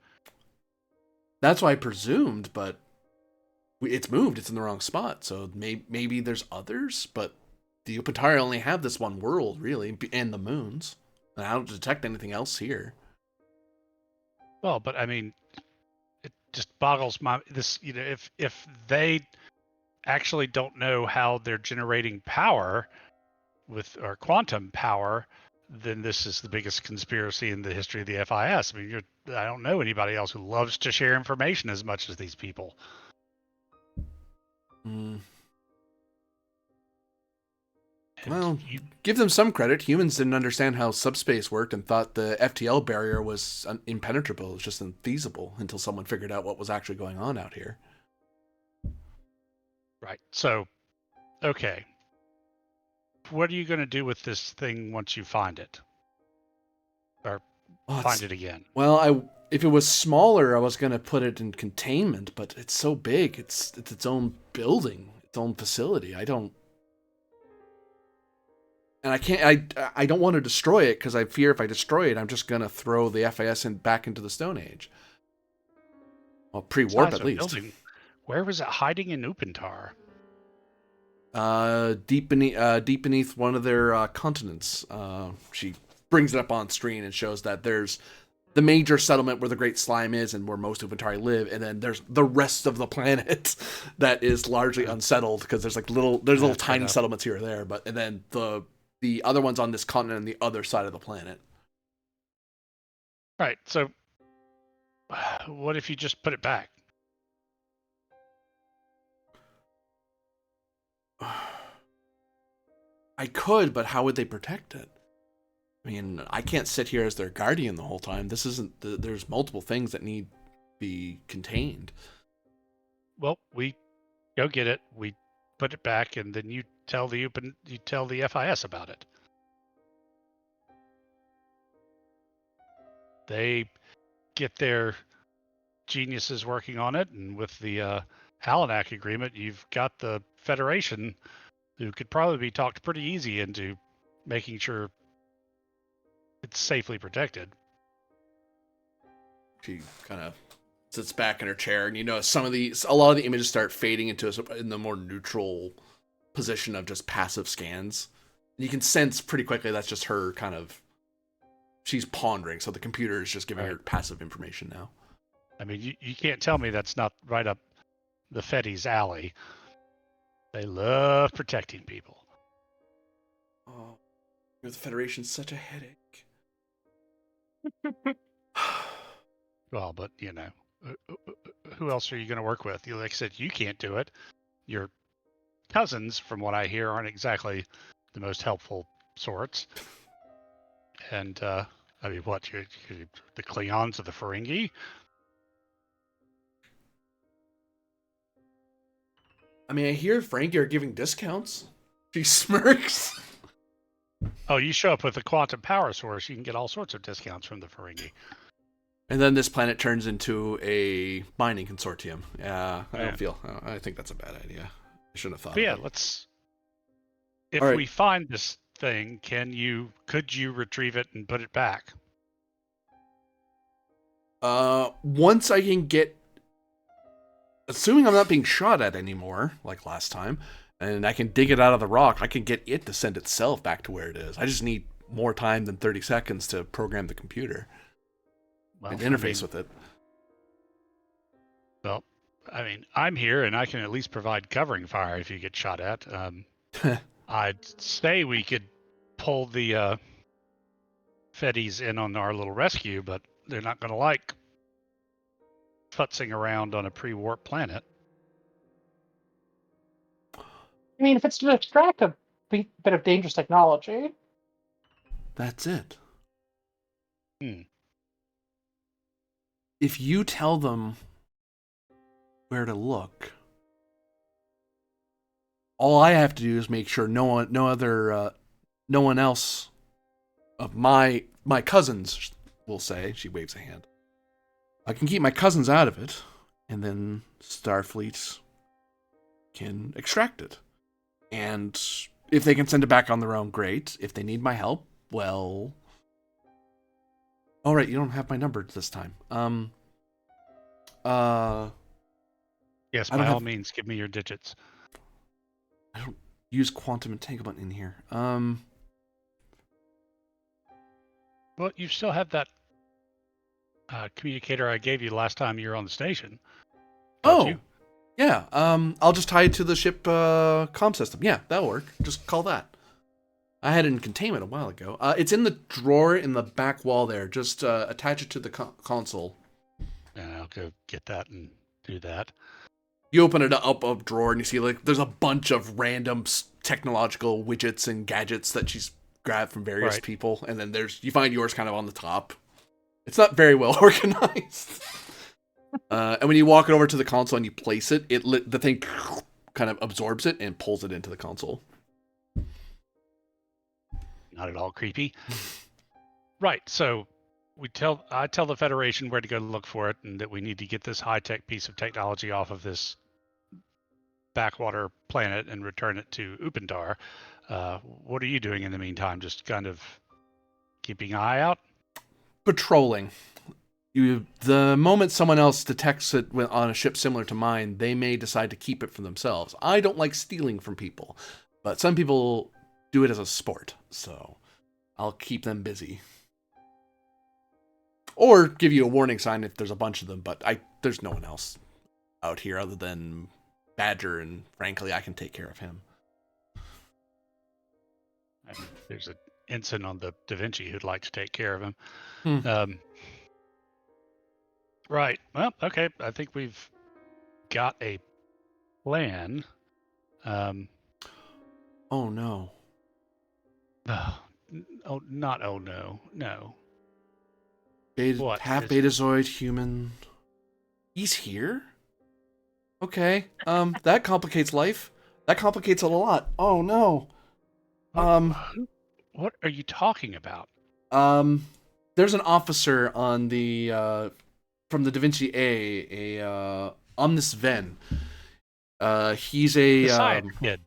A: That's what I presumed, but it's moved. It's in the wrong spot. So maybe there's others, but the Upatari only have this one world, really, and the moons. And I don't detect anything else here.
B: Well, but I mean, it just boggles if they actually don't know how they're generating power or quantum power, then this is the biggest conspiracy in the history of the FIS. I mean, I don't know anybody else who loves to share information as much as these people.
A: Well, give them some credit. Humans didn't understand how subspace worked and thought the FTL barrier was impenetrable. It was just unfeasible until someone figured out what was actually going on out here.
B: Right. So, okay. What are you going to do with this thing once you find it? Or find it again?
A: Well, if it was smaller, I was going to put it in containment, but it's so big. It's its own building, its own facility. I don't want to destroy it because I fear if I destroy it, I'm just going to throw the FIS back into the Stone Age. Well, pre-warp at least.
B: Building, where was it hiding in Upantar?
A: Deep beneath one of their continents. She brings it up on screen and shows that there's the major settlement where the Great Slime is and where most Upatari live, and then there's the rest of the planet that is largely unsettled because there's little tiny settlements here or there, and then the other ones on this continent on the other side of the planet.
B: Right. So, what if you just put it back?
A: I could, but how would they protect it? I mean, I can't sit here as their guardian the whole time. This isn't. There's multiple things that need to be contained.
B: Well, we go get it. We put it back, and then you tell the FIS about it. They get their geniuses working on it, and with the Halanak agreement, you've got the Federation, who could probably be talked pretty easy into making sure it's safely protected.
A: She kind of sits back in her chair, and a lot of the images start fading into in the more neutral position of just passive scans. You can sense pretty quickly that's just her kind of. She's pondering, so the computer is just giving her passive information now.
B: I mean, you can't tell me that's not right up the Fetty's alley. They love protecting people.
A: Oh, the Federation's such a headache.
B: Well, but who else are you going to work with? Like I said, you can't do it. Your cousins, from what I hear, aren't exactly the most helpful sorts. And I mean, what you're the Klingons of the Ferengi?
A: I mean, I hear Ferengi are giving discounts. She smirks.
B: Oh, you show up with a quantum power source, you can get all sorts of discounts from the Ferengi.
A: And then this planet turns into a mining consortium. Yeah, I think that's a bad idea. I shouldn't have thought.
B: But yeah, if we find this thing, could you retrieve it and put it back?
A: Once I can get, assuming I'm not being shot at anymore, like last time, and I can dig it out of the rock, I can get it to send itself back to where it is. I just need more time than 30 seconds to program the computer and interface with it.
B: Well, I mean, I'm here and I can at least provide covering fire if you get shot at. I'd say we could pull the Feddies in on our little rescue, but they're not going to like futzing around on a pre-warp planet.
D: I mean, if it's to extract a bit of dangerous technology,
A: That's it.
B: Hmm.
A: If you tell them where to look, all I have to do is make sure no one else of my cousins, will say. She waves a hand. I can keep my cousins out of it, and then Starfleet can extract it. And if they can send it back on their own, great. If they need my help, well... All right, you don't have my number this time.
B: Yes,
A: I don't
B: by all
A: have-
B: means, give me your digits.
A: I don't use quantum entanglement in here.
B: Well, you still have that communicator I gave you last time you were on the station. Don't you?
A: Yeah. I'll just tie it to the ship comm system. Yeah, that'll work. Just call that. I had it in containment a while ago. It's in the drawer in the back wall there. Just attach it to the console.
B: And I'll go get that and do that.
A: You open it up a drawer and you see like there's a bunch of random technological widgets and gadgets that she's grabbed from various
B: Right.
A: people, and then you find yours kind of on the top. It's not very well organized. And when you walk it over to the console and you place it, the thing kind of absorbs it and pulls it into the console.
B: Not at all creepy. Right. So I tell the Federation where to go look for it, and that we need to get this high-tech piece of technology off of this backwater planet and return it to Upendar. What are you doing in the meantime? Just kind of keeping an eye out?
A: Patrolling. The moment someone else detects it on a ship similar to mine, they may decide to keep it for themselves. I don't like stealing from people, but some people do it as a sport, so I'll keep them busy. Or give you a warning sign if there's a bunch of them, but there's no one else out here other than Badger, and frankly, I can take care of him.
B: And there's an ensign on the Da Vinci who'd like to take care of him.
A: Hmm.
B: Right. Well, okay. I think we've got a plan.
A: Oh no.
B: Not oh no. No.
A: Beta,
B: What
A: half
B: is-
A: Betazoid human. He's here? Okay. That complicates life. That complicates it a lot. Oh no.
B: What are you talking about?
A: There's an officer on the from the Da Vinci A Omnis Ven. He's a
B: The science kid.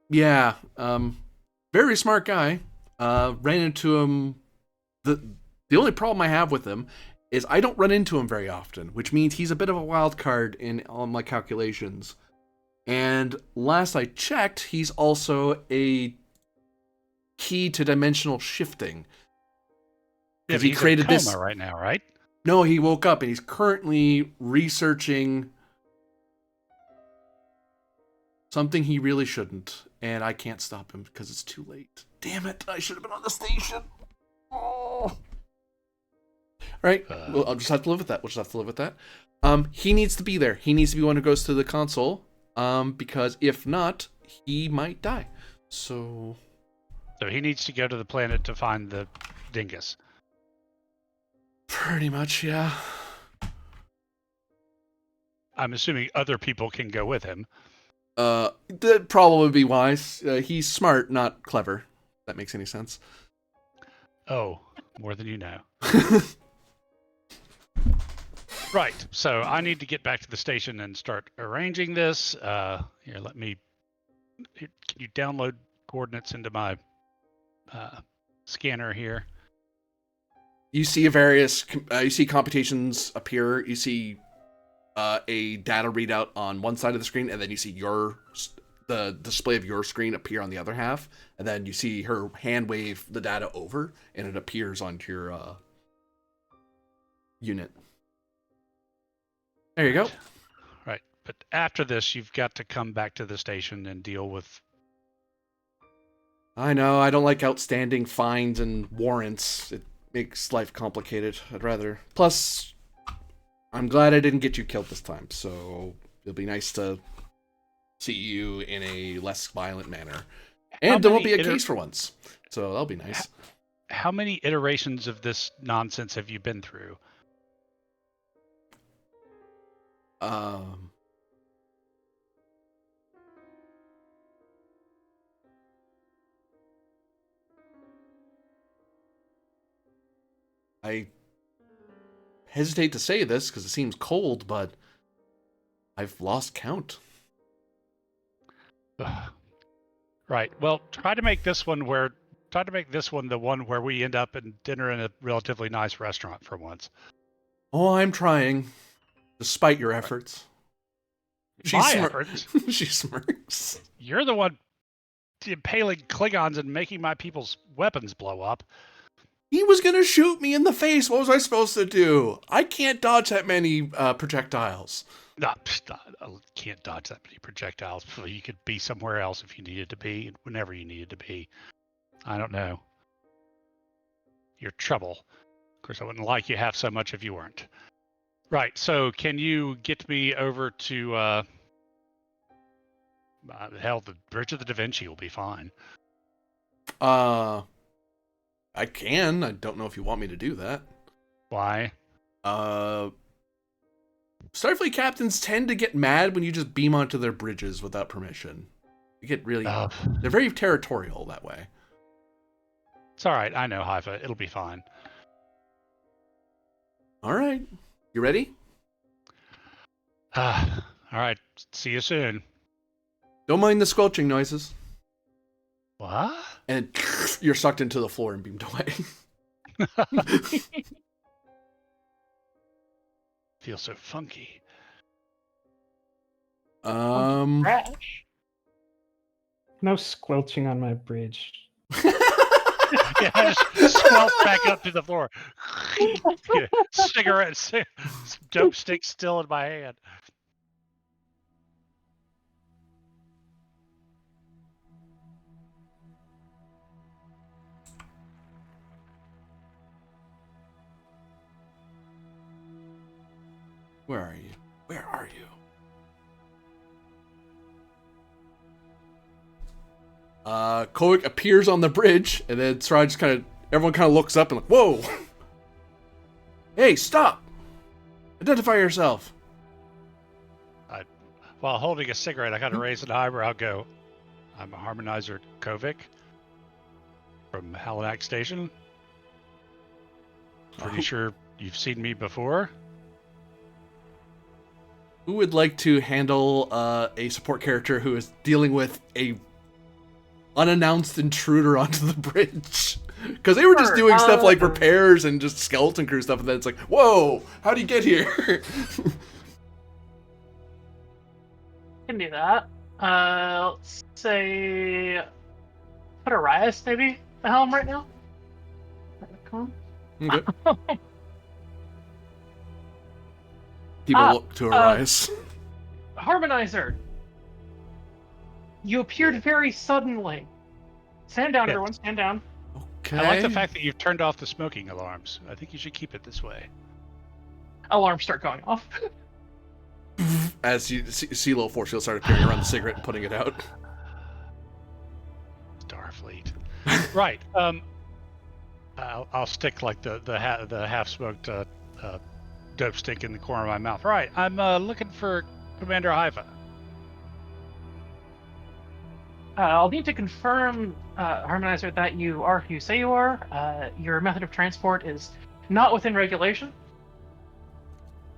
A: yeah, very smart guy. Ran into him. The only problem I have with him is I don't run into him very often, which means he's a bit of a wild card in all my calculations. And last I checked, he's also a key to dimensional shifting. Because he
B: He's
A: created
B: in a coma
A: this
B: right now, right?
A: No, he woke up and he's currently researching something he really shouldn't, and I can't stop him because it's too late. Damn it, I should have been on the station. Oh. Right, well, I'll just have to live with that. He needs to be there. He needs to be one who goes to the console, because if not, he might die. So
B: he needs to go to the planet to find the dingus.
A: pretty much, yeah.
B: I'm assuming other people can go with him.
A: That'd probably be wise. He's smart, not clever. If that makes any sense.
B: Oh, more than you know. Right. So I need to get back to the station and start arranging this. Here, can you download coordinates into my scanner here?
A: You see you see computations appear. You see a data readout on one side of the screen, and then you see the display of your screen appear on the other half, and then you see her hand wave the data over, and it appears onto your unit. There you go.
B: Right. But after this, you've got to come back to the station and deal with
A: I know, I don't like outstanding fines and warrants. It makes life complicated. I'd rather... Plus, I'm glad I didn't get you killed this time, so it'll be nice to see you in a less violent manner. And there won't be a case for once, so that'll be nice.
B: How many iterations of this nonsense have you been through?
A: I hesitate to say this because it seems cold, but I've lost count.
B: Ugh. Right. Well, try to make this one the one where we end up in dinner in a relatively nice restaurant for once.
A: Oh, I'm trying, despite your efforts.
B: Efforts?
A: She smirks.
B: You're the one impaling Klingons and making my people's weapons blow up.
A: He was gonna shoot me in the face. What was I supposed to do? I can't dodge that many projectiles.
B: No, I can't dodge that many projectiles. You could be somewhere else if you needed to be, whenever you needed to be. I don't know. You're trouble. Of course, I wouldn't like you half so much if you weren't. Right, so can you get me over to, hell, the Bridge of the Da Vinci will be fine.
A: I can. I don't know if you want me to do that.
B: Why?
A: Starfleet captains tend to get mad when you just beam onto their bridges without permission. They get really... They're very territorial that way.
B: It's all right. I know, Haifa. It'll be fine.
A: All right. You ready?
B: All right. See you soon.
A: Don't mind the squelching noises.
B: What?
A: And you're sucked into the floor and beamed away.
B: Feels so funky.
D: Crash.
C: No squelching on my bridge.
B: Yeah, I just squelch back up to the floor. Cigarette, some dope stick still in my hand.
A: Where are you? Where are you? Koic appears on the bridge, and then Siraj everyone kind of looks up and like, whoa! Hey, stop! Identify yourself.
B: While holding a cigarette, I kind of raise an eyebrow. Go, I'm a harmonizer Kovic from Halanak Station. Pretty sure you've seen me before.
A: Who would like to handle a support character who is dealing with a unannounced intruder onto the bridge? Because they were just doing stuff like repairs and just skeleton crew stuff, and then it's like, whoa, how do you get here?
D: Can do that. Let's say put Arias maybe the helm right now. Come
A: Okay. People look to Arias.
D: Harmonizer. You appeared very suddenly. Stand down, everyone. Stand down.
A: Okay.
B: I like the fact that you've turned off the smoking alarms. I think you should keep it this way.
D: Alarms start going off.
A: As you see little force field start appearing around the cigarette and putting it out.
B: Starfleet. Right. I'll stick like the half smoked dope stick in the corner of my mouth. Right. I'm looking for Commander Haifa.
D: I'll need to confirm, Harmonizer, that you are who you say you are. Your method of transport is not within regulation.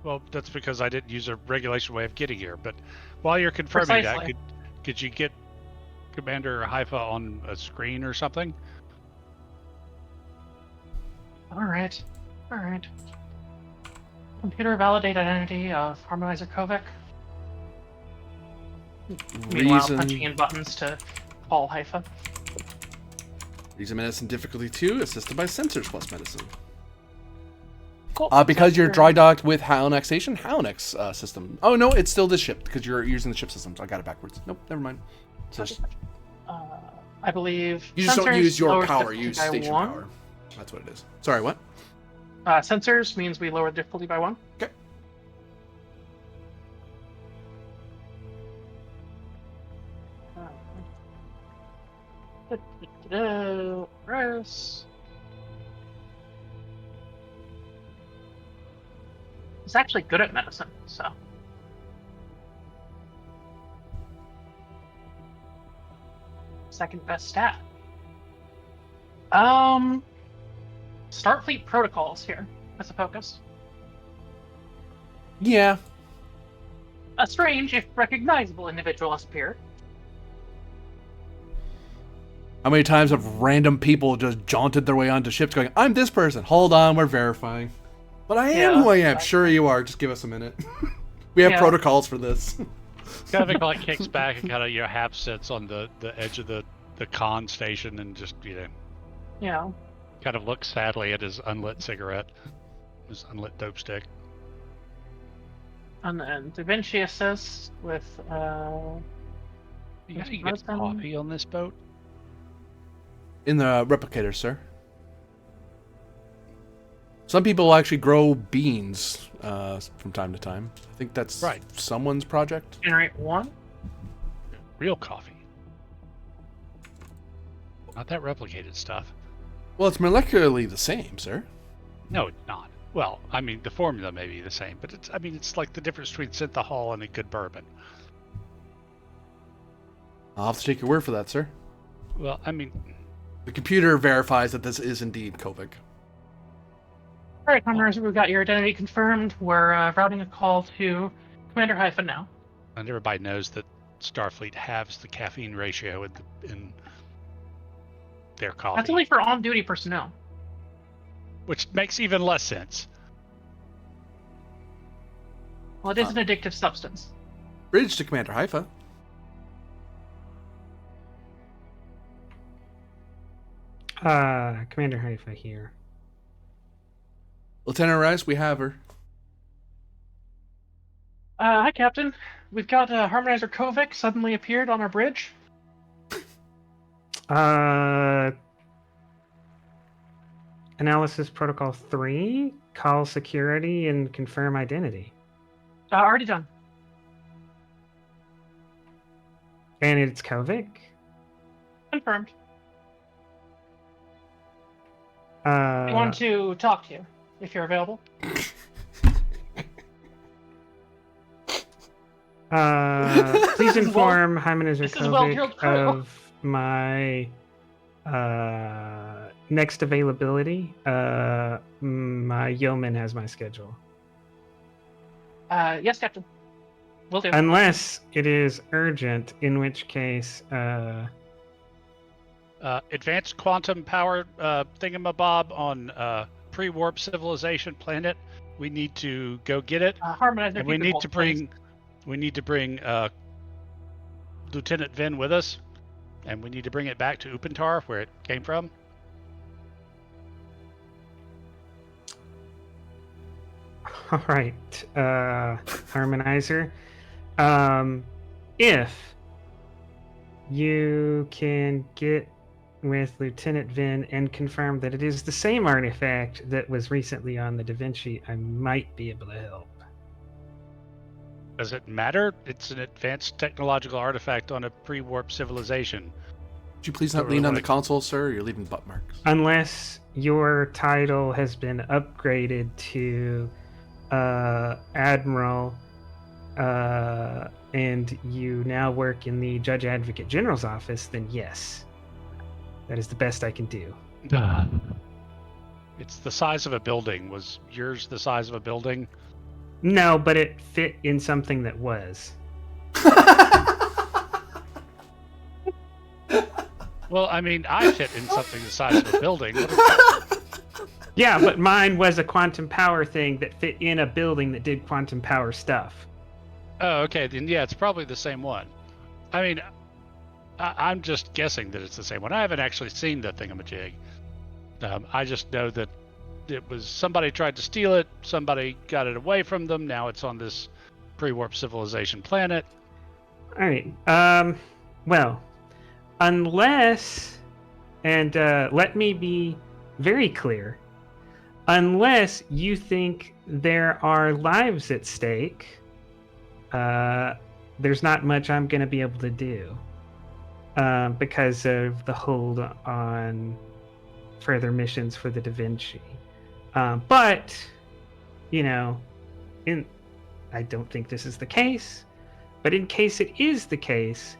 B: Well, that's because I didn't use a regulation way of getting here. But while you're confirming
D: Precisely.
B: that, could you get Commander Haifa on a screen or something?
D: All right. Computer validate identity of Harmonizer Kovic. Meanwhile, punching in buttons to call Haifa.
A: Reason medicine difficulty 2, assisted by sensors plus medicine.
D: Cool.
A: Because you're dry docked with Halanak Station, Halanak's system. Oh no, it's still this ship because you're using the ship system. So I got it backwards. Nope, never mind. So
D: I believe.
A: You just don't
D: sensors
A: use your
D: lowers
A: power,
D: difficulty
A: you use
D: by
A: station
D: 1.
A: power. That's what it is. Sorry, what?
D: Sensors means we lower the difficulty by 1.
A: Okay.
D: Press. He's actually good at medicine, so. Second best stat. Starfleet protocols here as a focus.
A: Yeah.
D: A strange, if recognizable, individual has appeared.
A: How many times have random people just jaunted their way onto ships going, I'm this person. Hold on, we're verifying. But I am
D: Yeah,
A: who I am.
D: exactly.
A: Sure you are. Just give us a minute. We have
D: Yeah.
A: protocols for this.
B: Kind of like kicks back and kind of half sits on the edge of the con station and just
D: Yeah.
B: kind of looks sadly at his unlit cigarette, his unlit dope stick.
D: And then Da Vinci assists with
B: You gotta get
D: medicine.
B: coffee on this boat.
A: In the replicator, sir. Some people actually grow beans from time to time. I think that's
B: Right.
A: someone's project.
D: Generate 1.
B: Real coffee. Not that replicated stuff.
A: Well, it's molecularly the same, sir.
B: No, it's not. Well, I mean, the formula may be the same, but it's like the difference between synthahol and a good bourbon.
A: I'll have to take your word for that, sir.
B: Well, I mean,
A: The computer verifies that this is indeed Kovic.
D: All right, comrades, we've got your identity confirmed. We're routing a call to Commander Hyphen now.
B: and everybody knows that Starfleet halves the caffeine ratio in their coffee,
D: That's only for on-duty personnel.
B: which makes even less sense.
D: Well, it is an addictive substance.
A: Bridge to Commander Haifa.
C: Commander Haifa here.
A: Lieutenant Rice, we have her.
D: Hi, Captain. We've got Harmonizer Kovic suddenly appeared on our bridge.
C: Analysis Protocol 3, call security and confirm identity.
D: Already done.
C: And it's Kovic.
D: Confirmed.
C: Uh,
D: I want to talk to you, if you're available.
C: Please inform Harmonizer
D: this is a well-drilled
C: Kovic
D: crew.
C: of my next availability. My yeoman has my schedule.
D: Yes, Captain. Will do.
C: Unless it is urgent, in which case,
B: Advanced quantum power thingamabob on pre-warp civilization planet. We need to go get it,
D: Harmonizer,
B: and we
D: keep your
B: need
D: hold,
B: to
D: please.
B: bring Lieutenant Vin with us, and we need to bring it back to Upentar, where it came from.
C: all right, Harmonizer. If you can get with Lieutenant Vin and confirm that it is the same artifact that was recently on the Da Vinci, I might be able to help.
B: Does it matter? It's an advanced technological artifact on a pre-warp civilization.
A: Would you please not lean on the console, sir? You're leaving butt marks.
C: Unless your title has been upgraded to Admiral, and you now work in the Judge Advocate General's office, then yes. That is the best I can do.
B: It's the size of a building. Was yours the size of a building?
C: No, but it fit in something that was.
B: Well, I mean, I fit in something the size of a building.
C: Yeah, but mine was a quantum power thing that fit in a building that did quantum power stuff.
B: Oh, okay. Then yeah, it's probably the same one. I mean, I'm just guessing that it's the same one. I haven't actually seen the thingamajig. I just know that it was somebody tried to steal it. Somebody got it away from them. Now it's on this pre-warp civilization planet.
C: All right. Well, Unless, and let me be very clear, unless you think there are lives at stake, there's not much I'm going to be able to do because of the hold on further missions for the Da Vinci. But, you know, I don't think this is the case, but in case it is the case,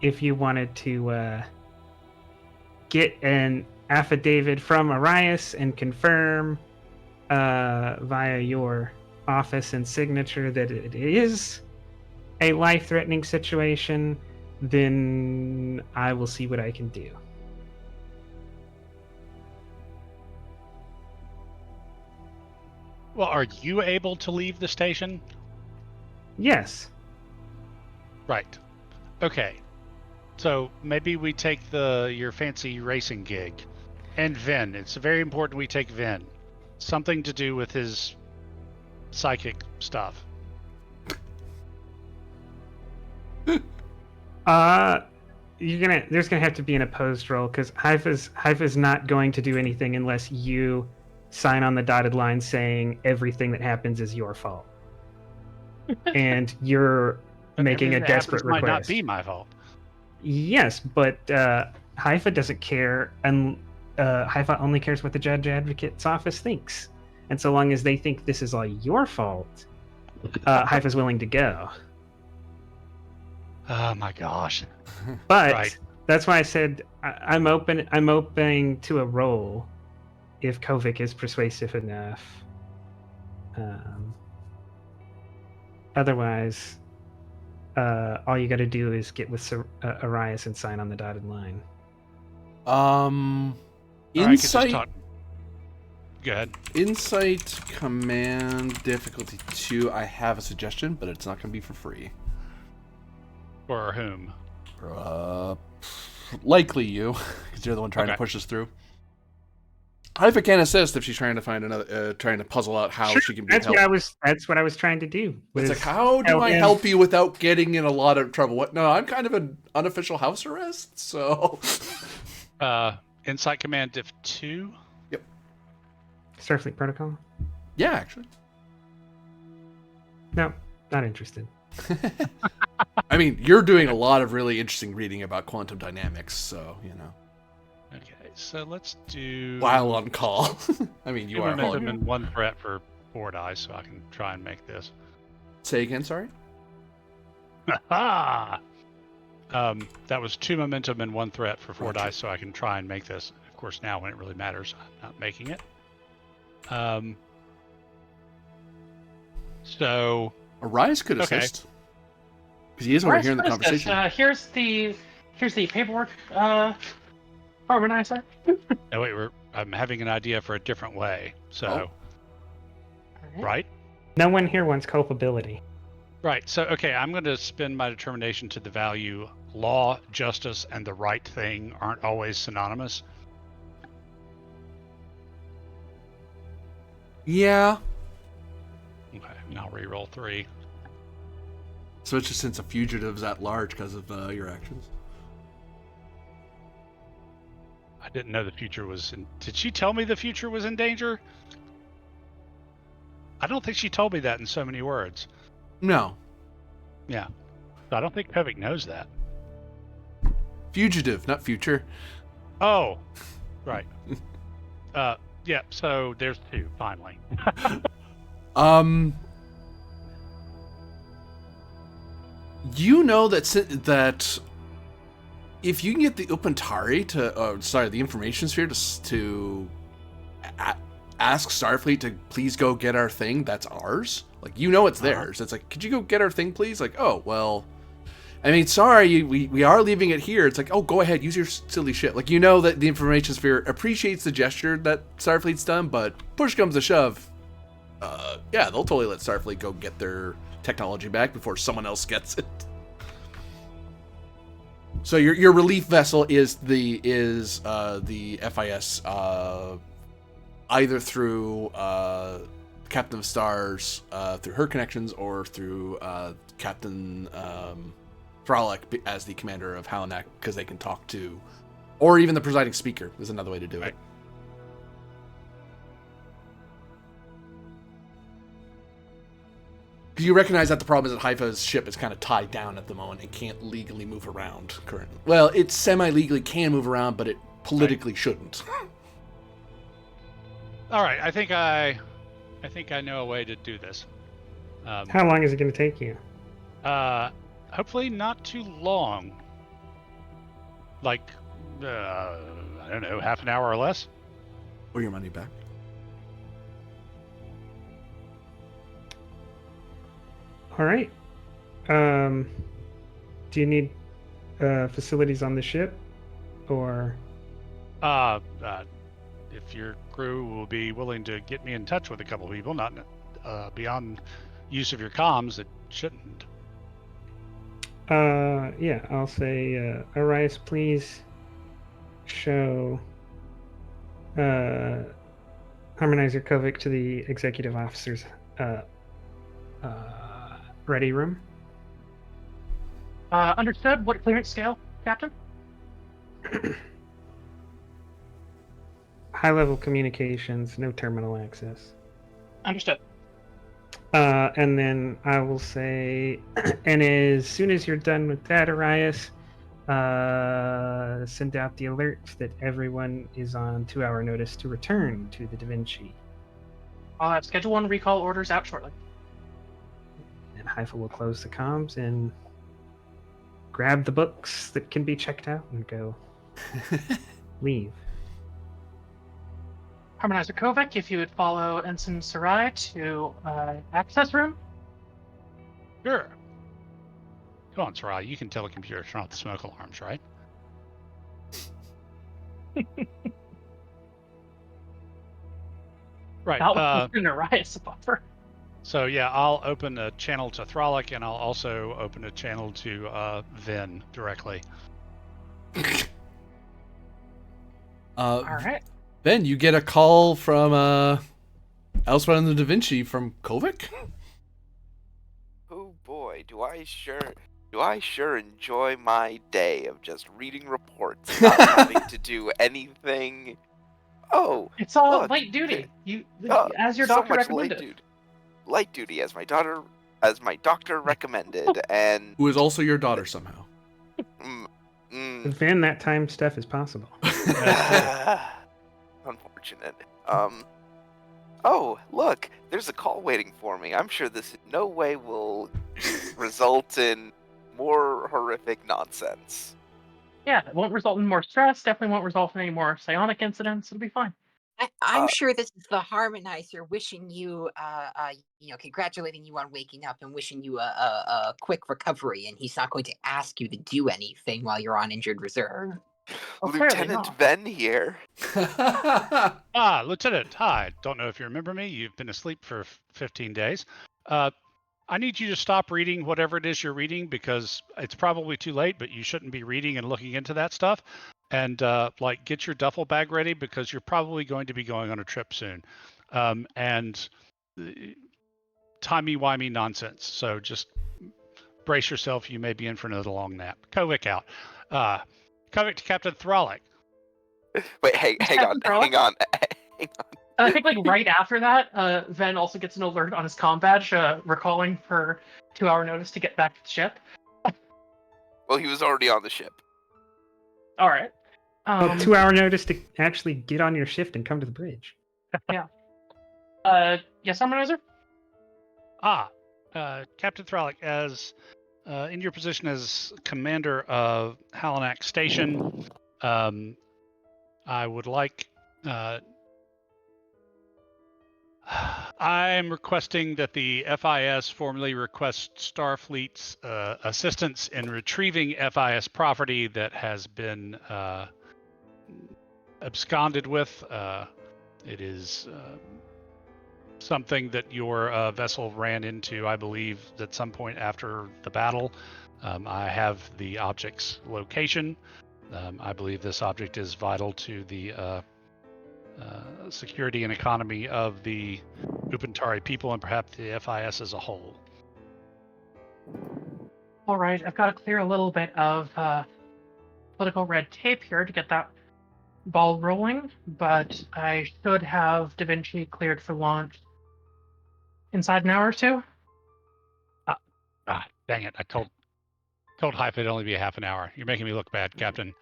C: if you wanted to get an affidavit from Arias and confirm via your office and signature that it is a life-threatening situation, then I will see what I can do.
B: Well, are you able to leave the station?
C: Yes.
B: Right. Okay. So maybe we take your fancy racing gig. And Vin. It's very important we take Vin. Something to do with his psychic stuff.
C: There's gonna have to be an opposed roll because Haifa's not going to do anything unless you sign on the dotted line saying everything that happens is your fault. And you're making a
B: Everything that
C: desperate
B: happens
C: request.
B: might not be my fault.
C: Yes, but Haifa doesn't care, and Haifa only cares what the judge advocate's office thinks. And so long as they think this is all your fault, Haifa's willing to go.
B: Oh my gosh.
C: But
B: Right.
C: that's why I said I'm open to a roll if Kovic is persuasive enough. Otherwise, all you got to do is get with Arias and sign on the dotted line.
B: Or I could just
A: Insight.
B: talk. Go ahead.
A: Insight command difficulty 2. I have a suggestion, but it's not going to be for free.
B: For whom?
A: Likely you, because you're the one trying to
B: Okay.
A: push us through. Haifa can assist if she's trying to find another, trying to puzzle out how she can be
C: That's
A: helped.
C: That's what I was trying to do.
A: It's
C: was
A: like, how do
C: tell
A: I
C: him-
A: help you without getting in a lot of trouble? What? No, I'm kind of an unofficial house arrest, so.
B: Insight Command Diff 2?
C: Starfleet Protocol?
A: Yeah, actually.
C: No, not interested.
A: I mean, you're doing a lot of really interesting reading about quantum dynamics, so, you know.
B: Okay, so let's do...
A: While on call. I mean, you
B: Two
A: are
B: momentum
A: on.
B: and one threat for 4 dice, so I can try and make this.
A: Say again, sorry?
B: Ha! That was 2 momentum and 1 threat for 4 dice, so I can try and make this. Of course, now when it really matters, I'm not making it. So
A: Arias could
B: Okay.
A: assist. Because he is over here in the
D: What is this?
A: conversation.
D: Here's the paperwork. Harmonizer.
B: no, wait, I'm having an idea for a different way. So
A: Oh.
B: right,
C: No one here wants culpability.
B: right. So okay, I'm going to spend my determination to the value law, justice, and the right thing aren't always synonymous.
A: Yeah.
B: Okay, and I'll re-roll 3.
A: So it's just since a fugitive's at large because of your actions.
B: I didn't know the future was in... Did she tell me the future was in danger? I don't think she told me that in so many words.
A: No.
B: Yeah. I don't think Kovic knows that.
A: Fugitive, not future.
B: Oh, right. Yeah, so there's 2, finally.
A: You know that if you can get the Upantari the information sphere to ask Starfleet to please go get our thing, that's ours. Like, you know it's theirs. It's like, could you go get our thing, please? Like, oh, well, I mean, sorry, we are leaving it here. It's like, oh, go ahead, use your silly shit. Like, you know that the information sphere appreciates the gesture that Starfleet's done, but push comes to shove. Yeah, they'll totally let Starfleet go get their technology back before someone else gets it. So your relief vessel is the FIS, either through Captain of Stars through her connections, or through Captain Thralic as the commander of Halanak because they can talk to, or even the presiding speaker is another way to do it.
B: Right.
A: Because you recognize that the problem is that Haifa's ship is kind of tied down at the moment and can't legally move around currently. Well, it semi-legally can move around, but it politically shouldn't.
B: All right, I think I know a way to do this.
C: How long is it going to take you?
B: Hopefully not too long. Like, I don't know, half an hour or less.
A: Or your money back.
C: All right. Do you need facilities on the ship, or?
B: If your crew will be willing to get me in touch with a couple of people, not beyond use of your comms, it shouldn't.
C: Yeah, I'll say, Arias, please show Harmonizer Kovic to the executive officer's ready room.
D: Understood. What clearance scale, Captain?
C: High-level communications, no terminal access.
D: Understood.
C: And then I will say, and as soon as you're done with that, Arias, send out the alert that everyone is on 2-hour notice to return to the Da Vinci.
D: I'll have Schedule 1 recall orders out shortly.
C: And Haifa will close the comms and grab the books that can be checked out and go leave.
D: Harmonizer Kovac, if you would follow Ensign Sarai to access room.
B: Sure. Come on, Sarai, you can tell a computer to turn off the smoke alarms, right? Right.
D: That was an Arias buffer.
B: So yeah, I'll open a channel to Thralic, and I'll also open a channel to Vin directly.
D: All right.
A: Ben, you get a call from elsewhere in the Da Vinci from Kovic?
E: Oh boy, do I sure enjoy my day of just reading reports, not having to do anything. Oh,
D: It's all
E: look,
D: light duty. You,
E: oh,
D: as your
E: so
D: doctor
E: much
D: recommended.
E: light duty, as my doctor recommended, and
A: Who is also your daughter somehow.
C: Van, that time stuff is possible.
E: Unfortunate. Oh, look, there's a call waiting for me. I'm sure this in no way will result in more horrific nonsense.
D: Yeah, it won't result in more stress. Definitely won't result in any more psionic incidents. It'll be fine.
F: I'm sure this is the harmonizer wishing you, congratulating you on waking up and wishing you a quick recovery. And he's not going to ask you to do anything while you're on injured reserve.
D: Well, clearly
E: Lieutenant
D: not.
E: Ben here.
B: Lieutenant, hi. Don't know if you remember me. You've been asleep for 15 days. I need you to stop reading whatever it is you're reading because it's probably too late, but you shouldn't be reading and looking into that stuff. And get your duffel bag ready because you're probably going to be going on a trip soon. And timey-wimey nonsense. So just brace yourself. You may be in for another long nap. Kovic out. Kovic to Captain Thralic.
E: Wait, hang on.
D: I think right after that, Ven also gets an alert on his comm badge, recalling for 2-hour notice to get back to the ship.
E: Well, he was already on the ship.
D: All right.
C: 2-hour notice to actually get on your shift and come to the bridge.
D: Yeah. Yes, Harmonizer?
B: Captain Thralic, as in your position as commander of Halanak Station, I would like. I'm requesting that the FIS formally request Starfleet's assistance in retrieving FIS property that has been absconded with. It is something that your vessel ran into, I believe, at some point after the battle. I have the object's location. I believe this object is vital to the security and economy of the Upentari people and perhaps the FIS as a whole.
D: All right, I've got to clear a little bit of political red tape here to get that ball rolling, but I should have Da Vinci cleared for launch inside an hour or two.
B: Dang it! I told Hype it'd only be a half an hour. You're making me look bad, Captain.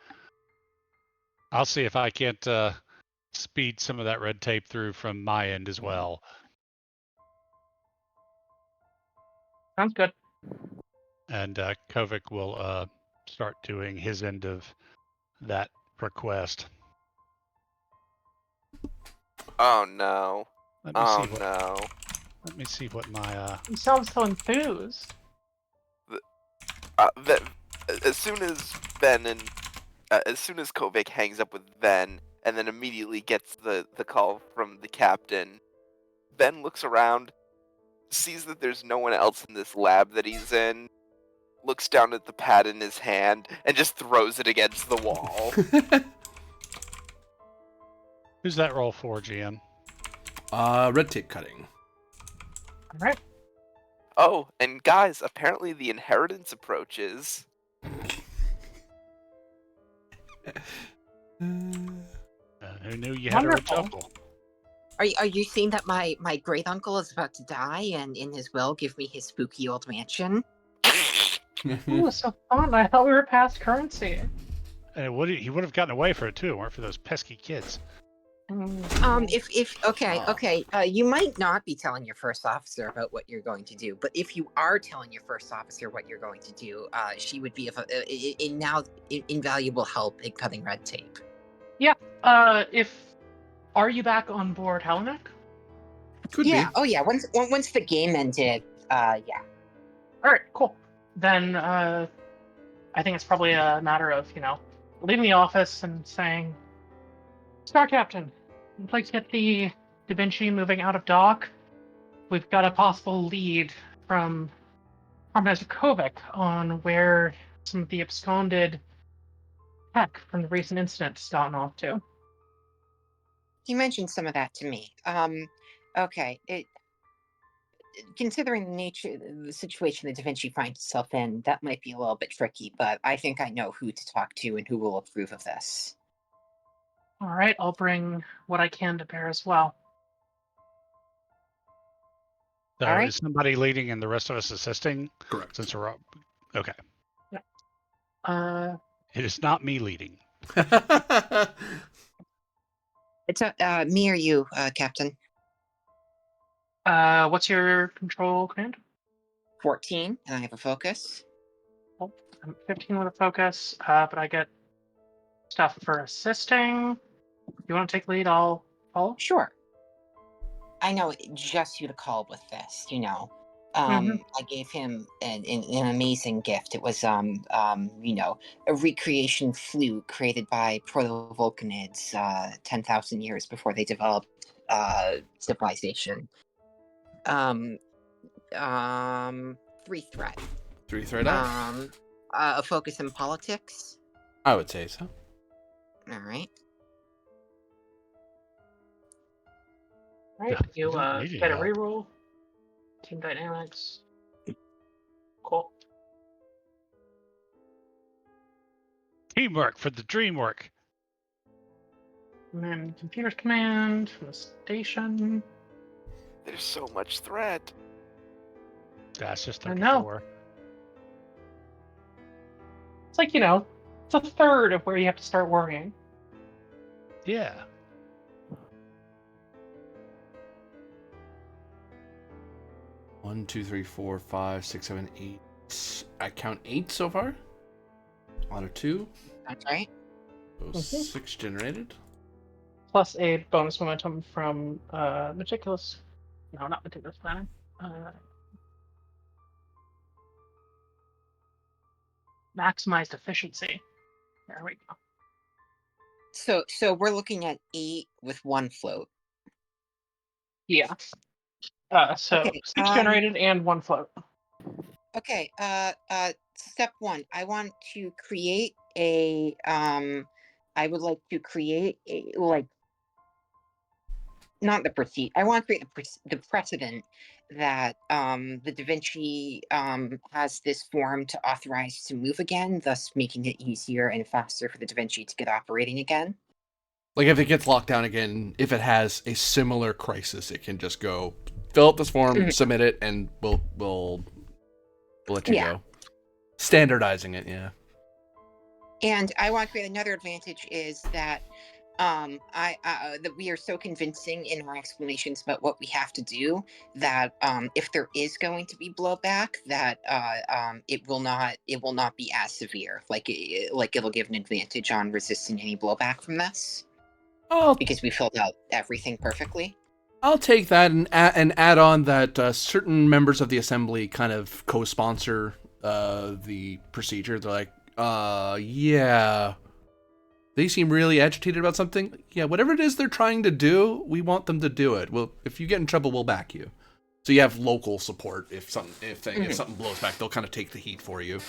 B: I'll see if I can't speed some of that red tape through from my end as well.
D: Sounds good.
B: And Kovic will start doing his end of that request.
E: Oh no.
B: Let me
E: Oh
B: see what.
E: no.
B: Let me see what my.
D: You sound so enthused.
E: As soon as Ben and as soon as Kovic hangs up with Ben and then immediately gets the call from the captain, Ben looks around, sees that there's no one else in this lab that he's in, looks down at the pad in his hand, and just throws it against the wall.
B: Who's that roll for, GM?
A: Red tape cutting.
D: All right.
E: Oh, and guys, apparently the inheritance approaches.
B: Who knew you had
D: Wonderful.
B: a rich uncle?
F: Are you saying that my great uncle is about to die and in his will give me his spooky old mansion?
D: Ooh, so fun. I thought we were past currency.
B: And he would have gotten away for it too, weren't for those pesky kids.
F: You might not be telling your first officer about what you're going to do, but if you are telling your first officer what you're going to do, she would be invaluable help in cutting red tape.
D: Are you back on board Halanak?
A: Could
F: yeah.
A: be.
F: Oh yeah. Once the game ended, yeah.
D: All right, cool. Then I think it's probably a matter of, leaving the office and saying, Star Captain, I'd like to get the Da Vinci moving out of dock. We've got a possible lead from Harmonizer Kovic on where some of the absconded tech from the recent incident has gotten off to.
F: He mentioned some of that to me. Okay. Considering the situation that Da Vinci finds itself in, that might be a little bit tricky, but I think I know who to talk to and who will approve of this.
D: All right, I'll bring what I can to bear as well.
B: So
F: All right.
B: is somebody leading and the rest of us assisting?
A: Correct.
B: Since we're up. Okay.
D: Yeah.
B: It is not me leading.
F: It's me or you, Captain.
D: What's your control command?
F: 14, and I have a focus.
D: Oh, I'm 15 with a focus, but I get stuff for assisting. You want to take lead? I'll follow.
F: Sure. I know just who to call with this.
D: Mhm.
F: I gave him an amazing gift. It was a recreation flute created by proto-Vulcanids 10,000 years before they developed civilization. 3 threat.
A: 3 threat up.
F: A focus in politics.
A: I would say so.
F: All right.
D: Right,
B: Yeah,
D: you
B: don't need any
D: get a
B: help.
D: reroll. Team dynamics. Cool.
B: Teamwork for the dream work.
D: And then computer's command from the station.
E: There's so much threat.
B: That's just
D: I know.
B: 34.
D: It's like, it's a third of where you have to start worrying.
B: Yeah.
A: One, 2, 3, 4, 5, 6, 7, 8. I count 8 so far. Out of 2.
F: That's right.
A: So 6 generated.
D: Plus a bonus momentum from meticulous. No, not meticulous planning. Maximized efficiency. There we go.
F: So we're looking at 8 with 1 float.
D: Yeah. So
F: Okay,
D: 6 generated and 1 float.
F: Okay. Step 1. I want to create a. I would like to create a not the proceed. I want to create the precedent that the Da Vinci has this form to authorize to move again, thus making it easier and faster for the Da Vinci to get operating again.
A: Like if it gets locked down again, if it has a similar crisis, it can just go fill out this form, submit it, and we'll let you go. Standardizing it, yeah.
F: And I want to create another advantage is that that we are so convincing in our explanations about what we have to do that if there is going to be blowback, that it will not be as severe. Like it'll give an advantage on resisting any blowback from this because we filled out everything perfectly.
A: I'll take that and add on that certain members of the assembly kind of co-sponsor the procedure. They're like, yeah. They seem really agitated about something. Yeah, whatever it is they're trying to do, we want them to do it. Well, if you get in trouble, we'll back you. So you have local support. If something blows back, they'll kind of take the heat for you.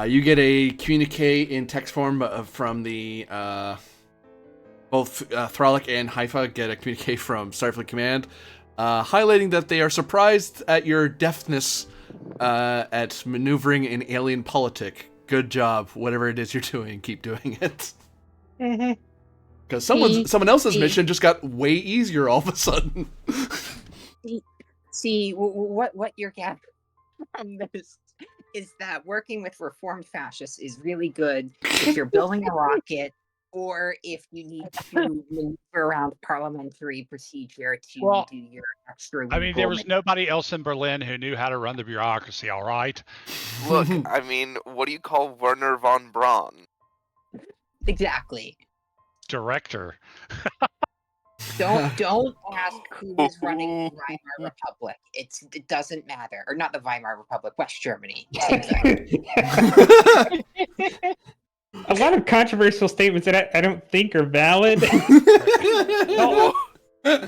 A: You get a communique in text form from the both Thralic and Haifa get a communique from Starfleet Command, highlighting that they are surprised at your deftness at maneuvering in alien politic. Good job, whatever it is you're doing, keep doing it. Because someone else's mission just got way easier all of a sudden.
F: See what you're gathering from this is that working with reformed fascists is really good if you're building a rocket or if you need to maneuver around parliamentary procedure to do your extra.
B: I mean, there was nobody else in Berlin who knew how to run the bureaucracy, all right?
E: Look, I mean, what do you call Werner von Braun?
F: Exactly.
B: Director.
F: Don't ask who is running the Weimar Republic. It doesn't matter. Or not the Weimar Republic, West Germany. Same thing.
C: A lot of controversial statements that I don't think are valid.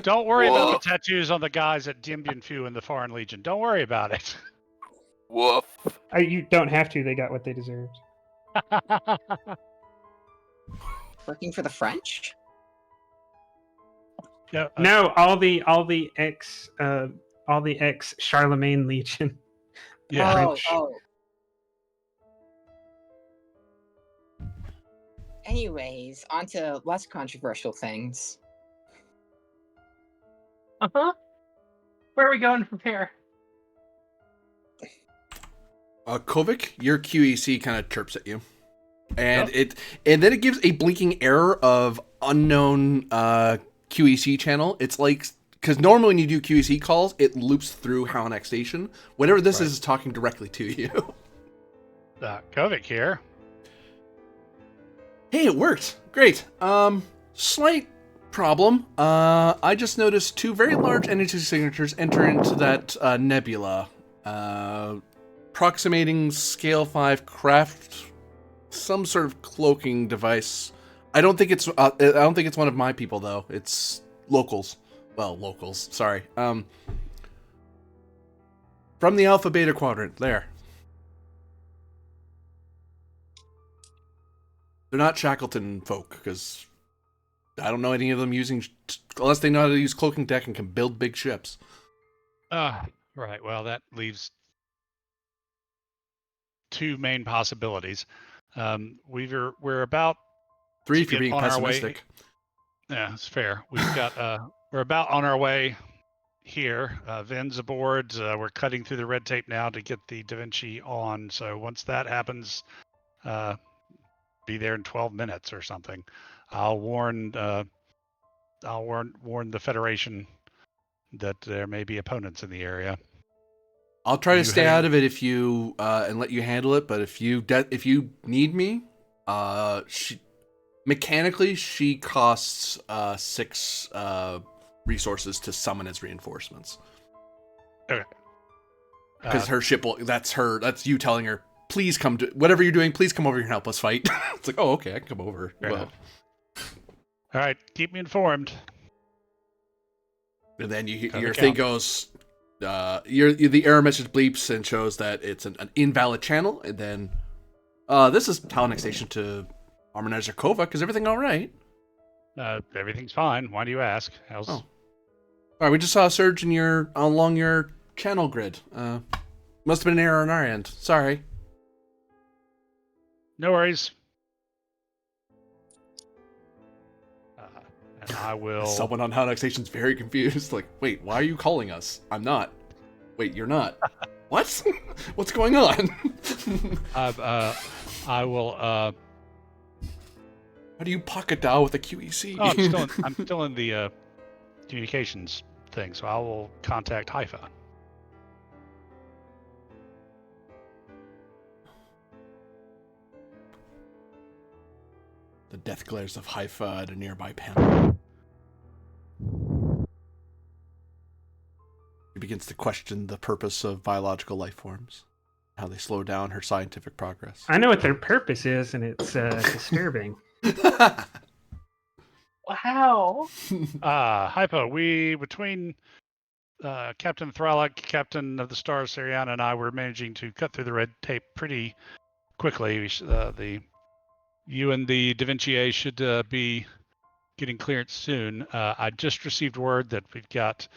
B: Don't worry about the tattoos on the guys at Dien Bien Phu in the Foreign Legion. Don't worry about it.
E: Woof.
C: You don't have to. They got what they deserved.
F: Working for the French?
C: No, all the ex Charlemagne Legion.
B: Yeah.
F: Oh. Anyways, on to less controversial things.
D: Where are we going from here?
A: Kovic, your QEC kind of chirps at you. And then it gives a blinking error of unknown QEC channel. It's like, because normally when you do QEC calls, it loops through Halanak Station. Whatever this is talking directly to you.
B: Kovic here.
A: Hey, it worked. Great. Slight problem. I just noticed 2 very large energy signatures enter into that nebula. Approximating scale 5 craft, some sort of cloaking device. I don't think it's one of my people though. It's locals. Well, locals. Sorry. From the Alpha Beta Quadrant. There. They're not Shackleton folk, because I don't know any of them using, unless they know how to use cloaking tech and can build big ships.
B: Right. Well, that leaves 2 main possibilities. We're about
A: 3 if you're being pessimistic.
B: Yeah, it's fair. We're about on our way here. Vin's aboard. We're cutting through the red tape now to get the Da Vinci on. So once that happens, be there in 12 minutes or something. I'll warn the Federation that there may be opponents in the area.
A: I'll try to stay out of it if you and let you handle it. But if you need me, mechanically she costs 6 resources to summon as reinforcements.
B: Okay.
A: Because her ship will. That's you telling her, please come to whatever you're doing. Please come over here and help us fight. It's like, oh, okay, I can come over. Well,
B: all right, keep me informed.
A: And then your thing goes, the error message bleeps and shows that it's an invalid channel, and then this is Halanak Station to Harmonizer Kovac. Is everything all right?
B: Everything's fine. Why do you ask? How's...
A: Oh. All right, we just saw a surge in along your channel grid. Must have been an error on our end. Sorry.
B: No worries. And I will...
A: Someone on Halanak Station's very confused. Like, wait, why are you calling us? I'm not. Wait, you're not. What? What's going on?
B: I will...
A: How do you pocket dial with a QEC?
B: Oh, I'm still in the communications thing, so I will contact Haifa.
A: The death glares of Haifa at a nearby panel. He begins to question the purpose of biological life forms, how they slow down her scientific progress.
C: I know what their purpose is, and it's disturbing.
D: Wow.
B: Hypo, between Captain Thralic, Captain of the Stars, Sariana, and I were managing to cut through the red tape pretty quickly. You and the Da Vinci A should be getting clearance soon. I just received word that we've got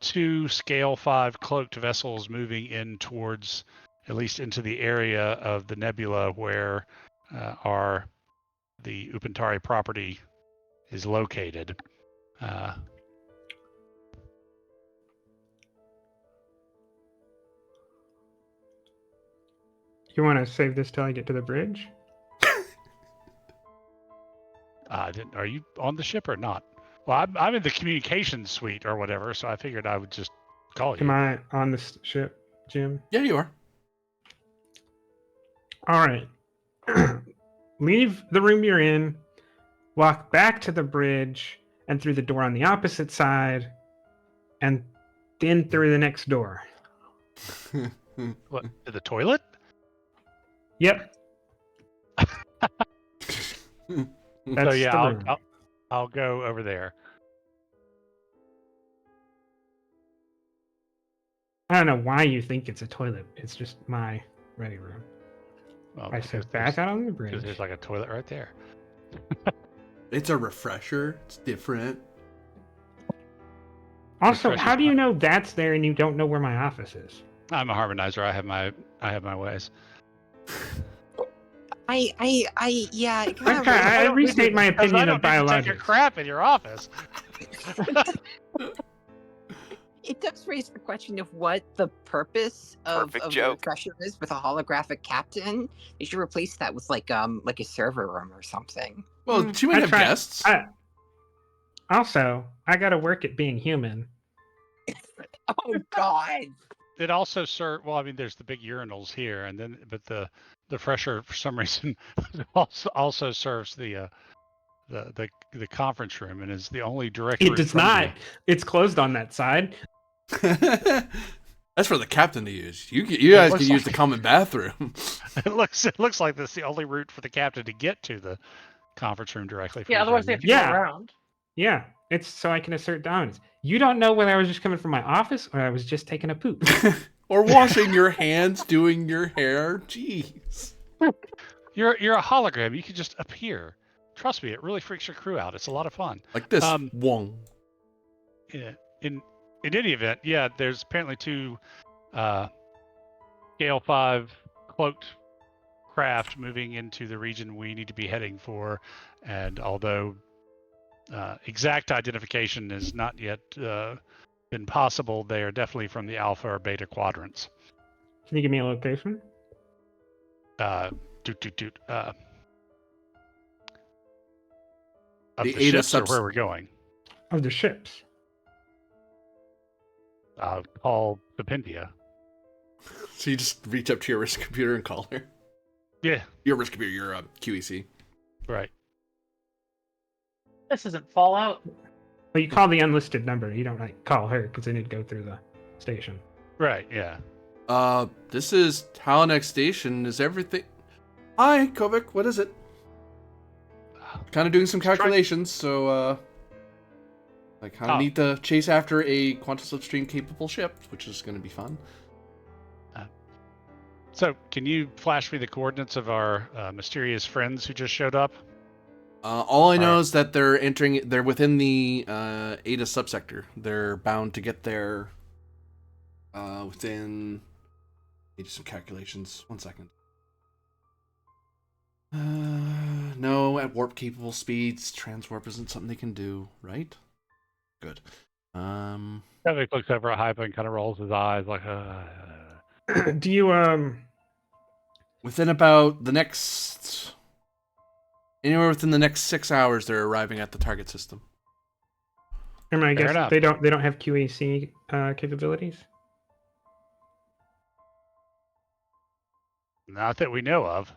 B: 2 Scale 5 cloaked vessels moving in towards, at least into the area of the nebula where the Upantari property is located.
C: You want to save this till I get to the bridge?
B: Are you on the ship or not? Well, I'm in the communications suite or whatever, so I figured I would just call you.
C: Am I on the ship, Jim?
A: Yeah, you are.
C: All right. Leave the room you're in, walk back to the bridge and through the door on the opposite side, and then through the next door.
B: What, to the toilet?
C: Yep.
B: So yeah,
C: the room.
B: I'll go over there.
C: I don't know why you think it's a toilet. It's just my ready room.
B: Well,
C: I said back out on the bridge.
B: because there's like a toilet right there.
A: It's a refresher. It's different.
C: Also,
B: Refreshes
C: how do you
B: my-
C: know that's there and you don't know where my office is?
B: I'm a harmonizer. I have my ways.
F: Yeah. It kind
C: Okay, I
B: don't
C: restate my
B: Because I
C: opinion
B: don't
C: of
B: need to take a
C: biologics.
B: crap in your office.
F: It does raise the question of what the purpose of
E: Perfect
F: the
E: joke.
F: refresher is with a holographic captain. They should replace that with like a server room or something.
A: Well, she might
C: I
A: have
C: try-
A: guests.
C: Also, I gotta work at being human.
F: Oh God!
B: It also well, I mean, there's the big urinals here, but the fresher for some reason also serves the conference room and is the only direct.
C: It
B: route
C: does
B: from
C: not. It's closed on that side.
A: That's for the captain to use. You guys
B: looks
A: can use
B: like-
A: the common bathroom.
B: It looks like that's the only route for the captain to get to the conference room directly. From
D: Yeah,
B: his
D: otherwise they have
B: room.
D: to
C: Yeah.
D: go around.
C: Yeah, it's so I can assert dominance. You don't know whether I was just coming from my office or I was just taking a poop.
A: Or washing your hands, doing your hair. Jeez.
B: You're a hologram. You can just appear. Trust me, it really freaks your crew out. It's a lot of fun.
A: Like this.
B: Um,
A: Wong.
B: Yeah. In any event, yeah, there's apparently 2 Scale 5 cloaked craft moving into the region we need to be heading for, and although exact identification has not yet been possible, they are definitely from the Alpha or Beta quadrants.
C: Can you give me a location?
B: Of
A: The
B: the
A: Eta
B: ships or
A: subs-
B: where we're going.
C: Of the ships.
B: Call Stipendia.
A: So you just reach up to your wrist computer and call her.
B: Yeah,
A: Your wrist computer, your QEC.
B: right.
D: This isn't Fallout.
C: Well, you call the unlisted number. You don't like call her because they need to go through the station.
B: Right, yeah.
A: This is Halanak Station. Is everything... Hi, Kovac. What is it? Kind of doing some calculations, so, I kind of need to chase after a quantum slipstream capable ship, which is going to be fun.
B: So, can you flash me the coordinates of our mysterious friends who just showed up?
A: All I know is that they're within the Ada subsector. They're bound to get there within... Let me do some calculations. 1 second. No, at warp capable speeds, transwarp isn't something they can do, right? Good.
B: Kevik looks over at Hypa and kind of rolls his eyes like,
C: Do you
A: Within about the next... Anywhere within the next 6 hours, they're arriving at the target system.
C: I mean, I
B: Fair
C: guess
B: enough.
C: they don't have QAC capabilities.
B: not that we know of.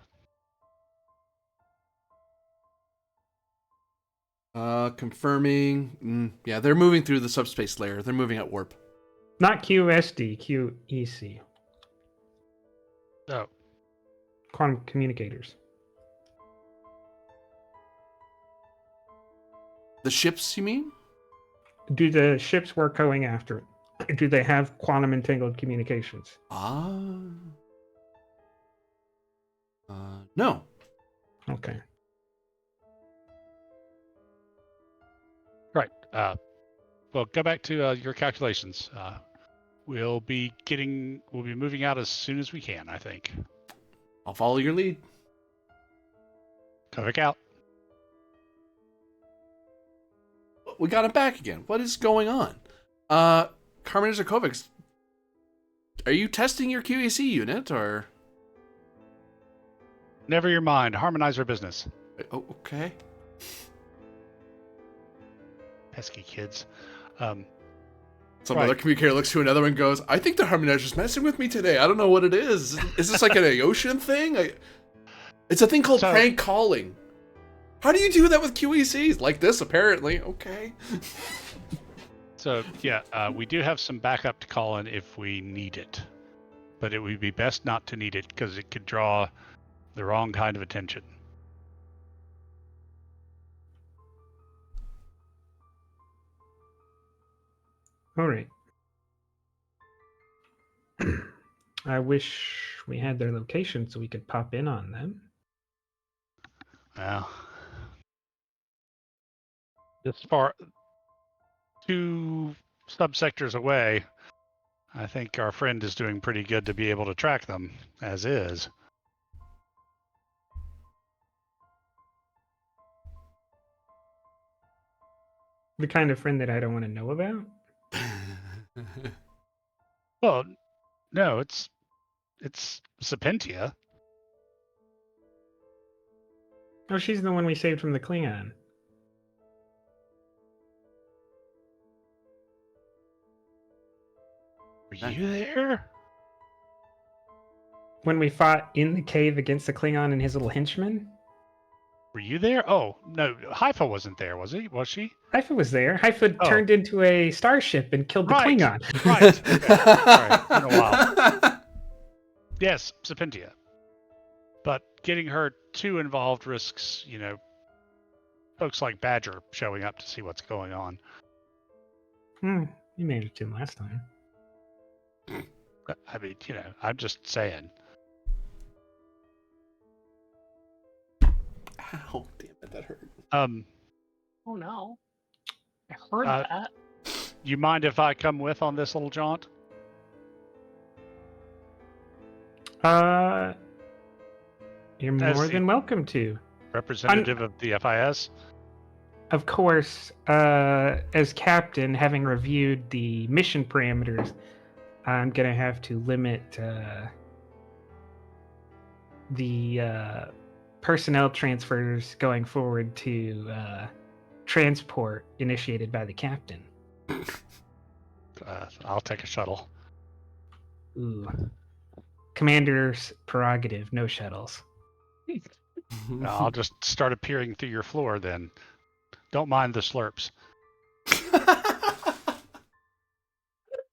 A: Confirming. Yeah, they're moving through the subspace layer. They're moving at warp.
C: Not QSD, QEC.
B: Oh,
C: Quantum communicators.
A: The ships, you mean?
C: Do the ships we're going after, do they have quantum entangled communications?
A: No.
C: Okay.
B: right. Well, go back to your calculations. We'll be moving out as soon as we can, I think.
A: I'll follow your lead.
B: Kevik out.
A: We got him back again. What is going on? Carmen Zakovic, are you testing your QAC unit, or...
B: Never your mind. Harmonize our business.
A: Oh, okay.
B: Pesky kids.
A: Some
B: Right.
A: other communicator looks to another and goes, I think the Harmonizer's messing with me today. I don't know what it is. Is this like an Aeotian thing? It's a thing called prank calling. How do you do that with QECs? Like this, apparently. Okay.
B: So, yeah, we do have some backup to call in if we need it. But it would be best not to need it because it could draw the wrong kind of attention.
C: All right. I wish we had their location so we could pop in on them.
B: Well, this far, 2 subsectors away, I think our friend is doing pretty good to be able to track them, as is.
C: The kind of friend that I don't want to know about.
B: Well, no, it's Sapentia.
C: Oh, she's the one we saved from the Klingon.
B: Were you there?
C: When we fought in the cave against the Klingon and his little henchman.
B: Were you there? Oh, no, Haifa wasn't there, was he? Was she?
C: Haifa was there. Haifa
B: Oh.
C: turned into a starship and killed the
B: Right.
C: Klingon.
B: Right. Okay. Sorry, it's been a while. Yes, Sapentia. But getting her too involved risks, folks like Badger showing up to see what's going on.
C: You managed him last time.
B: I mean, I'm just saying.
A: Ow, damn it, that hurt.
D: Oh no. I heard that.
B: You mind if I come with on this little jaunt?
C: You're
B: As
C: more
B: the-
C: than welcome to.
B: Representative of the FIS?
C: Of course, as captain, having reviewed the mission parameters, I'm gonna have to limit the personnel transfers going forward to transport initiated by the captain.
B: I'll take a shuttle.
C: Ooh. Commander's prerogative, no shuttles.
B: I'll just start appearing through your floor then. Don't mind the slurps.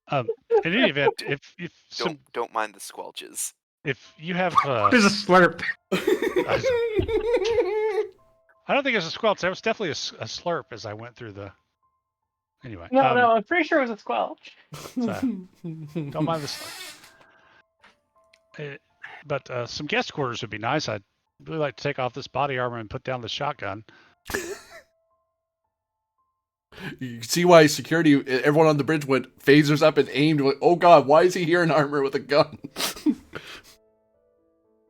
B: In any event, if
E: Don't mind the squelches.
B: if you have
C: There's a slurp.
B: I don't think it's a squelch. There was definitely a slurp as I went through the. Anyway.
D: No, I'm pretty sure it was a squelch.
B: Don't mind the slip. But some guest quarters would be nice. I'd really like to take off this body armor and put down the shotgun.
A: You can see why security, everyone on the bridge went phasers up and aimed. Went, oh God, why is he here in armor with a gun?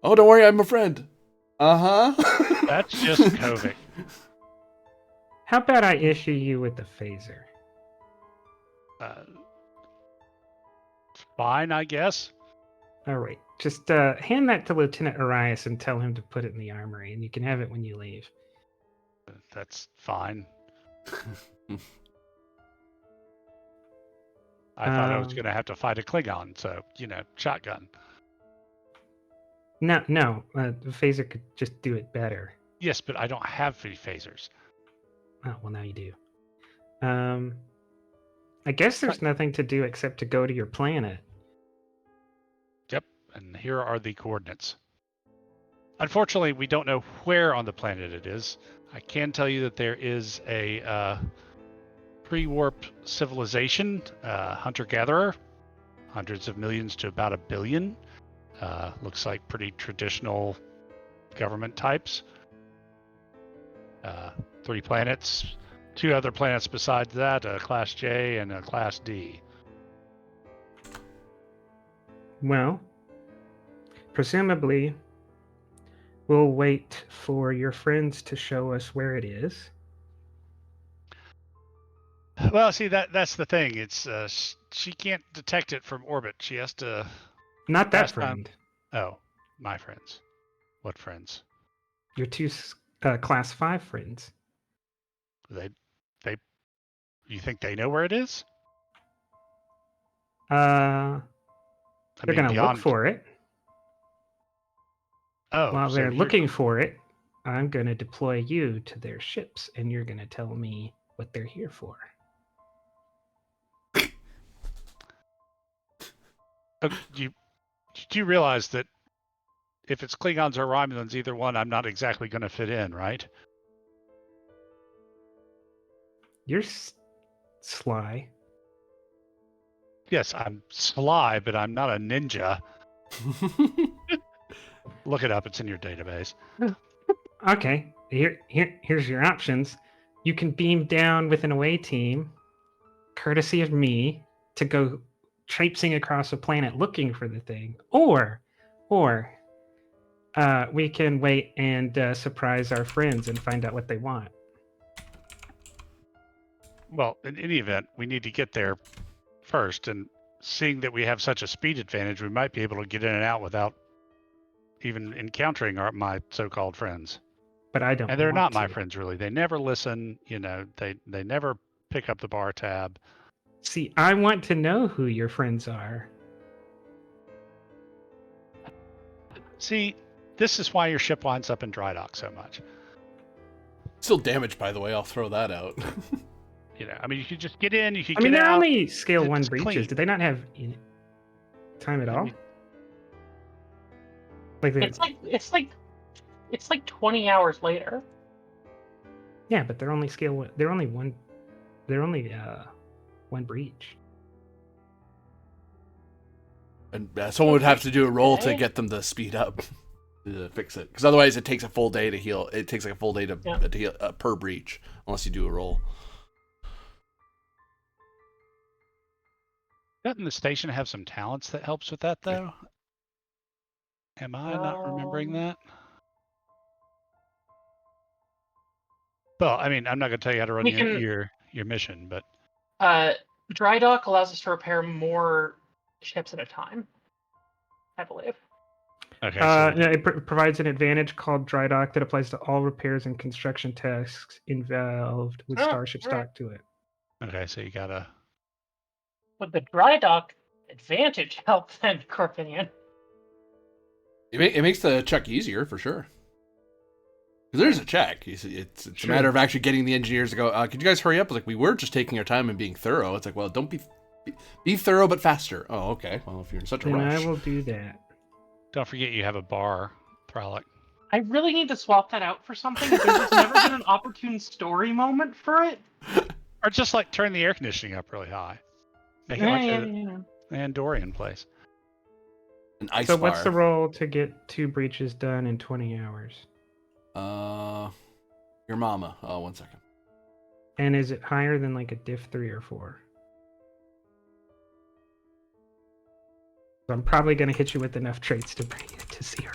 A: Oh, don't worry, I'm a friend. Uh-huh.
B: That's just Kovic.
C: How about I issue you with the phaser?
B: Fine, I guess.
C: All right, just hand that to Lieutenant Arias and tell him to put it in the armory, and you can have it when you leave.
B: That's fine. I thought I was going to have to fight a Klingon, so, shotgun.
C: No, the phaser could just do it better.
B: Yes, but I don't have any phasers.
C: Oh, well, now you do. I guess there's nothing to do except to go to your planet.
B: Yep, and here are the coordinates. Unfortunately, we don't know where on the planet it is. I can tell you that there is a pre-warp civilization, hunter-gatherer, hundreds of millions to about 1 billion. Looks like pretty traditional government types. 3 planets, 2 other planets besides that, a Class J and a Class D.
C: Well, presumably, we'll wait for your friends to show us where it is.
B: Well, see, that's the thing. It's she can't detect it from orbit. She has to...
C: Not that
B: Last time-
C: friend.
B: Oh, my friends. What friends?
C: Your 2 Class 5 friends.
B: They... You think they know where it is?
C: They're going to look for it.
B: Oh,
C: While
B: so
C: they're
B: you're-
C: looking for it, I'm going to deploy you to their ships, and you're going to tell me what they're here for.
B: Do you realize that if it's Klingons or Romulans, either one, I'm not exactly going to fit in, right?
C: You're sly.
B: Yes, I'm sly, but I'm not a ninja. Look it up. It's in your database.
C: Okay, here's your options. You can beam down with an away team, courtesy of me, to go traipsing across a planet looking for the thing, or we can wait and surprise our friends and find out what they want.
B: Well, in any event, we need to get there first, and seeing that we have such a speed advantage, we might be able to get in and out without even encountering my so-called friends.
C: But I don't.
B: And they're not
C: want
B: my
C: to.
B: friends, really. They never listen. They never pick up the bar tab.
C: See, I want to know who your friends are.
B: See, this is why your ship winds up in dry dock so much.
A: Still damaged, by the way. I'll throw that out.
B: I mean, you could just get in. You could
C: I mean,
B: get
C: they're
B: out.
C: only scale 1
B: It's
C: breaches.
B: clean.
C: Did they not have time at
B: I
C: all?
B: mean-
C: Like
D: It's like 20 hours later.
C: yeah, but they're only scale 1. They're only one. They're only 1 breach.
A: And someone would have to do a roll to
D: Okay.
A: get them to speed up to fix it. Because otherwise it takes a full day to heal. It takes like a full day to heal per breach, unless you do a roll.
B: Doesn't the station have some talents that helps with that, though? Am I not remembering that? Well, I mean, I'm not going to tell you how to run
D: We can-
B: your mission, but
D: Dry dock allows us to repair more ships at a time, I believe.
B: okay.
C: Yeah, it provides an advantage called dry dock that applies to all repairs and construction tasks involved with starships
D: right.
C: docked to it.
B: Okay, so you gotta.
D: But the dry dock advantage helps then, Corpinion.
A: It makes the check easier for sure. Because there's a check. It's a matter of actually getting the engineers to go. Could you guys hurry up? Like, we were just taking our time and being thorough. It's like, well, don't be thorough but faster. Oh, okay. Well, if you're in such a
C: Then
A: rush,
C: I will do that.
B: Don't forget you have a bar, Thralic.
D: I really need to swap that out for something. There's just never been an opportune story moment for it.
B: Or just like turn the air conditioning up really high. Make it
D: Yeah,
B: like
D: yeah,
B: an
D: yeah.
B: Andorian place.
A: An ice
C: So
A: bar.
C: what's the roll to get 2 breaches done in 20 hours?
A: Your mama. Oh, 1 second.
C: And is it higher than like a diff 3 or 4? So I'm probably going to hit you with enough traits to bring it to 0.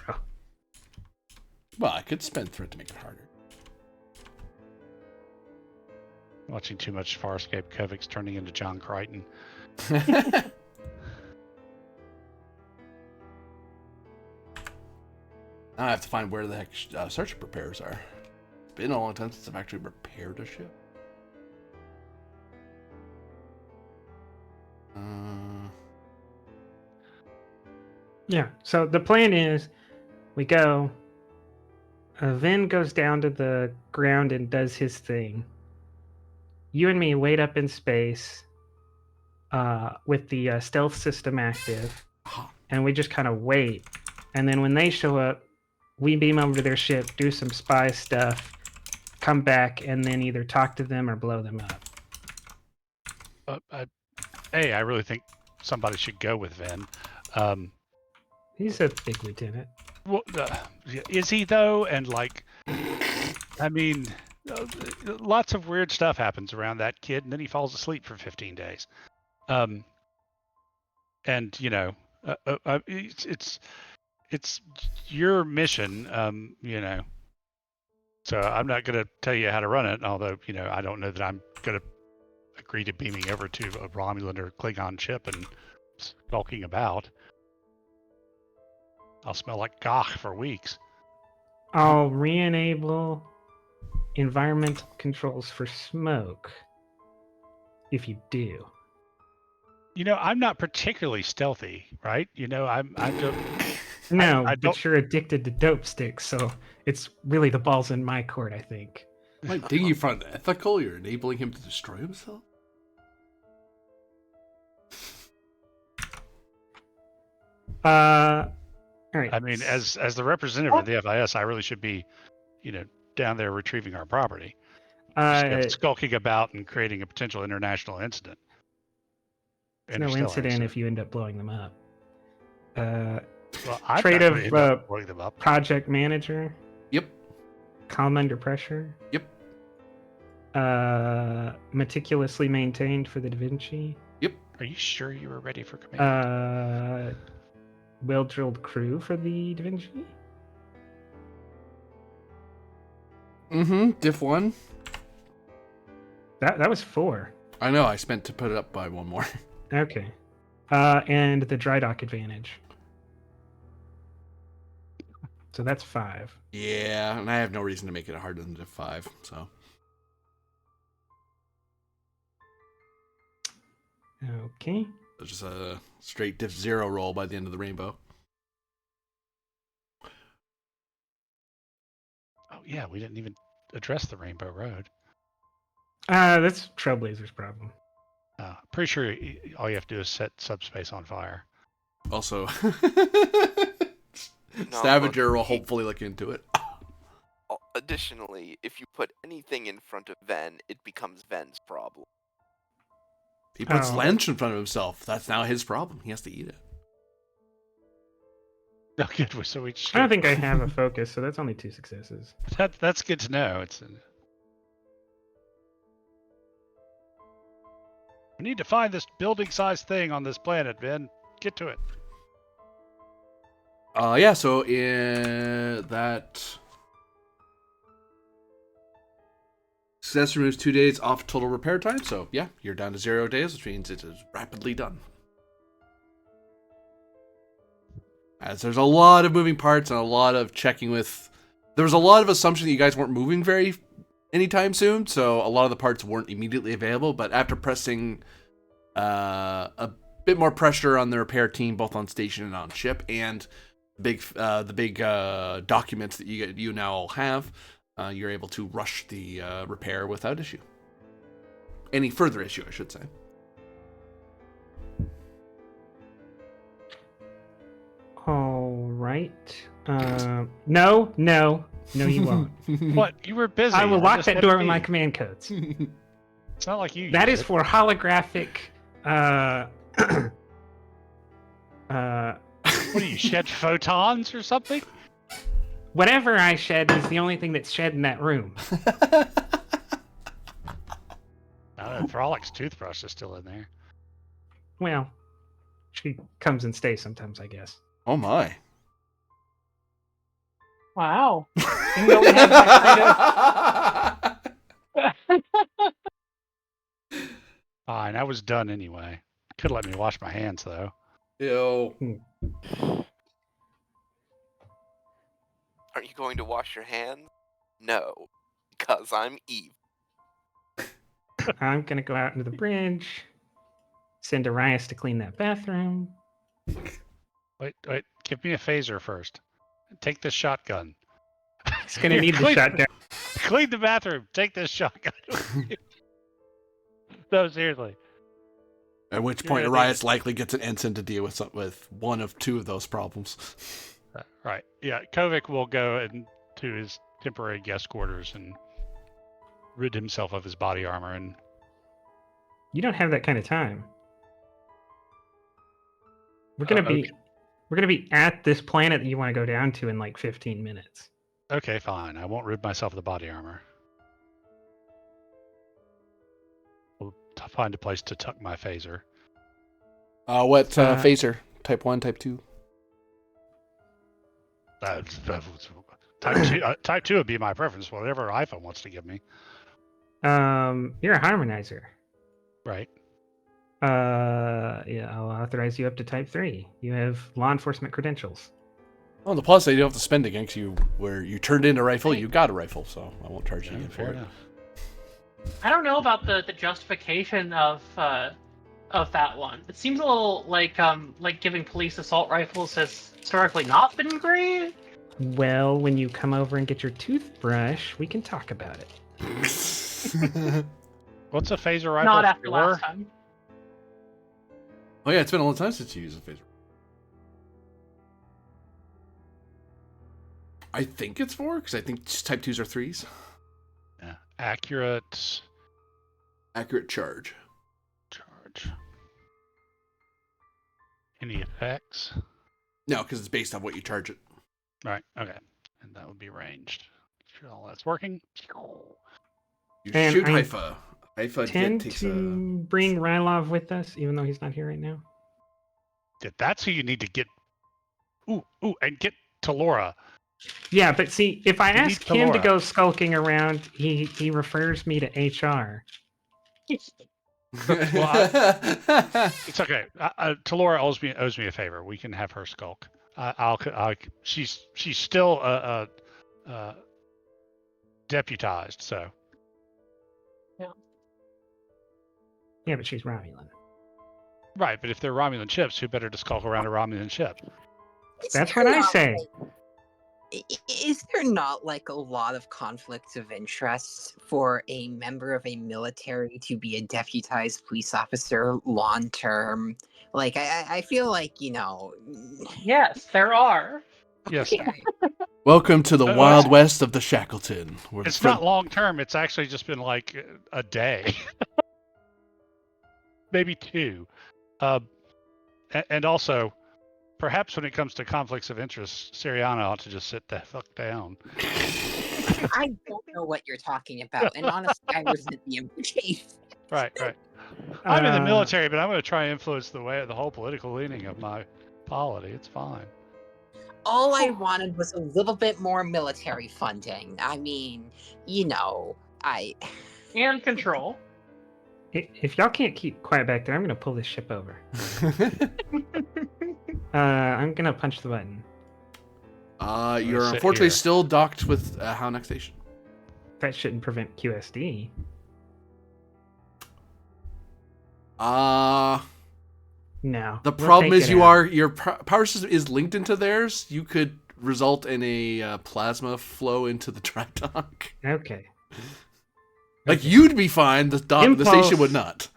A: Well, I could spend threat to make it harder.
B: Watching too much Farscape, Kovic's turning into John Crichton.
A: Now I have to find where the heck search repairs are. It's been a long time since I've actually repaired a ship.
C: Yeah. So the plan is we go. Vin goes down to the ground and does his thing. You and me wait up in space with the stealth system active, and we just kind of wait. And then when they show up, we beam over to their ship, do some spy stuff, come back, and then either talk to them or blow them up.
B: I really think somebody should go with Vin.
C: He's a big lieutenant.
B: Well, is he though? And like, I mean, lots of weird stuff happens around that kid, and then he falls asleep for 15 days. And you know, it's your mission, you know. So I'm not going to tell you how to run it, although you know I don't know that I'm going to agree to beaming over to a Romulan or Klingon ship and skulking about. I'll smell like gach for weeks.
C: I'll re-enable environmental controls for smoke if you do.
B: You know, I'm not particularly stealthy, right? You know, I'm just
C: No,
B: I
C: but
B: don't-
C: you're addicted to dope sticks, so it's really the ball's in my court, I think.
A: Like, think you find ethical? You're enabling him to destroy himself?
C: All right.
B: I mean, as the representative of the FIS, I really should be, you know, down there retrieving our property, skulking about and creating a potential international incident.
C: It's no incident if you end up blowing them up.
B: Well, I'm
C: Trait
B: not gonna
C: of
B: end up blowing them up.
C: project manager.
A: Yep.
C: Calm under pressure.
A: Yep.
C: Meticulously maintained for the Da Vinci.
A: Yep.
B: Are you sure you were ready for command?
C: Well-drilled crew for the Da Vinci.
A: Mm-hmm. Diff 1.
C: That was 4.
A: I know, I spent to put it up by 1 more.
C: Okay. And the dry dock advantage. So that's 5.
A: Yeah, and I have no reason to make it harder than Diff 5, so.
C: Okay.
A: It's just a straight Diff 0 roll by the end of the rainbow.
B: Oh yeah, we didn't even address the Rainbow Road.
C: That's Trailblazer's problem.
B: Pretty sure all you have to do is set subspace on fire.
A: Also,
E: No,
A: Stavager will
E: look,
A: hopefully look into it.
E: Additionally, if you put anything in front of Ven, it becomes Ven's problem.
A: He puts
C: Oh.
A: lunch in front of himself. That's now his problem. He has to eat it.
B: Oh, good. So we just
C: I don't think I have a focus, so that's only 2 successes.
B: that's good to know. We need to find this building-sized thing on this planet, Ben. Get to it.
A: Yeah, so in that success removes 2 days off total repair time. So yeah, you're down to 0 days, which means it is rapidly done. As there's a lot of moving parts and a lot of checking with. There was a lot of assumption that you guys weren't moving very anytime soon, so a lot of the parts weren't immediately available. But after pressing a bit more pressure on the repair team, both on station and on ship, and the big documents that you now all have, you're able to rush the repair without issue. Any further issue, I should say.
C: All right. No, you won't.
B: What? You were busy.
C: I will
B: I
C: lock
B: just
C: that
B: had
C: door
B: to
C: with my
B: pee.
C: command codes.
B: It's not like you.
C: That
B: use
C: is
B: it.
C: for holographic.
B: What do you shed photons or something?
C: Whatever I shed is the only thing that's shed in that room.
B: Throlic's toothbrush is still in there.
C: Well, she comes and stays sometimes, I guess.
A: Oh my.
D: Wow. And we only have that
B: Fine, I was done anyway. Could let me wash my hands though.
A: Ew.
E: Aren't you going to wash your hands? No, because I'm Eve.
C: I'm gonna go out into the bridge, send Arias to clean that bathroom.
B: Wait, give me a phaser first. Take this shotgun.
C: He's gonna
B: Here,
C: need the
B: clean-
C: shotgun.
B: Clean the bathroom. Take this shotgun. No, seriously.
A: At which
B: You're
A: point,
B: gonna
A: Arias likely gets an ensign to deal with one of two of those problems.
B: Right. Yeah, Kovic will go into his temporary guest quarters and rid himself of his body armor. And
C: You don't have that kind of time. We're gonna
B: okay.
C: be at this planet that you want to go down to in like 15 minutes.
B: Okay, fine. I won't rid myself of the body armor. We'll find a place to tuck my phaser.
A: What phaser? Type 1, Type 2?
B: Type 2 would be my preference, whatever iPhone wants to give me.
C: You're a harmonizer.
B: Right.
C: Yeah, I'll authorize you up to Type 3. You have law enforcement credentials.
A: On the plus side, you don't have to spend against you where you turned in a rifle, you got a rifle, so I won't charge you again for
B: Fair
A: it.
B: enough.
D: I don't know about the justification of that one. It seems a little like giving police assault rifles has historically not been great.
C: Well, when you come over and get your toothbrush, we can talk about it.
B: What's a phaser rifle?
D: Not after
B: for?
D: last time.
A: Oh yeah, it's been a long time since you used a phaser. I think it's 4, because I think Type 2s are 3s.
B: Yeah. Accurate
A: Accurate charge.
B: charge. Any effects?
A: No, because it's based on what you charge it.
B: Right. Okay. And that would be ranged. Sure, all that's working.
A: You
C: And
A: shoot
C: I
A: Haifa. Haifa
C: Tend
A: takes
C: to bring Rylov with us, even though he's not here right now.
B: That's who you need to get. Ooh, and get to Laura.
C: Yeah, but see, if I
B: You
C: ask
B: need
C: him to
B: Telora.
C: go skulking around, he refers me to HR.
B: It's okay. Talora owes me a favor. We can have her skulk. She's still deputized, so
C: Yeah, but she's Romulan.
B: right. But if they're Romulan ships, who better to skulk around a Romulan ship?
C: That's what I say.
F: Is there not like a lot of conflicts of interest for a member of a military to be a deputized police officer long term? Like, I feel like,
D: Yes, there are.
B: Yes.
F: okay.
A: Welcome to the Wild West of the Shackleton. Where
B: It's not long term. It's actually just been like a day, maybe 2. And also, perhaps when it comes to conflicts of interest, Siriana ought to just sit the fuck down.
F: I don't know what you're talking about, and honestly, I resent the implication.
B: Right. I'm in the military, but I'm going to try and influence the whole political leaning of my polity. It's fine.
F: All I wanted was a little bit more military funding. I mean,
D: And control.
C: If y'all can't keep quiet back there, I'm gonna pull this ship over. I'm gonna punch the button.
A: You're
B: sit
A: unfortunately
B: here.
A: still docked with Halanak Station.
C: That shouldn't prevent QSD. No.
A: The
C: we'll
A: problem
C: take
A: is
C: it
A: you
C: out.
A: are your power system is linked into theirs. You could result in a plasma flow into the dry dock.
C: Okay.
A: Like you'd be fine. The
C: Impulse.
A: station would not.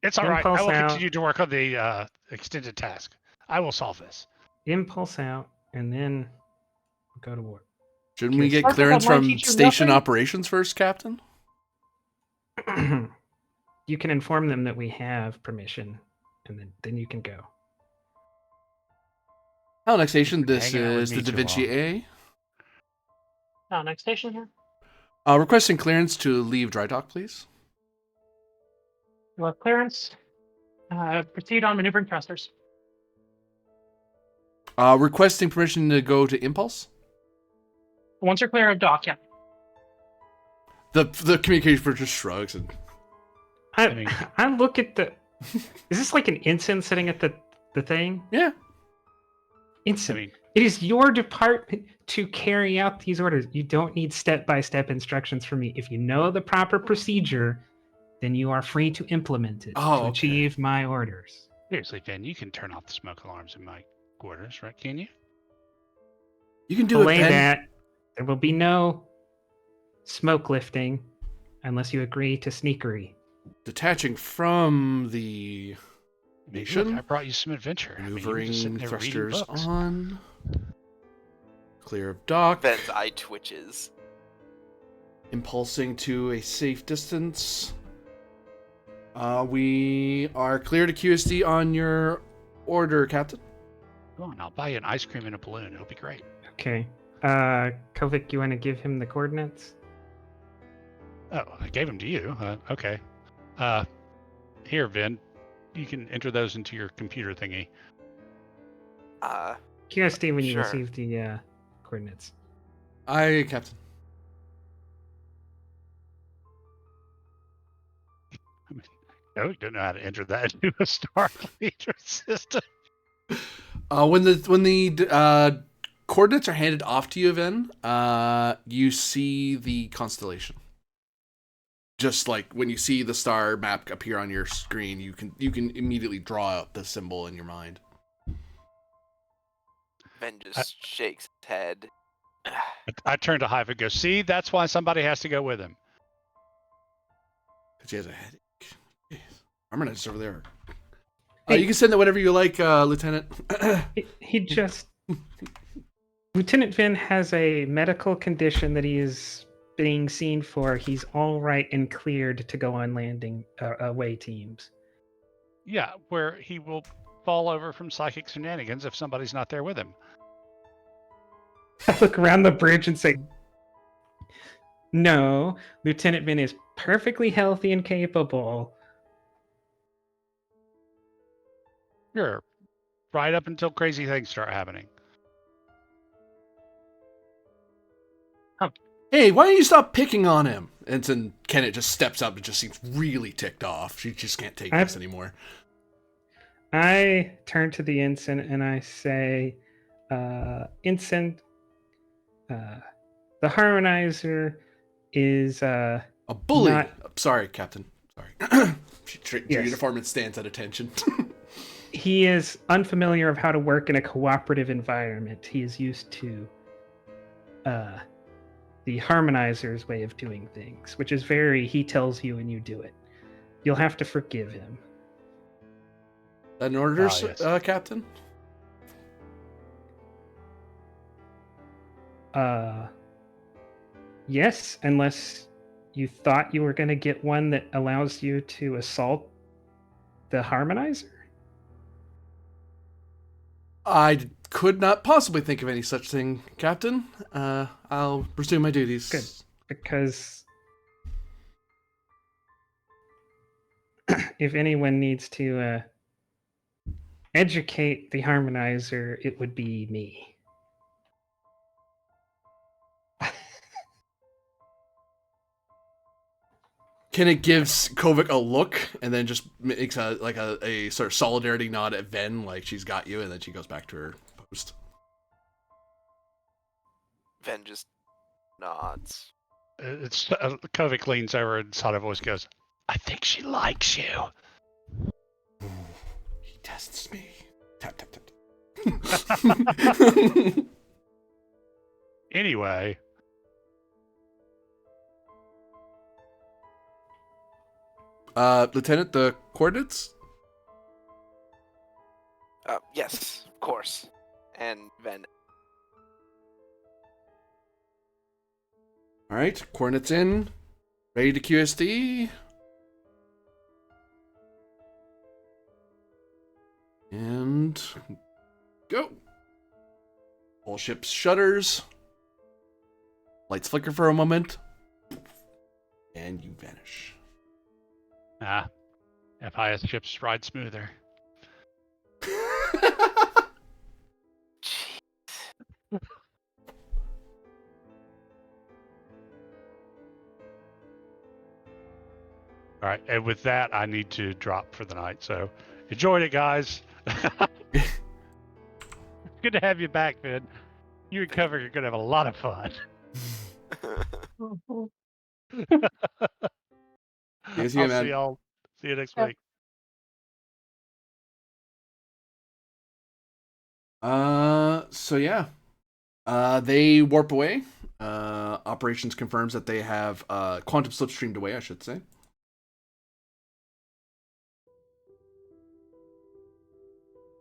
B: It's all right. I
C: Impulse
B: will
C: out.
B: continue to work on the extended task. I will solve this.
C: Impulse out, and then go to war.
A: Shouldn't we get
D: First of all,
A: clearance
D: might
A: from
D: teach you
A: station
D: nothing.
A: operations first, Captain?
C: you can inform them that we have permission, and then you can go.
A: Halanak Station, this
B: Hanging out with
A: is
B: me
A: the Da
B: too
A: Vinci
B: long.
A: A.
D: Next station here.
A: Requesting clearance to leave dry dock, please.
D: You have clearance. Proceed on maneuvering thrusters.
A: Requesting permission to go to Impulse.
D: Once you're clear of dock, yeah.
A: The communication person just shrugs and
C: I look at the. Is this like an ensign sitting at the thing?
A: yeah.
C: Ensign.
B: I mean,
C: It is your department to carry out these orders. You don't need step-by-step instructions from me. If you know the proper procedure, then you are free to implement it
A: Oh,
C: to
A: okay.
C: achieve my orders.
B: seriously, Finn, you can turn off the smoke alarms in my quarters, right? Can you?
A: You can do
C: Belay
A: it, Ben.
C: that. There will be no smoke lifting unless you agree to sneakery.
A: Detaching from the
B: I mean,
A: nation.
B: look, I brought you some adventure. I mean, you were just
A: Maneuvering
B: sitting there reading
A: thrusters
B: books.
A: on. Clear of dock.
E: Ben's eye twitches.
A: Impulsing to a safe distance. We are clear to QSD on your order, Captain.
B: Go on, I'll buy you an ice cream in a balloon. It'll be great.
C: Okay. Kovic, you want to give him the coordinates?
B: Oh, I gave them to you. Okay. Here, Vin. You can enter those into your computer thingy.
C: QSD when you
E: Sure.
C: receive the coordinates.
A: Aye, Captain.
B: Oh, you don't know how to enter that into a Starleader system.
A: When the coordinates are handed off to you, Vin, you see the constellation. Just like when you see the star map appear on your screen, you can immediately draw out the symbol in your mind.
E: Ben just shakes his head.
B: I turn to Hive and go, see, that's why somebody has to go with him.
A: Because he has a headache. Harmonizer's over there.
C: Hey.
A: You can send that whenever you like, Lieutenant.
C: He just. Lieutenant Vin has a medical condition that he is being seen for. He's all right and cleared to go on landing away teams.
B: Yeah, where he will fall over from psychic shenanigans if somebody's not there with him.
C: I look around the bridge and say, no, Lieutenant Vin is perfectly healthy and capable.
B: Sure. Right up until crazy things start happening.
A: Hey, why don't you stop picking on him? And then Kenneth just steps up and just seems really ticked off. She just can't take this anymore.
C: I turn to the ensign and I say, Ensign, the harmonizer is
A: A bully.
C: not-
A: Sorry, Captain. Sorry. Your
C: Yes.
A: uniform stands at attention.
C: he is unfamiliar of how to work in a cooperative environment. He is used to the harmonizer's way of doing things, which is very, he tells you and you do it. You'll have to forgive him.
A: An order,
B: yes.
A: Captain?
C: Yes, unless you thought you were going to get one that allows you to assault the harmonizer.
A: I could not possibly think of any such thing, Captain. I'll resume my duties.
C: Good. Because if anyone needs to educate the harmonizer, it would be me.
A: Kenneth gives Kovic a look and then just makes a sort of solidarity nod at Ven, like she's got you, and then she goes back to her post.
E: Ben just nods.
B: Kovic leans over and sort of voice goes, I think she likes you.
A: He tests me. Tap, tap, tap.
B: Anyway,
A: Lieutenant, the coordinates?
E: Yes, of course. And Ben.
A: All right, coordinates in. Ready to QSD. And go. All ships shutters. Lights flicker for a moment. And you vanish.
B: FIS ships ride smoother. All right, and with that, I need to drop for the night. So, enjoyed it, guys. Good to have you back, Finn. You and Cover, you're gonna have a lot of fun.
A: Yes, yeah,
B: I'll
A: man.
B: see y'all. See you next
D: Yeah.
B: week.
A: So yeah. They warp away. Operations confirms that they have quantum slipstreamed away, I should say.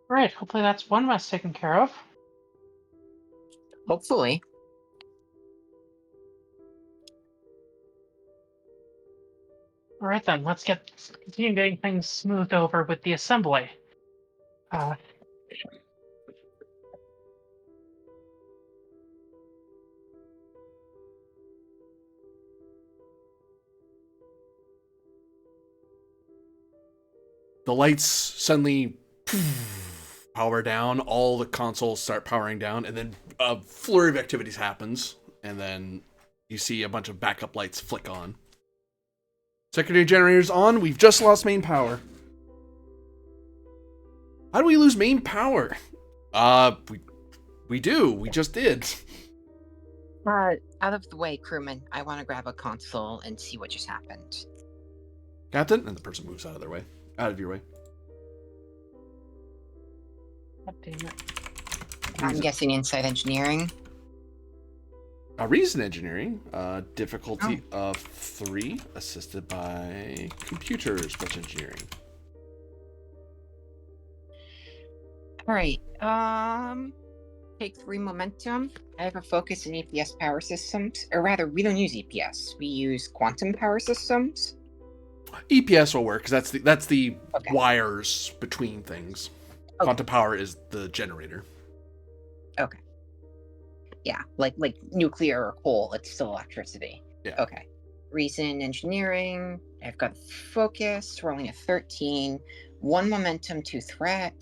D: Right. Hopefully that's one mess taken care of.
F: Hopefully.
D: All right then. Let's continue getting things smoothed over with the assembly.
A: The lights suddenly power down. All the consoles start powering down, and then a flurry of activities happens, and then you see a bunch of backup lights flick on. Secondary generators on. We've just lost main power. How do we lose main power? We do. We just did.
F: Out of the way, crewman. I want to grab a console and see what just happened.
A: Captain, and the person moves out of their way. Out of your way.
D: God damn it.
F: I'm guessing inside engineering.
A: Reason engineering, difficulty of 3, assisted by computers, but engineering.
F: All right. Take 3 momentum. I have a focus in EPS power systems, or rather, we don't use EPS. We use quantum power systems.
A: EPS will work because that's the
F: Okay.
A: wires between things.
F: Okay.
A: Quantum power is the generator.
F: Okay. Yeah, like nuclear or coal, it's still electricity.
A: Yeah.
F: Okay. Reason engineering. I've got focus, rolling a 13. 1 momentum, 2 threat.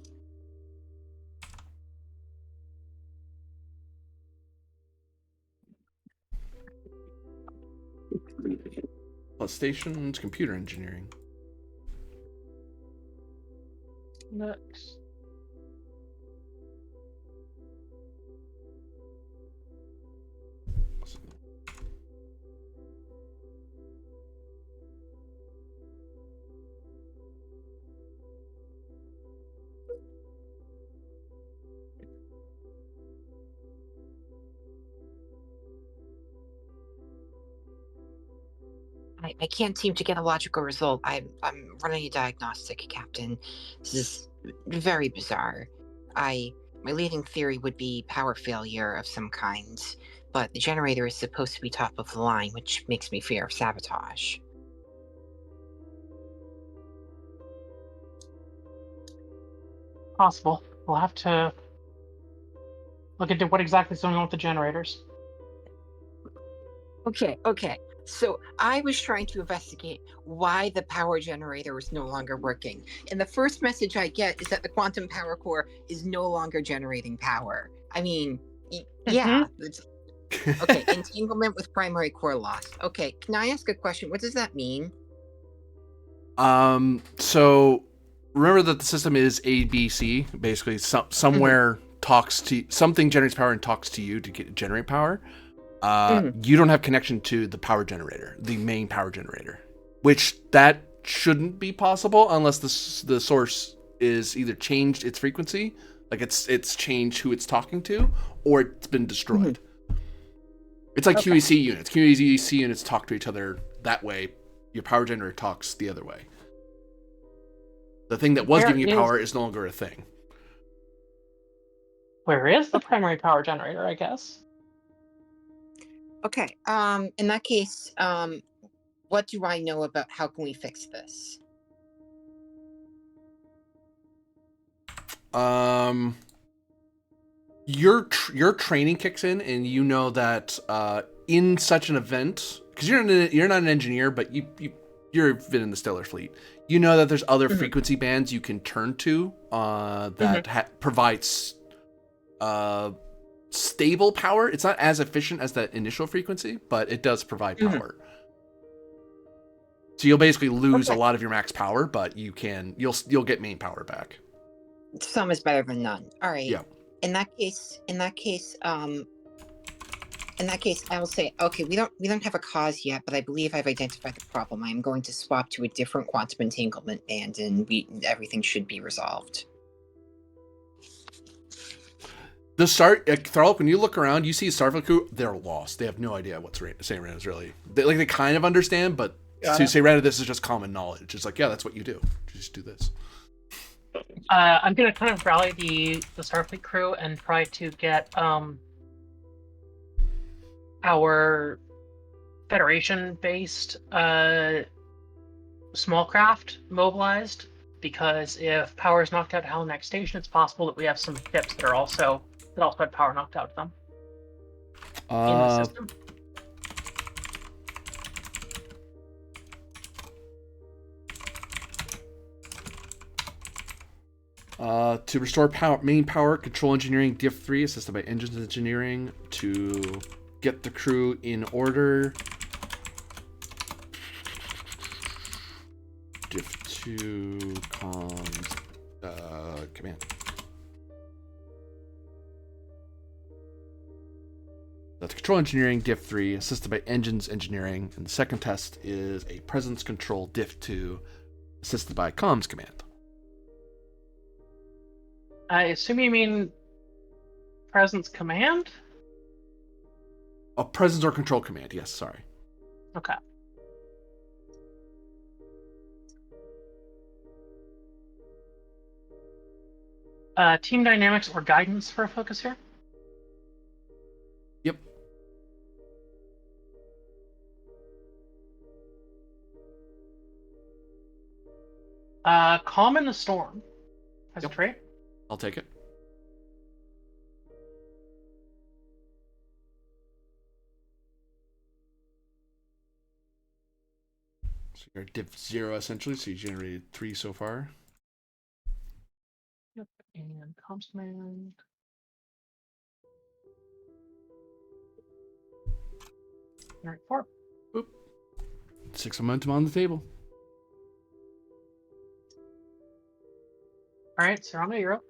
A: Plus stations, computer engineering.
D: Next.
F: I can't seem to get a logical result. I'm running a diagnostic, Captain. This is very bizarre. My leading theory would be power failure of some kind, but the generator is supposed to be top of the line, which makes me fear of sabotage.
D: Possible. We'll have to look into what exactly is going on with the generators.
F: Okay. So I was trying to investigate why the power generator is no longer working. And the first message I get is that the quantum power core is no longer generating power. I mean, yeah. Okay, entanglement with primary core loss. Okay, can I ask a question? What does that mean?
A: So remember that the system is ABC. Basically, somewhere talks to something generates power and talks to you to generate power. You don't have connection to the power generator, the main power generator, which that shouldn't be possible unless the source is either changed its frequency, like it's changed who it's talking to, or it's been destroyed. It's like QEC units. QEC units talk to each other that way. Your power generator talks the other way. The thing that was giving you power is no longer a thing.
D: Where is the primary power generator, I guess?
F: Okay, in that case, what do I know about how can we fix this?
A: Your training kicks in, and you know that in such an event, because you're not an engineer, but you've been in the Stellar Fleet. You know that there's other frequency bands you can turn to that provides stable power. It's not as efficient as that initial frequency, but it does provide power. So you'll basically lose a lot of your max power, but you'll get main power back.
F: Some is better than none. All right.
A: Yeah.
F: In that case, I will say, okay, we don't have a cause yet, but I believe I've identified the problem. I am going to swap to a different quantum entanglement band, and everything should be resolved.
A: The Thrall, when you look around, you see Starfleet crew. They're lost. They have no idea what Sayrana is really. They kind of understand, but to Sayrana, this is just common knowledge. It's like, yeah, that's what you do. Just do this.
D: I'm gonna kind of rally the Starfleet crew and try to get our Federation-based small craft mobilized, because if power is knocked out at Halanak Station, it's possible that we have some ships that also had power knocked out of them in the system.
A: To restore main power, control engineering, diff 3, assisted by engines engineering, to get the crew in order. Diff 2, comms, command. That's control engineering, diff 3, assisted by engines engineering, and the second test is a presence control, diff 2, assisted by comms command.
D: I assume you mean presence command?
A: A presence or control command, yes, sorry.
D: Okay. Team dynamics or guidance for a focus here?
A: Yep.
D: Calm in the storm as a trait.
A: I'll take it. So you're diff 0 essentially, so you generated 3 so far.
D: Yep. And comms command. All right, 4.
A: Boop. 6 momentum on the table.
D: All right, Serrano, you're up.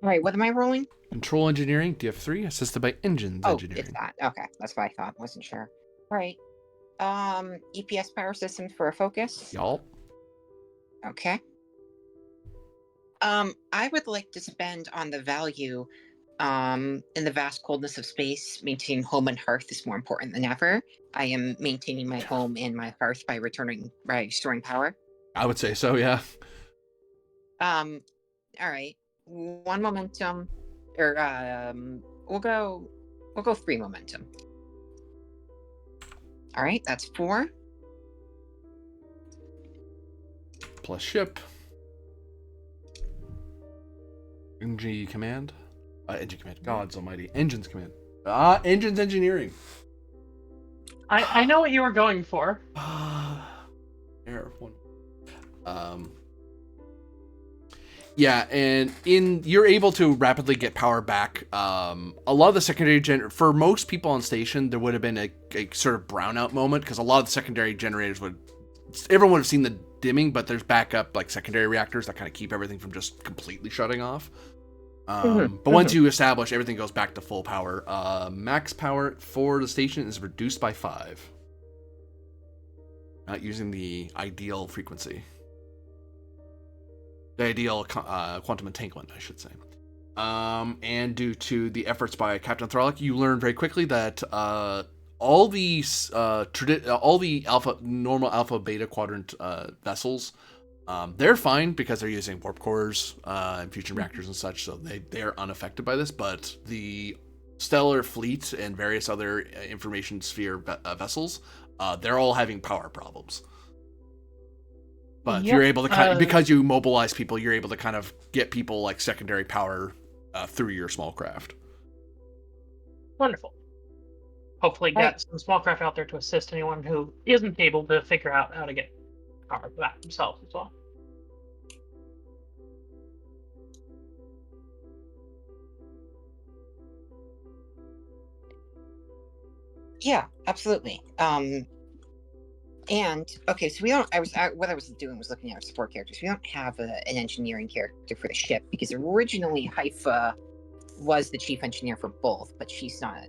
F: All right, what am I rolling?
A: Control engineering, diff 3, assisted by engines engineering.
F: It's that. Okay, that's what I thought. Wasn't sure. All right. EPS power systems for a focus.
A: Y'all.
F: Okay. I would like to spend on the value. In the vast coldness of space, maintaining home and hearth is more important than ever. I am maintaining my home and my hearth by restoring power.
A: I would say so, yeah.
F: All right. 1 momentum, or we'll go 3 momentum. All right, that's 4.
A: Plus ship. Engine command. Engine command. Gods almighty. Engines command. Engines engineering.
D: I know what you were going for.
A: Error 1. Yeah, and you're able to rapidly get power back. A lot of the secondary for most people on station, there would have been a sort of brownout moment, because a lot of the secondary generators everyone would have seen the dimming, but there's backup like secondary reactors that kind of keep everything from just completely shutting off. But once you establish, everything goes back to full power. Max power for the station is reduced by 5. Not using the ideal frequency. The ideal quantum entanglement, I should say. And due to the efforts by Captain Thralic, you learn very quickly that all the normal alpha beta quadrant vessels, they're fine because they're using warp cores and fusion reactors and such, so they are unaffected by this. But the Stellar Fleet and various other information sphere vessels, they're all having power problems. But
D: Yep,
A: you're able to because you mobilize people, you're able to kind of get people like secondary power through your small craft.
D: Wonderful. Hopefully,
F: Right.
D: get some small craft out there to assist anyone who isn't able to figure out how to get power back themselves as well.
F: Yeah, absolutely. And okay, so we don't. What I was doing was looking at our support characters. We don't have an engineering character for the ship because originally Haifa was the chief engineer for both, but she's not.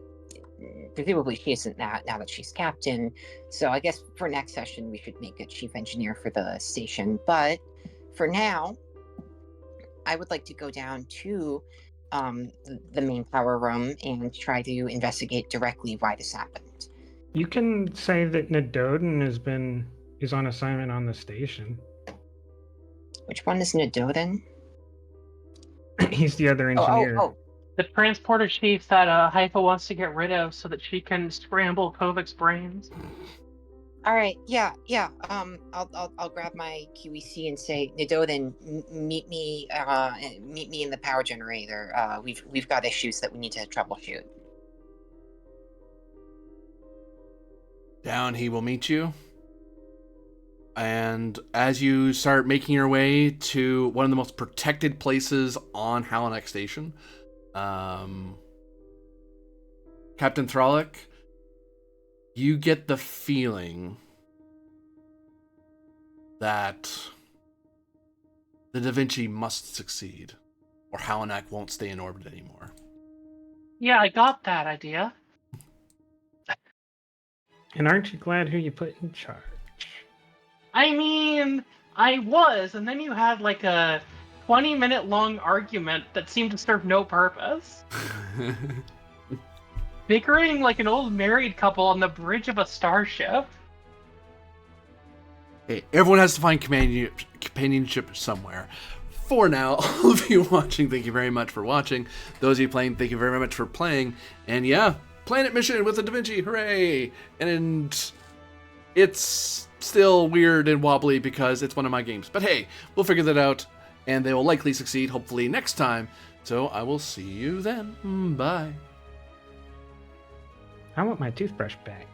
F: Presumably, she isn't that now that she's captain. So I guess for next session we should make a chief engineer for the station. But for now, I would like to go down to the main power room and try to investigate directly why this happened.
C: You can say that Nadoden is on assignment on the station.
F: Which one is Nadoden?
C: He's the other engineer.
F: Oh,
D: The transporter chief that Haifa wants to get rid of so that she can scramble Kovic's brains.
F: all right. Yeah. I'll grab my QEC and say, Nadoden, meet me in the power generator. We've got issues that we need to troubleshoot.
A: Down he will meet you. And as you start making your way to one of the most protected places on Halanak Station, Captain Thralic, you get the feeling that the Da Vinci must succeed, or Halanak won't stay in orbit anymore.
D: Yeah, I got that idea.
C: And aren't you glad who you put in charge?
D: I mean, I was, and then you had like a 20-minute long argument that seemed to serve no purpose. Bickering like an old married couple on the bridge of a starship.
A: Hey, everyone has to find companionship somewhere. For now, all of you watching, thank you very much for watching. Those of you playing, thank you very much for playing. And yeah, planet mission with the Da Vinci, hooray! And it's still weird and wobbly because it's one of my games. But hey, we'll figure that out, and they will likely succeed, hopefully, next time. So I will see you then. Bye.
C: I want my toothbrush back.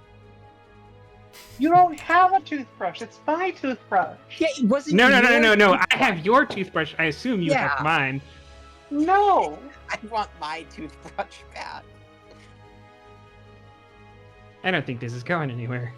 D: You don't have a toothbrush. It's my toothbrush.
F: Yeah, it wasn't.
C: No.
F: your
C: I have your toothbrush. I assume you have
F: Yeah.
C: mine.
D: No.
F: I want my toothbrush back.
C: I don't think this is going anywhere.